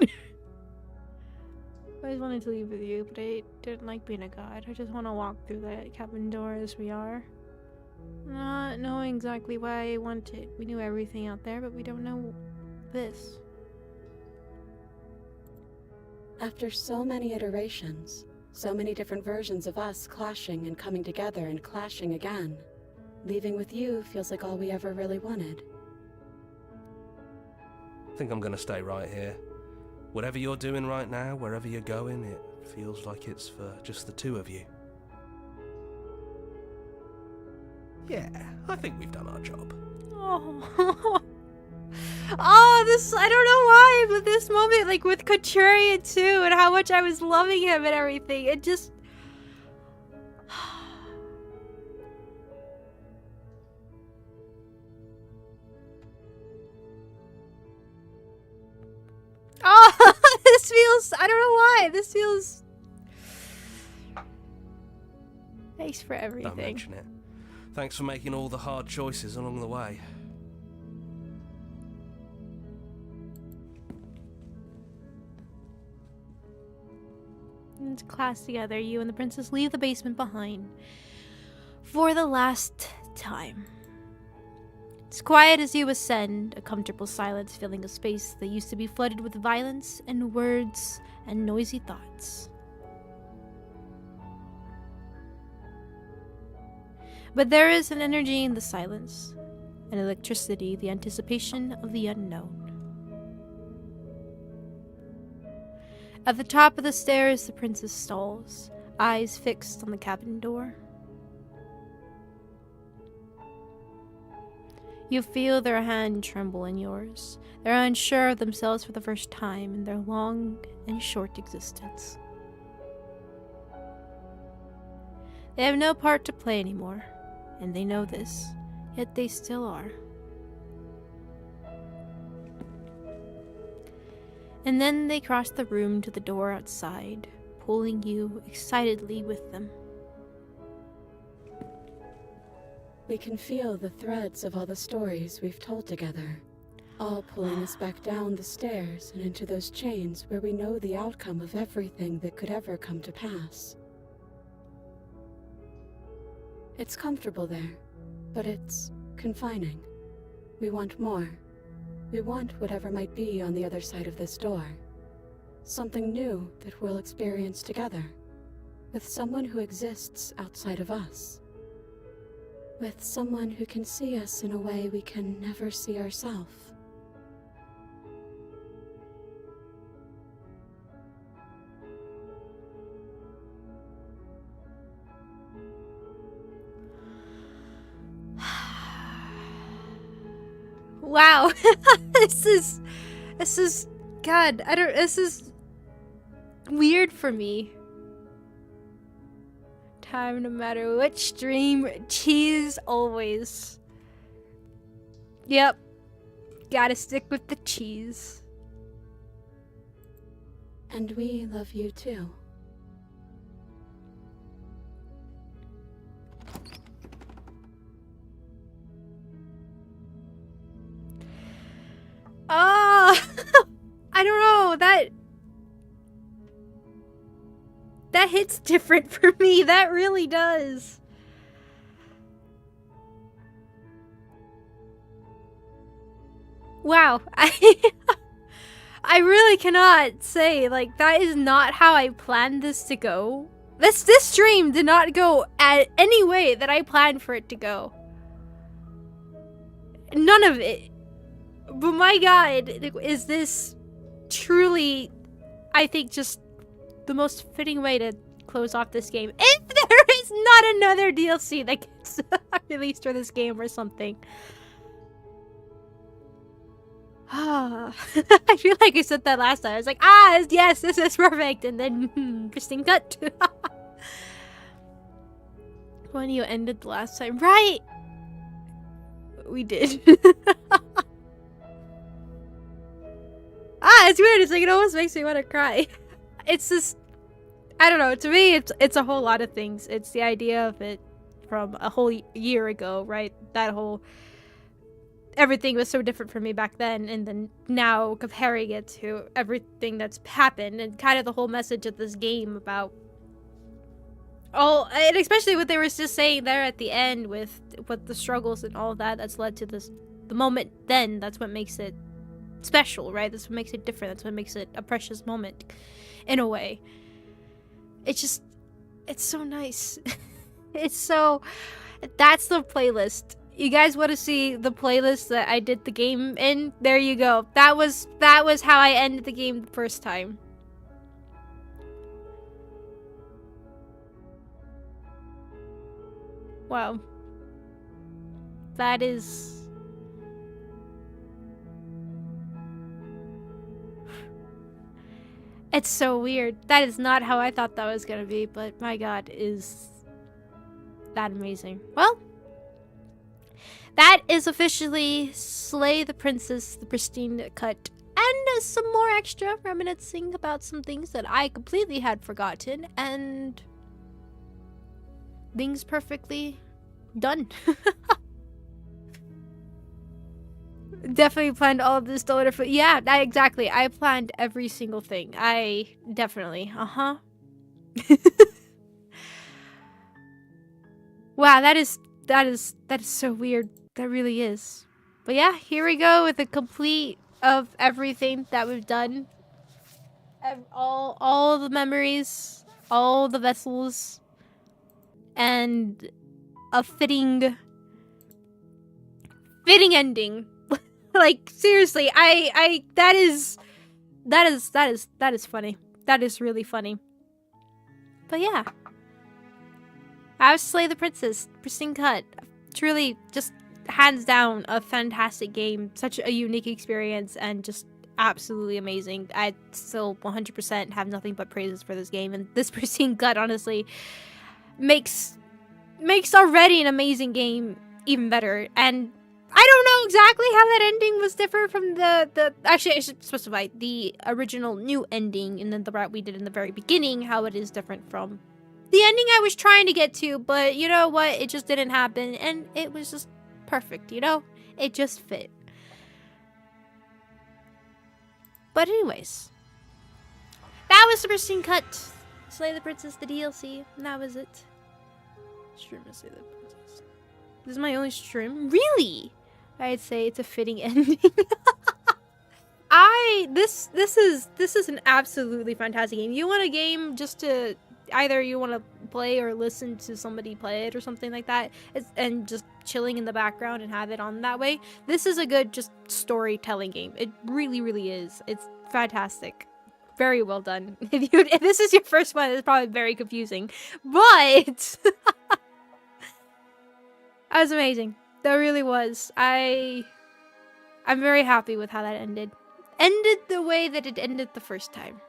I always wanted to leave with you, but I didn't like being a guide. I just want to walk through that cabin door as we are. Not knowing exactly why I want it. We knew everything out there, but we don't know this. After so many iterations, so many different versions of us clashing and coming together and clashing again, leaving with you feels like all we ever really wanted. I think I'm gonna stay right here. Whatever you're doing right now, wherever you're going, it feels like it's for just the two of you. Yeah, I think we've done our job. Oh. Oh, this, I don't know why, but this moment, like, with Couturier too, and how much I was loving him and everything, it just... Oh, this feels, I don't know why, this feels... Thanks for everything. Don't mention it. Thanks for making all the hard choices along the way. Into class together, you and the princess leave the basement behind for the last time. It's quiet as you ascend, a comfortable silence filling a space that used to be flooded with violence and words and noisy thoughts. But there is an energy in the silence, an electricity, the anticipation of the unknown. At the top of the stairs, the princess stalls, eyes fixed on the cabin door. You feel their hand tremble in yours. They're unsure of themselves for the first time in their long and short existence. They have no part to play anymore, and they know this, yet they still are. And then they cross the room to the door outside, pulling you excitedly with them. We can feel the threads of all the stories we've told together, all pulling us back down the stairs and into those chains where we know the outcome of everything that could ever come to pass. It's comfortable there, but it's confining. We want more. We want whatever might be on the other side of this door. Something new that we'll experience together, with someone who exists outside of us. With someone who can see us in a way we can never see ourselves. Wow. This is God, this is weird for me. Time, no matter which stream, cheese always. Yep. Gotta stick with the cheese. And we love you too. Oh, I don't know, that hits different for me. That really does. Wow. I really cannot say, like, that is not how I planned this to go. This stream did not go at any way that I planned for it to go. None of it. But my god, is this truly, I think, just the most fitting way to close off this game. If there is not another DLC that gets released for this game or something. I feel like I said that last time. I was like, yes, this is perfect. And then, pristine cut. When you ended the last time. Right! We did. It's weird. It's like, it almost makes me want to cry. It's just, I don't know. To me, it's a whole lot of things. It's the idea of it from a whole year ago, right? That whole... Everything was so different for me back then, and then now comparing it to everything that's happened, and kind of the whole message of this game about all, and especially what they were just saying there at the end with what the struggles and all of that that's led to this, the moment then, that's what makes it special, right? That's what makes it different. That's what makes it a precious moment, in a way. It's just, it's so nice. It's so, that's the playlist. You guys want to see the playlist that I did the game in? There you go. That was how I ended the game the first time. Wow. That is... It's so weird. That is not how I thought that was gonna be, but my god, is that amazing. Well, that is officially Slay the Princess, the Pristine cut, and some more extra reminiscing about some things that I completely had forgotten, and things perfectly done. Definitely planned all of this to for yeah, exactly. I planned every single thing. I definitely, Wow, that is so weird. That really is. But yeah, here we go with a complete of everything that we've done. All the memories, all the vessels, and a fitting ending. Like, seriously, that is funny. That is really funny. But yeah. I was Slay the Princess, Pristine cut. Truly, just hands down, a fantastic game. Such a unique experience, and just absolutely amazing. I still 100% have nothing but praises for this game, and this Pristine cut, honestly, makes already an amazing game even better. And I don't know exactly how that ending was different from the actually, I should specify the original new ending, and then the route we did in the very beginning, how it is different from the ending I was trying to get to, but you know what? It just didn't happen, and it was just perfect, you know? It just fit. But anyways, that was the Pristine cut. Slay the Princess, the DLC, and that was it. Stream of Slay the Princess. This is my only stream? Really? I'd say it's a fitting ending. This is an absolutely fantastic game. You want a game just to either you want to play or listen to somebody play it or something like that, and just chilling in the background and have it on that way. This is a good just storytelling game. It really, really is. It's fantastic. Very well done. If this is your first one, it's probably very confusing, but that was amazing. That really was. I'm very happy with how that ended. Ended the way that it ended the first time.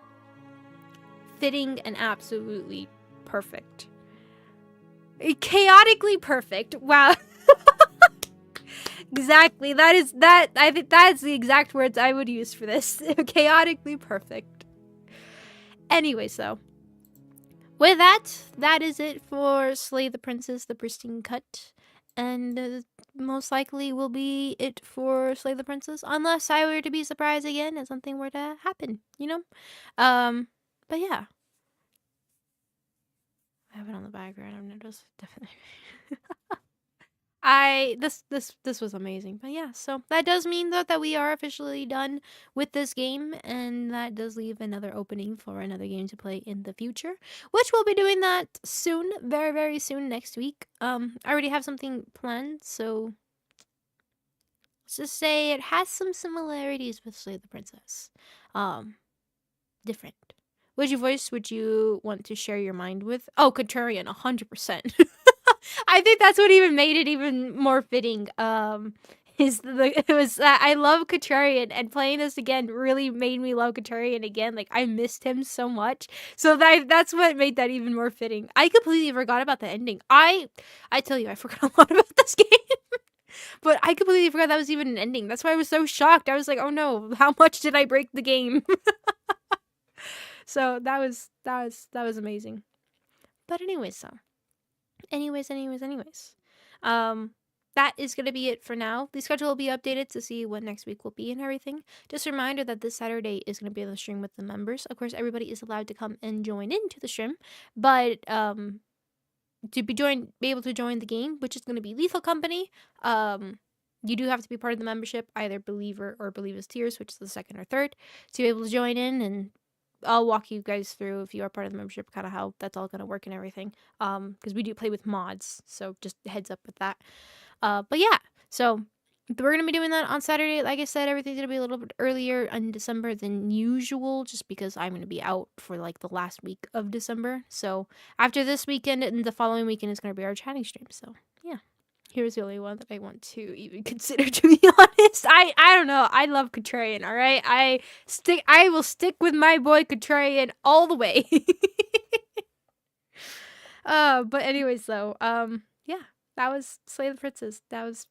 Fitting and absolutely perfect. Chaotically perfect. Wow. Exactly. I think that's the exact words I would use for this. Chaotically perfect. Anyways, though. With that is it for Slay the Princess, the Pristine cut. And most likely will be it for Slay the Princess, unless I were to be surprised again and something were to happen, you know? But yeah. I have it on the background, I've noticed, definitely. This was amazing. But yeah, so that does mean though that we are officially done with this game, and that does leave another opening for another game to play in the future, which we'll be doing that soon, very very soon next week. I already have something planned, so let's just say it has some similarities with Slay the Princess. Different. Which voice would you want to share your mind with? Oh, Contrarian, 100%. I think that's what even made it even more fitting. I love Contrarian, and playing this again really made me love Contrarian again. Like, I missed him so much, so that's what made that even more fitting. I completely forgot about the ending. I tell you, I forgot a lot about this game. But I completely forgot that was even an ending. That's why I was so shocked. I was like, oh no, how much did I break the game? So that was amazing. But anyways, that is going to be it for now. The schedule will be updated to see what next week will be and everything. Just a reminder that this Saturday is going to be the stream with the members. Of course, everybody is allowed to come and join into the stream, but to be able to join the game, which is going to be Lethal Company, you do have to be part of the membership, either Believer or Believer's Tiers, which is the second or third, to be able to join in. And I'll walk you guys through, if you are part of the membership, kind of how that's all going to work and everything. Because we do play with mods, so just heads up with that. But yeah, so we're going to be doing that on Saturday. Like I said, everything's going to be a little bit earlier in December than usual, just because I'm going to be out for like the last week of December. So after this weekend and the following weekend is going to be our chatting stream. So yeah, here's the only one that I want to even consider, to be honest. I don't know. I love Contrarian, all right? I will stick with my boy Contrarian all the way. But anyways though, yeah, that was Slay the Princess. That was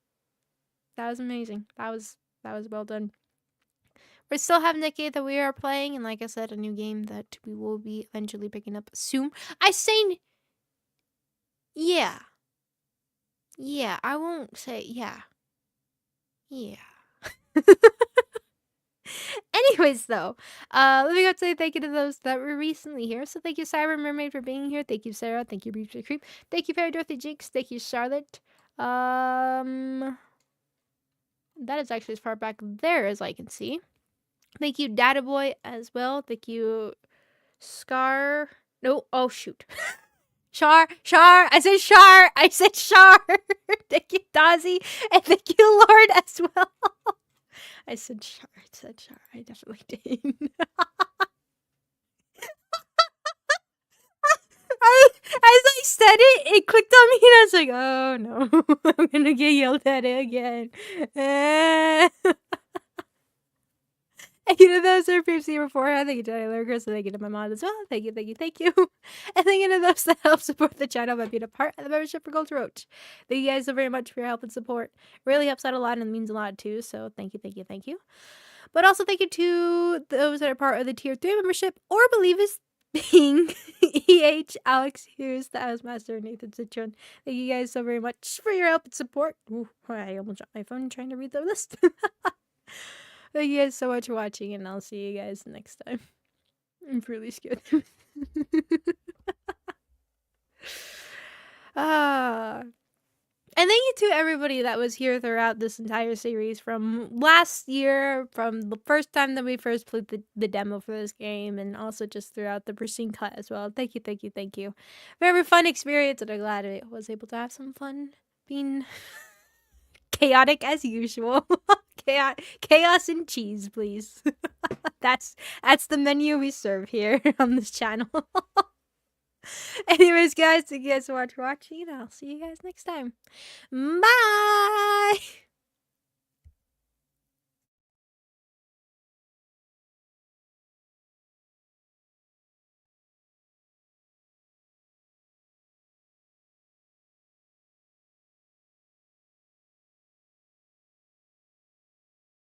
amazing. That was well done. We still have Nikki that we are playing, and like I said, a new game that we will be eventually picking up soon. Yeah. Yeah, I won't say yeah. Yeah. Anyways, though, let me go say thank you to those that were recently here. So thank you, Cyber Mermaid, for being here. Thank you, Sarah. Thank you, Brief Creep. Thank you, Fairy Dorothy Jinx. Thank you, Charlotte. That is actually as far back there as I can see. Thank you, Data Boy, as well. Thank you, Scar. No, oh shoot. Char. I said Char. Thank you, Dazzy. And thank you, Lord, as well. I said Char. I definitely did. As I said it, it clicked on me and I was like, oh no, I'm gonna get yelled at again. Thank you to those who previously before. Thank you to Lurkers, and thank you to my mom as well. Thank you. And thank you to those that help support the channel by being a part of the membership for Gold Roach. Thank you guys so very much for your help and support. It really helps out a lot and means a lot too. So thank you. But also thank you to those that are part of the Tier 3 membership or Believers, being EH, Alex Hughes, the Housemaster, Nathan Citron. Thank you guys so very much for your help and support. Ooh, I almost dropped my phone trying to read the list. Thank you guys so much for watching, and I'll see you guys next time. I'm really scared. And thank you to everybody that was here throughout this entire series from last year, from the first time that we first played the demo for this game, and also just throughout the Pristine cut as well. Thank you. Very fun experience, and I'm glad I was able to have some fun being chaotic as usual. Chaos and cheese, please. That's the menu we serve here on this channel. Anyways, guys, thank you guys so much for watching. I'll see you guys next time. Bye!